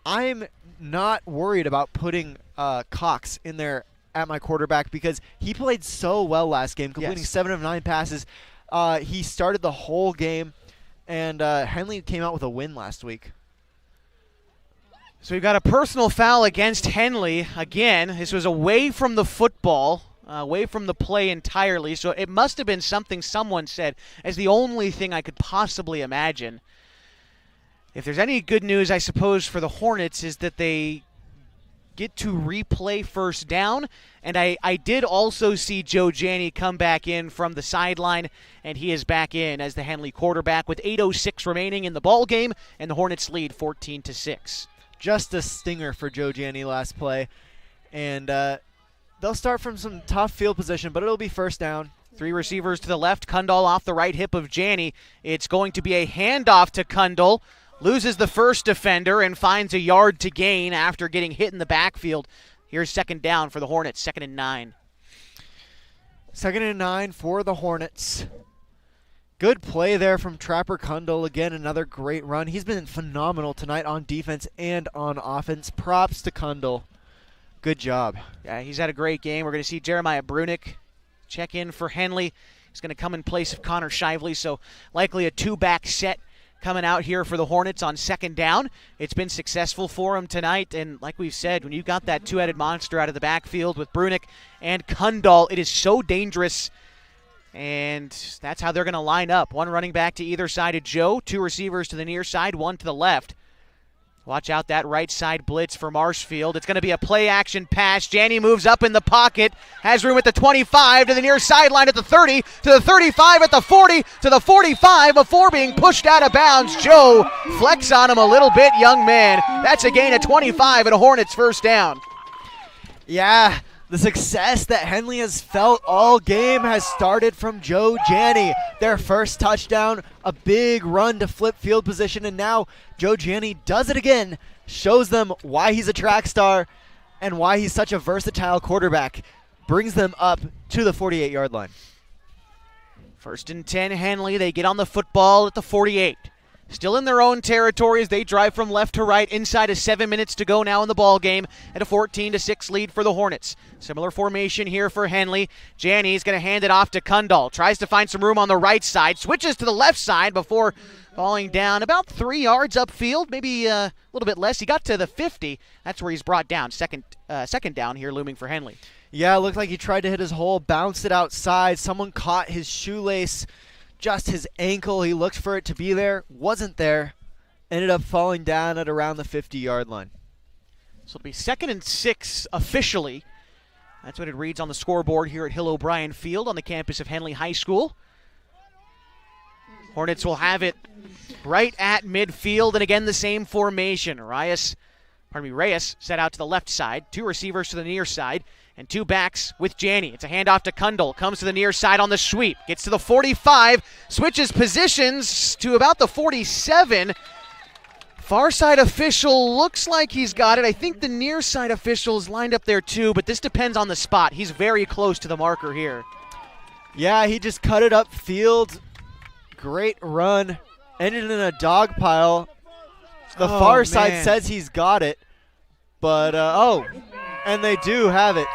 I'm not worried about putting Cox in there at my quarterback because he played so well last game, completing 7 of 9 passes. He started the whole game, and Henley came out with a win last week. So we've got a personal foul against Henley. Again, this was away from the football, away from the play entirely, so it must have been something someone said as the only thing I could possibly imagine. If there's any good news, I suppose, for the Hornets is that they get to replay first down. And I did also see Joe Janney come back in from the sideline, and he is back in as the Henley quarterback with 8:06 remaining in the ball game, and the Hornets lead 14-6. Just a stinger for Joe Janney last play. And they'll start from some tough field position, but it'll be first down. 3 receivers to the left. Kundal off the right hip of Janney. It's going to be a handoff to Kundal. Loses the first defender and finds a yard to gain after getting hit in the backfield. Here's second down for the Hornets, 2nd and 9. 2nd and 9 for the Hornets. Good play there from Trapper Kundal. Again, another great run. He's been phenomenal tonight on defense and on offense. Props to Kundal. Good job. Yeah, he's had a great game. We're going to see Jeremiah Brunick check in for Henley. He's going to come in place of Connor Shively, so likely a 2-back set coming out here for the Hornets on 2nd down. It's been successful for him tonight, and like we've said, when you got that two-headed monster out of the backfield with Brunick and Kundal, it is so dangerous, and that's how they're going to line up. 1 running back to either side of Joe, 2 receivers to the near side, 1 to the left. Watch out that right side blitz for Marshfield. It's going to be a play-action pass. Janney moves up in the pocket, has room at the 25, to the near sideline at the 30, to the 35, at the 40, to the 45, before being pushed out of bounds. Joe flex on him a little bit, young man. That's a gain of 25 and a Hornets first down. Yeah, the success that Henley has felt all game has started from Joe Janney. Their first touchdown, a big run to flip field position, and now Joe Janney does it again, shows them why he's a track star and why he's such a versatile quarterback. Brings them up to the 48-yard line. 1st and 10, Henley. They get on the football at the 48. Still in their own territory as they drive from left to right inside of 7 minutes to go now in the ball game at a 14-6 lead for the Hornets. Similar formation here for Henley. Janney's going to hand it off to Kundal. Tries to find some room on the right side. Switches to the left side before falling down about 3 yards upfield, maybe a little bit less. He got to the 50. That's where he's brought down. Second down here looming for Henley. Yeah, it looked like he tried to hit his hole, bounced it outside. Someone caught his shoelace, just his ankle. He looked for it to be there, wasn't there. Ended up falling down at around the 50-yard line. So it'll be 2nd and 6 officially. That's what it reads on the scoreboard here at Hill O'Brien Field on the campus of Henley High School. Hornets will have it right at midfield, and again the same formation. Reyes set out to the left side, 2 receivers to the near side, and 2 backs with Janney. It's a handoff to Kundal, comes to the near side on the sweep, gets to the 45, switches positions to about the 47. Far side official looks like he's got it. I think the near side official is lined up there too, but this depends on the spot. He's very close to the marker here. Yeah, he just cut it upfield. Great run. Ended in a dog pile. The far side says he's got it, but and they do have it.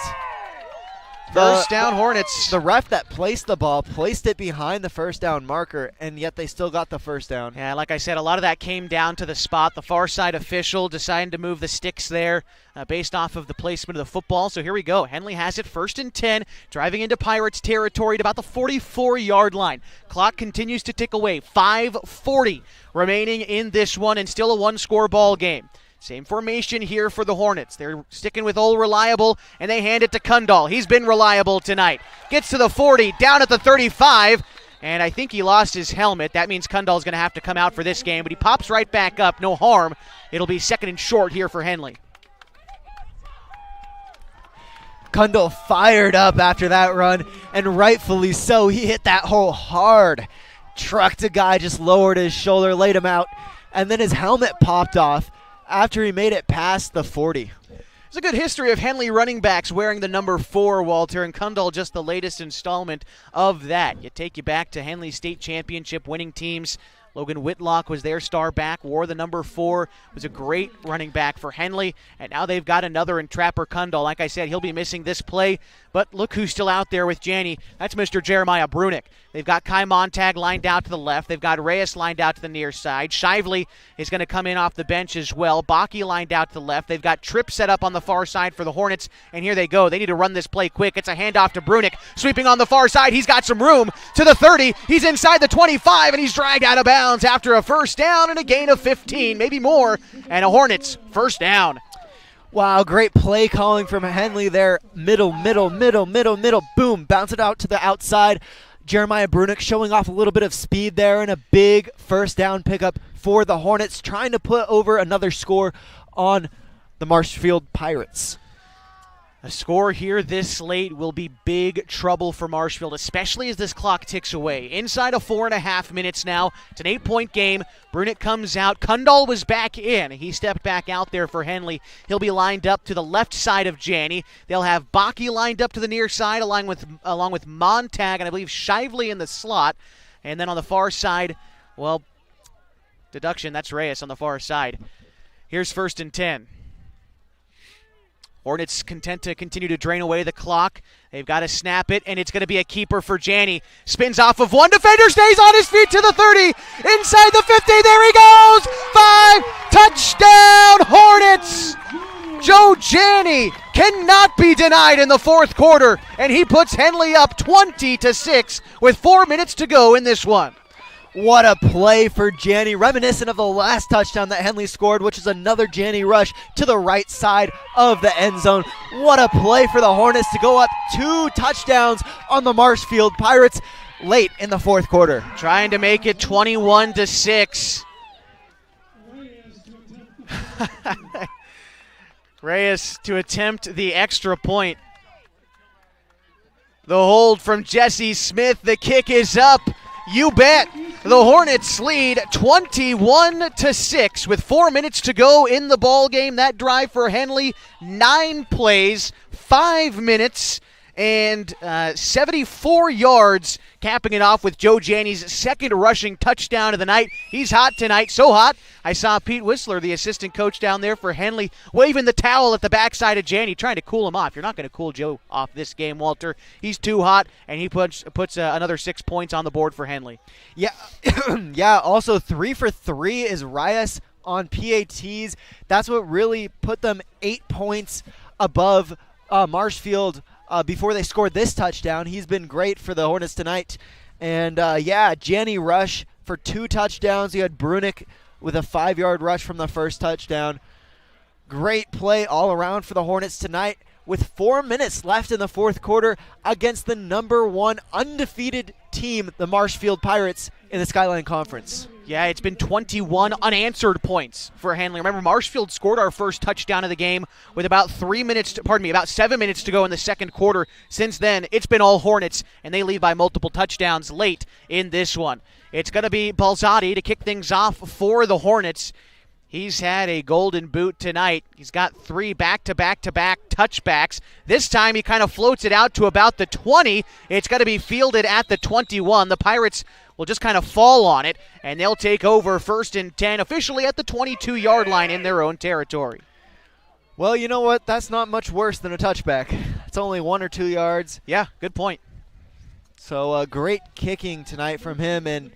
First down, Hornets. The ref that placed the ball placed it behind the first down marker, and yet they still got the first down. Yeah, like I said, a lot of that came down to the spot. The far side official deciding to move the sticks there based off of the placement of the football. So here we go. Henley has it 1st and 10, driving into Pirates territory at about the 44-yard line. Clock continues to tick away. 5:40 remaining in this one, and still a 1-score ball game. Same formation here for the Hornets. They're sticking with old reliable, and they hand it to Kundal. He's been reliable tonight. Gets to the 40, down at the 35, and I think he lost his helmet. That means Kundal's going to have to come out for this game, but he pops right back up. No harm. It'll be 2nd and short here for Henley. Kundal fired up after that run, and rightfully so. He hit that hole hard. Trucked a guy, just lowered his shoulder, laid him out, and then his helmet popped off after he made it past the 40. It's a good history of Henley running backs wearing the number 4, Walter, and Kundal just the latest installment of that. You take you back to Henley state championship winning teams. Logan Whitlock was their star back, wore the number 4, was a great running back for Henley, and now they've got another in Trapper Kundal. Like I said, he'll be missing this play, but look who's still out there with Janney. That's Mr. Jeremiah Brunick. They've got Kai Montag lined out to the left. They've got Reyes lined out to the near side. Shively is going to come in off the bench as well. Baki lined out to the left. They've got Tripp set up on the far side for the Hornets, and here they go. They need to run this play quick. It's a handoff to Brunick, sweeping on the far side. He's got some room to the 30. He's inside the 25, and he's dragged out of bounds after a first down and a gain of 15, maybe more, and a Hornets first down. Wow, great play calling from Henley there. Middle. Boom, bounce it out to the outside. Jeremiah Brunick showing off a little bit of speed there and a big first down pickup for the Hornets, trying to put over another score on the Marshfield Pirates. A score here this late will be big trouble for Marshfield, especially as this clock ticks away. Inside of 4.5 minutes now. It's an 8-point game. Brunick comes out. Kundal was back in. He stepped back out there for Henley. He'll be lined up to the left side of Janney. They'll have Baki lined up to the near side along with Montag and I believe Shively in the slot. And then on the far side, well, deduction, that's Reyes on the far side. Here's 1st and 10. Hornets content to continue to drain away the clock. They've got to snap it, and it's going to be a keeper for Janney. Spins off of one defender, stays on his feet to the 30. Inside the 50, there he goes! 5, touchdown Hornets! Joe Janney cannot be denied in the fourth quarter, and he puts Henley up 20-6 with 4 minutes to go in this one. What a play for Janney, reminiscent of the last touchdown that Henley scored, which is another Janney rush to the right side of the end zone. What a play for the Hornets to go up 2 touchdowns on the Marshfield Pirates late in the fourth quarter. Trying to make it 21-6. Reyes to attempt the extra point. The hold from Jesse Smith. The kick is up. You bet. The Hornets lead 21-6 with 4 minutes to go in the ball game. That drive for Henley, 9 plays, 5 minutes, and 74 yards, capping it off with Joe Janney's second rushing touchdown of the night. He's hot tonight, so hot. I saw Pete Whistler, the assistant coach down there for Henley, waving the towel at the backside of Janney, trying to cool him off. You're not going to cool Joe off this game, Walter. He's too hot, and he puts another 6 points on the board for Henley. Yeah, yeah. Also 3 for 3 is Reyes on PATs. That's what really put them 8 points above Marshfield before they scored this touchdown. He's been great for the Hornets tonight. And yeah, Janney rush for 2 touchdowns. You had Brunick with a 5-yard rush from the first touchdown. Great play all around for the Hornets tonight with 4 minutes left in the fourth quarter against the number 1 undefeated team, the Marshfield Pirates, in the Skyline Conference. Yeah, it's been 21 unanswered points for Henley. Remember, Marshfield scored our first touchdown of the game with about 7 minutes to go in the second quarter. Since then, it's been all Hornets, and they lead by multiple touchdowns late in this one. It's going to be Balzati to kick things off for the Hornets. He's had a golden boot tonight. He's got 3 back-to-back-to-back touchbacks. This time he kind of floats it out to about the 20. It's got to be fielded at the 21. The Pirates will just kind of fall on it, and they'll take over 1st and 10 officially at the 22-yard line in their own territory. Well, you know what? That's not much worse than a touchback. It's only 1 or 2 yards. Yeah, good point. So great kicking tonight from him. And,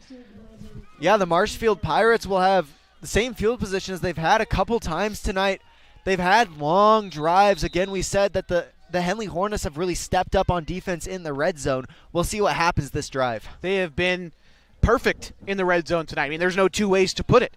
yeah, the Marshfield Pirates will have the same field position as they've had a couple times tonight. They've had long drives. Again, we said that the Henley Hornets have really stepped up on defense in the red zone. We'll see what happens this drive. They have been perfect in the red zone tonight. I mean, there's no 2 ways to put it.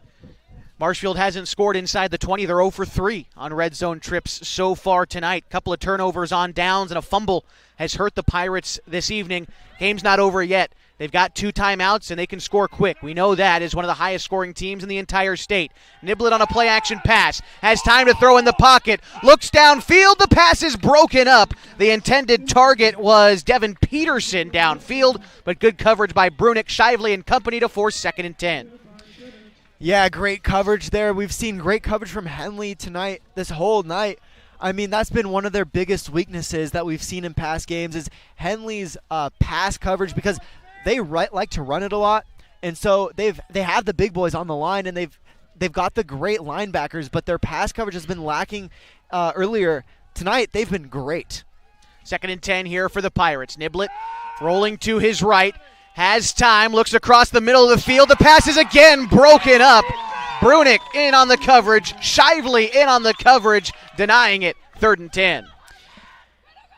Marshfield hasn't scored inside the 20. They're 0 for 3 on red zone trips so far tonight. Couple of turnovers on downs and a fumble has hurt the Pirates this evening. Game's not over yet. They've got 2 timeouts, and they can score quick. We know that is one of the highest-scoring teams in the entire state. Niblett on a play-action pass. Has time to throw in the pocket. Looks downfield. The pass is broken up. The intended target was Devin Peterson downfield, but good coverage by Brunick, Shively, and company to force 2nd and 10. Yeah, great coverage there. We've seen great coverage from Henley tonight, this whole night. I mean, that's been one of their biggest weaknesses that we've seen in past games is Henley's pass coverage, because they like to run it a lot, and so they have the big boys on the line, and they've got the great linebackers, but their pass coverage has been lacking earlier. Tonight, they've been great. 2nd and 10 here for the Pirates. Niblett rolling to his right, has time, looks across the middle of the field. The pass is again broken up. Brunick in on the coverage, Shively in on the coverage, denying it. 3rd and 10.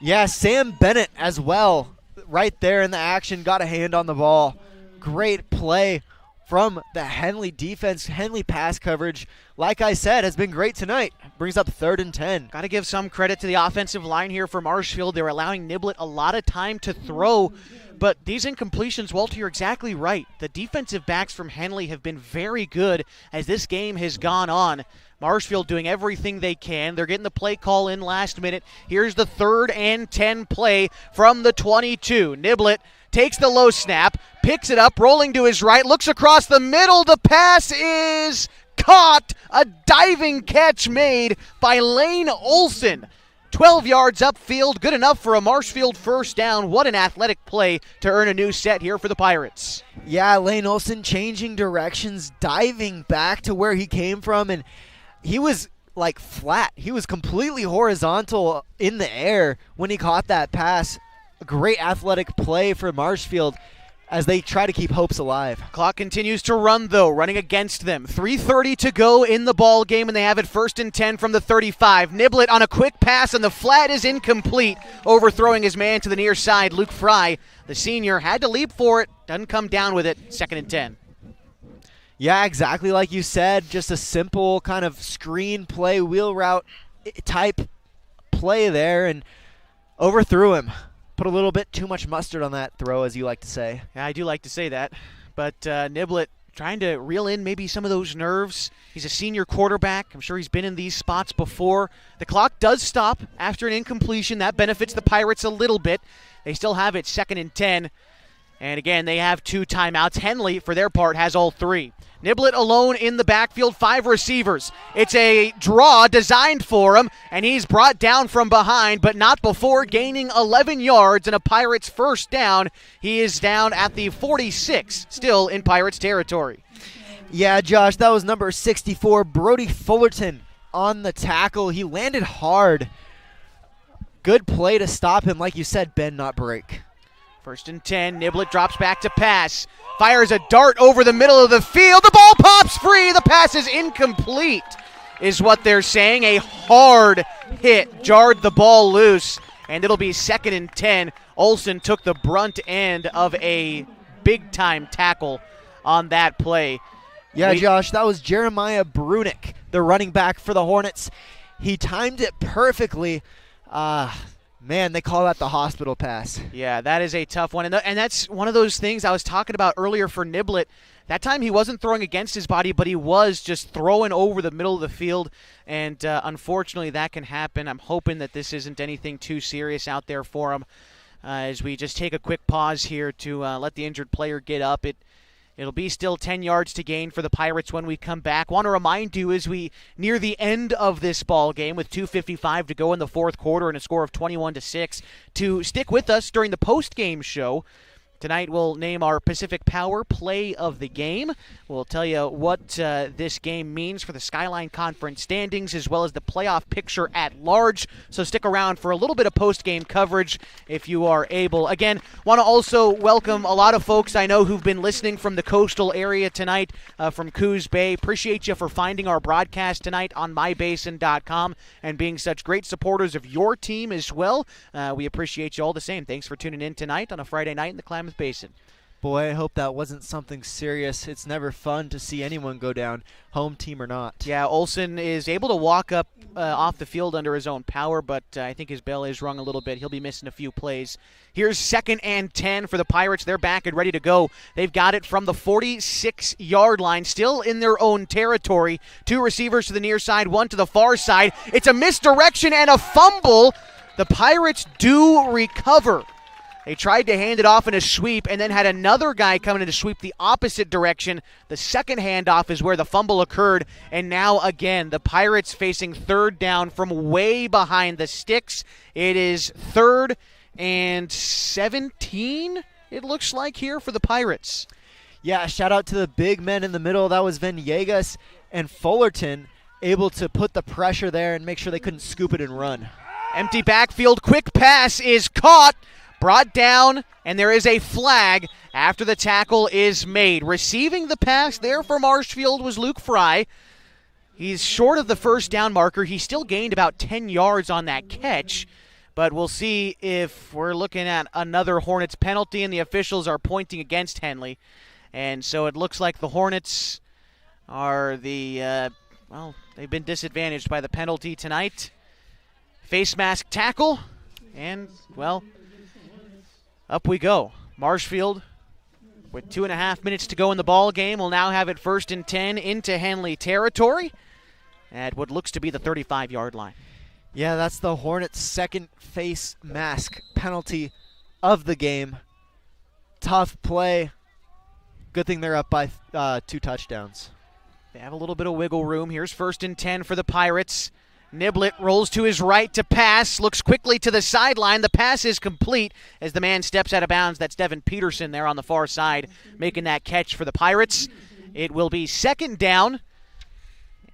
Yeah, Sam Bennett as well. Right there in the action, got a hand on the ball. Great play from the Henley defense. Henley pass coverage, like I said, has been great tonight. brings up 3rd and 10. Got to give some credit to the offensive line here for Marshfield. They're allowing Niblett a lot of time to throw, but these incompletions, Walter, you're exactly right. The defensive backs from Henley have been very good as this game has gone on. Marshfield doing everything they can. They're getting the play call in last minute. Here's the 3rd and 10 play from the 22. Niblett takes the low snap, picks it up, rolling to his right, looks across the middle. The pass is caught. A diving catch made by Lane Olson. 12 yards upfield, good enough for a Marshfield first down. What an athletic play to earn a new set here for the Pirates. Yeah, Lane Olson changing directions, diving back to where he came from, and he was like flat. He was completely horizontal in the air when he caught that pass. A great athletic play for Marshfield as they try to keep hopes alive. Clock continues to run, though, running against them. 3:30 to go in the ball game, and they have it 1st and 10 from the 35. Niblett on a quick pass, and the flat is incomplete, overthrowing his man to the near side. Luke Fry, the senior, had to leap for it. Doesn't come down with it. 2nd and 10. Yeah, exactly like you said. Just a simple kind of screen play, wheel route type play there, and overthrew him. Put a little bit too much mustard on that throw, as you like to say. Yeah, I do like to say that. But Niblett trying to reel in maybe some of those nerves. He's a senior quarterback. I'm sure he's been in these spots before. The clock does stop after an incompletion. That benefits the Pirates a little bit. They still have it 2nd and 10. And again, they have 2 timeouts. Henley, for their part, has all 3. Niblett alone in the backfield, 5 receivers. It's a draw designed for him, and he's brought down from behind, but not before gaining 11 yards and a Pirates first down. He is down at the 46, still in Pirates territory. Yeah, Josh, that was number 64, Brody Fullerton on the tackle. He landed hard. Good play to stop him, like you said, bend, not break. 1st and 10, Niblett drops back to pass. Fires a dart over the middle of the field. The ball pops free. The pass is incomplete, is what they're saying. A hard hit jarred the ball loose, and it'll be 2nd and 10. Olson took the brunt end of a big-time tackle on that play. Yeah, Josh, that was Jeremiah Brunick, the running back for the Hornets. He timed it perfectly. Man, they call that the hospital pass. Yeah, that is a tough one. And that's one of those things I was talking about earlier for Niblett. That time he wasn't throwing against his body, but he was just throwing over the middle of the field. And unfortunately, that can happen. I'm hoping that this isn't anything too serious out there for him. As we just take a quick pause here to let the injured player get up. It'll be still 10 yards to gain for the Pirates when we come back. Want to remind you as we near the end of this ball game with 2:55 to go in the 4th quarter and a score of 21-6 to stick with us during the post-game show. Tonight we'll name our Pacific Power Play of the Game. We'll tell you what this game means for the Skyline Conference standings as well as the playoff picture at large. So stick around for a little bit of post-game coverage if you are able. Again, want to also welcome a lot of folks I know who've been listening from the coastal area tonight from Coos Bay. Appreciate you for finding our broadcast tonight on mybasin.com and being such great supporters of your team as well. We appreciate you all the same. Thanks for tuning in tonight on a Friday night in the Klamath Basin. Boy, I hope that wasn't something serious. It's never fun to see anyone go down, home team or not. Yeah, Olson is able to walk up off the field under his own power, but I think his bell is rung a little bit. He'll be missing a few plays. Here's 2nd and 10 for the Pirates. They're back and ready to go. They've got it from the 46-yard line, still in their own territory. 2 receivers to the near side, 1 to the far side. It's a misdirection and a fumble. The Pirates do recover. They tried to hand it off in a sweep and then had another guy coming in to sweep the opposite direction. The second handoff is where the fumble occurred. And now again, the Pirates facing 3rd down from way behind the sticks. It is 3rd and 17, it looks like, here for the Pirates. Yeah, shout out to the big men in the middle. That was Venegas and Fullerton able to put the pressure there and make sure they couldn't scoop it and run. Empty backfield, quick pass is caught. Brought down, and there is a flag after the tackle is made. Receiving the pass there for Marshfield was Luke Fry. He's short of the first down marker. He still gained about 10 yards on that catch, but we'll see if we're looking at another Hornets penalty, and the officials are pointing against Henley. And so it looks like the Hornets are the well, they've been disadvantaged by the penalty tonight. Face mask tackle, and, well, up we go. Marshfield, with 2.5 minutes to go in the ball game, will now have it 1st and 10 into Henley territory at what looks to be the 35-yard line. Yeah, that's the Hornets' second face mask penalty of the game. Tough play. Good thing they're up by 2 touchdowns. They have a little bit of wiggle room. Here's 1st and 10 for the Pirates. Niblett rolls to his right to pass, looks quickly to the sideline. The pass is complete as the man steps out of bounds. That's Devin Peterson there on the far side making that catch for the Pirates. It will be 2nd down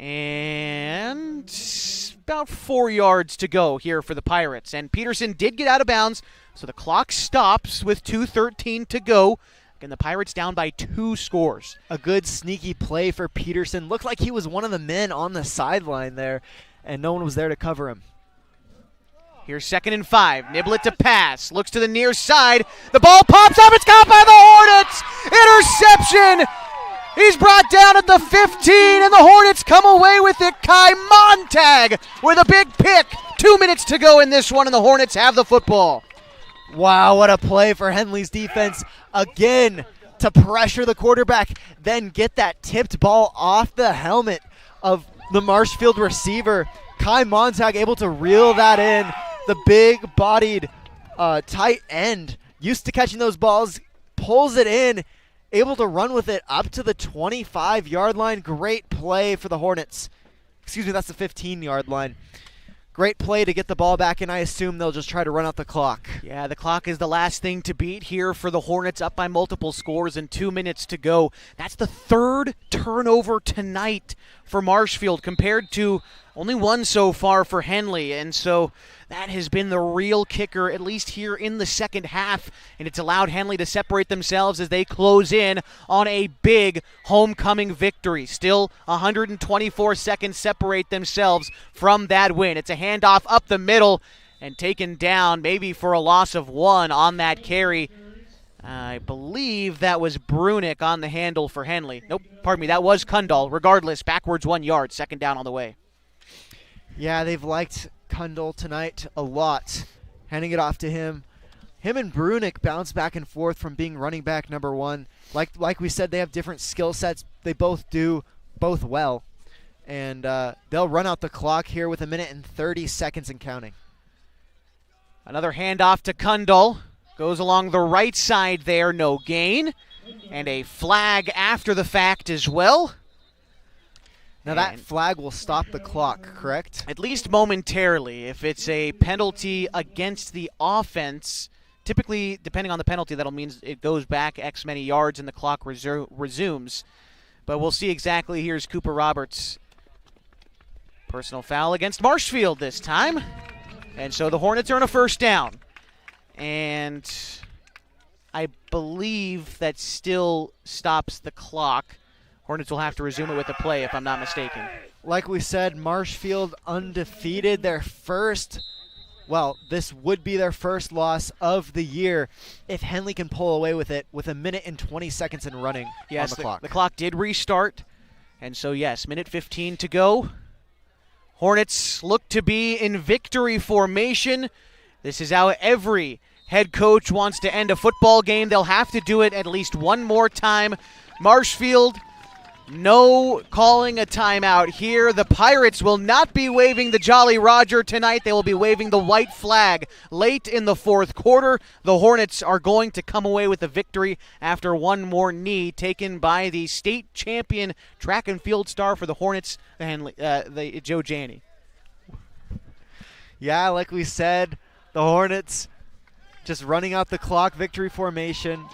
and about 4 yards to go here for the Pirates. And Peterson did get out of bounds, so the clock stops with 2:13 to go. And the Pirates down by 2 scores. A good sneaky play for Peterson. Looked like he was one of the men on the sideline there, and no one was there to cover him. Here's 2nd and 5. Niblett to pass. Looks to the near side. The ball pops up. It's caught by the Hornets. Interception. He's brought down at the 15, and the Hornets come away with it. Kai Montag with a big pick. 2 minutes to go in this one, and the Hornets have the football. Wow, what a play for Henley's defense. Again, to pressure the quarterback, then get that tipped ball off the helmet of the Marshfield receiver. Kai Montag able to reel that in. The big-bodied tight end, used to catching those balls, pulls it in, able to run with it up to the 25-yard line. Great play for the Hornets. Excuse me, that's the 15-yard line. Great play to get the ball back, and I assume they'll just try to run out the clock. Yeah, the clock is the last thing to beat here for the Hornets, up by multiple scores and 2 minutes to go. That's the 3rd turnover tonight for Marshfield compared to only 1 so far for Henley. And so that has been the real kicker, at least here in the second half. And it's allowed Henley to separate themselves as they close in on a big homecoming victory. Still 124 seconds separate themselves from that win. It's a handoff up the middle and taken down maybe for a loss of 1 on that carry. I believe that was Brunick on the handle for Henley. Nope, pardon me, that was Kundal. Regardless, backwards 1 yard, 2nd down on the way. Yeah, they've liked Kundal tonight a lot. Handing it off to him. Him and Brunick bounce back and forth from being running back number 1. Like we said, they have different skill sets. They both do both well. And they'll run out the clock here with 1 minute and 30 seconds and counting. Another handoff to Kundal. Goes along the right side there, no gain. And a flag after the fact as well. Now that flag will stop the clock, correct? At least momentarily. If it's a penalty against the offense, typically, depending on the penalty, that'll mean it goes back X many yards and the clock resumes. But we'll see exactly. Here's Cooper Roberts. Personal foul against Marshfield this time. And so the Hornets are on a 1st down. And I believe that still stops the clock. Hornets will have to resume it with a play, if I'm not mistaken. Like we said, Marshfield undefeated. Their first, well, this would be their first loss of the year if Henley can pull away with it with 1 minute and 20 seconds and running on the clock. The clock did restart. And so, yes, 1:15 to go. Hornets look to be in victory formation. This is how every head coach wants to end a football game. They'll have to do it at least one more time. Marshfield, no calling a timeout here. The Pirates will not be waving the Jolly Roger tonight. They will be waving the white flag late in the 4th quarter. The Hornets are going to come away with a victory after one more knee taken by the state champion track and field star for the Hornets, Joe Janney. Yeah, like we said, the Hornets just running out the clock, victory formation.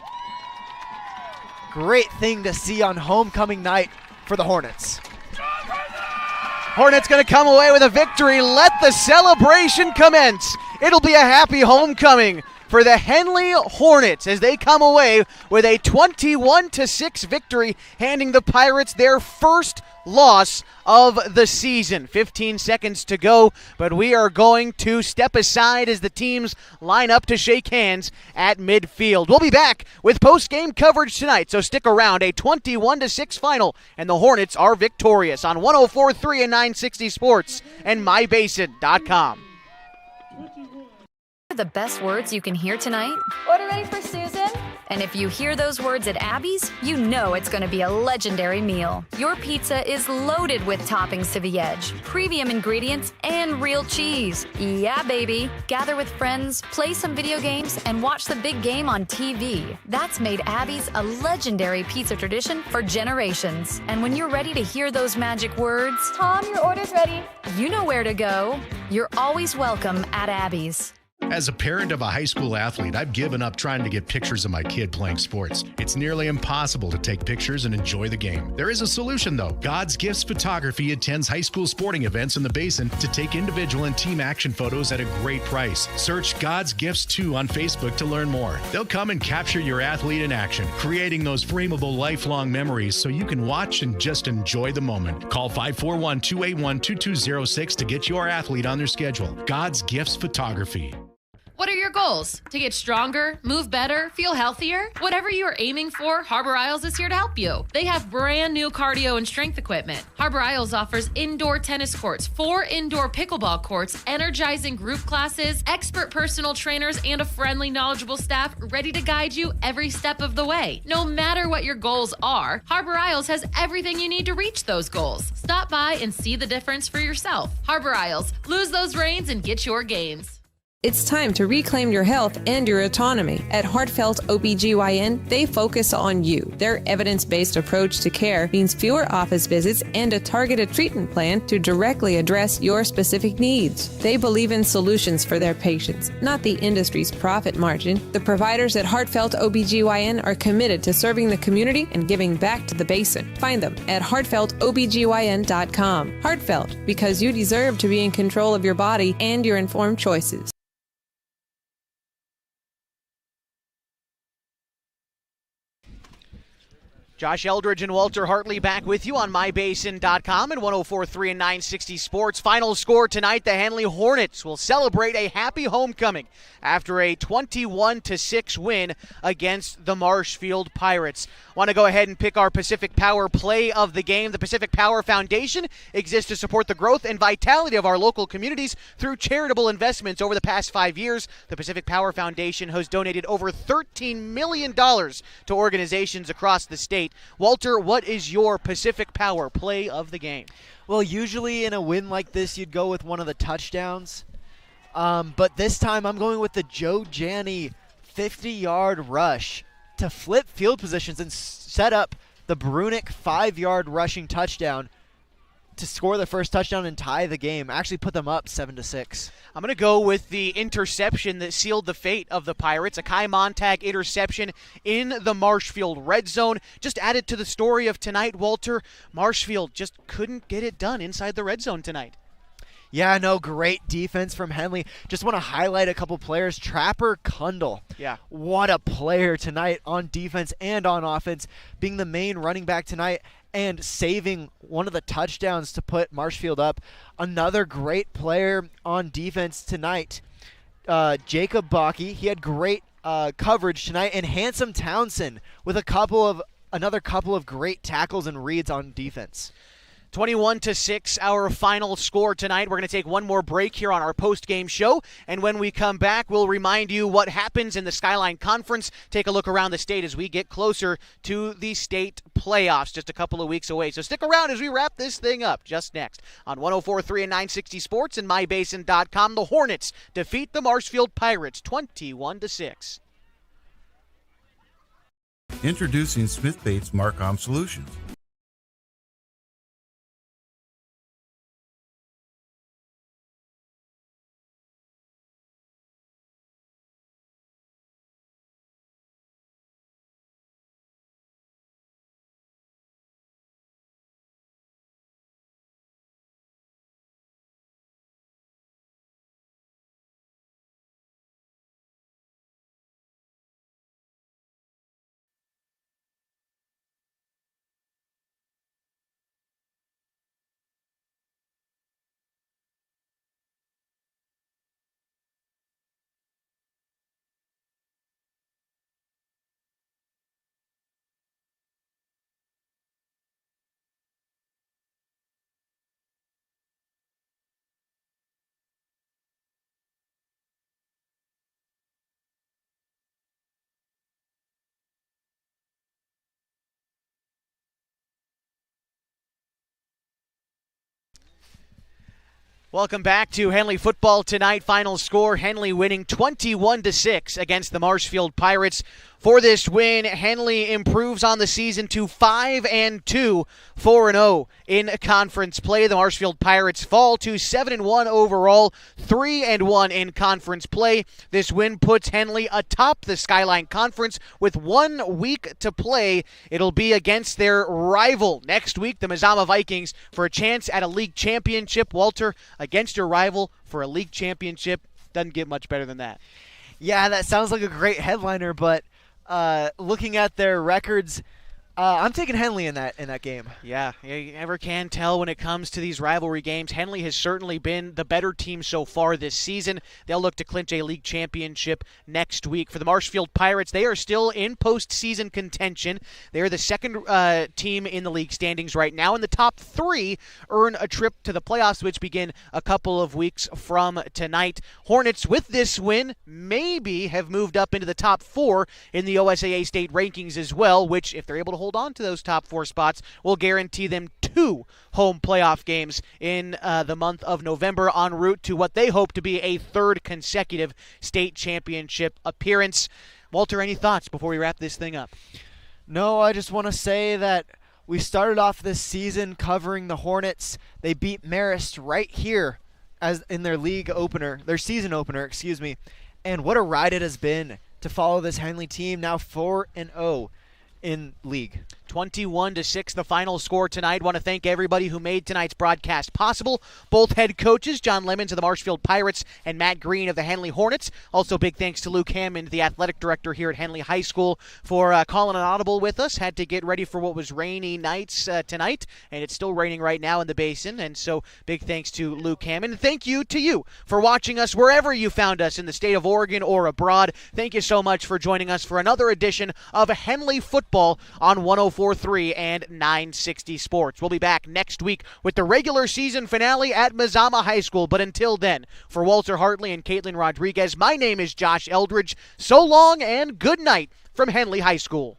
Great thing to see on homecoming night for the Hornets. Hornets going to come away with a victory. Let the celebration commence. It'll be a happy homecoming for the Henley Hornets as they come away with a 21-6 victory, handing the Pirates their first loss of the season. 15 seconds to go, but we are going to step aside as the teams line up to shake hands at midfield. We'll be back with post-game coverage tonight, so stick around. A 21-6 final, and the Hornets are victorious on 104.3 and 960 Sports and mybasin.com. The best words you can hear tonight? Order ready for Susan? And if you hear those words at Abby's, you know it's going to be a legendary meal. Your pizza is loaded with toppings to the edge, premium ingredients, and real cheese. Yeah, baby. Gather with friends, play some video games, and watch the big game on TV. That's made Abby's a legendary pizza tradition for generations. And when you're ready to hear those magic words, Tom, your order's ready. you know where to go. You're always welcome at Abby's. As a parent of a high school athlete, I've given up trying to get pictures of my kid playing sports. It's nearly impossible to take pictures and enjoy the game. There is a solution, though. God's Gifts Photography attends high school sporting events in the Basin to take individual and team action photos at a great price. Search God's Gifts 2 on Facebook to learn more. They'll come and capture your athlete in action, creating those frameable lifelong memories so you can watch and just enjoy the moment. Call 541-281-2206 to get your athlete on their schedule. God's Gifts Photography. What are your goals? To get stronger, move better, feel healthier? Whatever you are aiming for, Harbor Isles is here to help you. They have brand new cardio and strength equipment. Harbor Isles offers indoor tennis courts, 4 indoor pickleball courts, energizing group classes, expert personal trainers, and a friendly, knowledgeable staff ready to guide you every step of the way. No matter what your goals are, Harbor Isles has everything you need to reach those goals. Stop by and see the difference for yourself. Harbor Isles, lose those reins and get your gains. It's time to reclaim your health and your autonomy. At Heartfelt OBGYN, they focus on you. Their evidence-based approach to care means fewer office visits and a targeted treatment plan to directly address your specific needs. They believe in solutions for their patients, not the industry's profit margin. The providers at Heartfelt OBGYN are committed to serving the community and giving back to the Basin. Find them at heartfeltobgyn.com. Heartfelt, because you deserve to be in control of your body and your informed choices. Josh Eldridge and Walter Hartley back with you on mybasin.com and 104.3 and 960 Sports. Final score tonight, the Henley Hornets will celebrate a happy homecoming after a 21-6 win against the Marshfield Pirates. Want to go ahead and pick our Pacific Power play of the game. The Pacific Power Foundation exists to support the growth and vitality of our local communities through charitable investments. Over the past 5 years, the Pacific Power Foundation has donated over $13 million to organizations across the state. Walter, what is your Pacific Power play of the game? Well, usually in a win like this, you'd go with one of the touchdowns. But this time I'm going with the Joe Janney 50-yard rush to flip field positions and set up the Brunick 5-yard rushing touchdown to score the first touchdown and tie the game. Actually put them up 7-6. I'm going to go with the interception that sealed the fate of the Pirates. A Kai Montag interception in the Marshfield red zone. Just added to the story of tonight, Walter. Marshfield just couldn't get it done inside the red zone tonight. Yeah, no, great defense from Henley. Just want to highlight a couple players. Trapper Kundle. Yeah. What a player tonight on defense and on offense, being the main running back tonight and saving one of the touchdowns to put Marshfield up. Another great player on defense tonight, Jacob Bakke. He had great coverage tonight, and Handsome Townsend with another couple of great tackles and reads on defense. 21-6, our final score tonight. We're going to take one more break here on our post-game show, and when we come back, we'll remind you what happens in the Skyline Conference. Take a look around the state as we get closer to the state playoffs, just a couple of weeks away. So stick around as we wrap this thing up just next on 104.3 and 960 Sports and mybasin.com. The Hornets defeat the Marshfield Pirates 21-6. Introducing Smith Bates Marcom Solutions. Welcome back to Henley football tonight. Final score, Henley winning 21-6 against the Marshfield Pirates. For this win, Henley improves on the season to 5-2, 4-0 in conference play. The Marshfield Pirates fall to 7-1 overall, 3-1 in conference play. This win puts Henley atop the Skyline Conference with 1 week to play. It'll be against their rival next week, the Mazama Vikings, for a chance at a league championship. Walter, against your rival for a league championship, doesn't get much better than that. Yeah, that sounds like a great headliner, but looking at their records, I'm taking Henley in that game. Yeah, you never can tell when it comes to these rivalry games. Henley has certainly been the better team so far this season. They'll look to clinch a league championship next week. For the Marshfield Pirates, they are still in postseason contention. They are the second team in the league standings right now, and the top 3 earn a trip to the playoffs, which begin a couple of weeks from tonight. Hornets, with this win, maybe have moved up into the top 4 in the OSAA state rankings as well, which, if they're able to hold on to those top 4 spots, will guarantee them 2 home playoff games in the month of November, en route to what they hope to be a 3rd consecutive state championship appearance. Walter, any thoughts before we wrap this thing up? No, I just want to say that we started off this season covering the Hornets. They beat Marist right here as in their season opener, and what a ride it has been to follow this Henley team, now 4-0 in league. 21-6 the final score tonight. Want to thank everybody who made tonight's broadcast possible. Both head coaches, John Lemons of the Marshfield Pirates and Matt Green of the Henley Hornets. Also big thanks to Luke Hammond, the athletic director here at Henley High School, for calling an audible with us. Had to get ready for what was rainy nights tonight, and it's still raining right now in the basin, and so big thanks to Luke Hammond. Thank you to you for watching us wherever you found us in the state of Oregon or abroad. Thank you so much for joining us for another edition of Henley Football on 104.3 and 960 Sports. We'll be back next week with the regular season finale at Mazama High School. But until then, for Walter Hartley and Caitlin Rodriguez, my name is Josh Eldridge. So long and good night from Henley High School.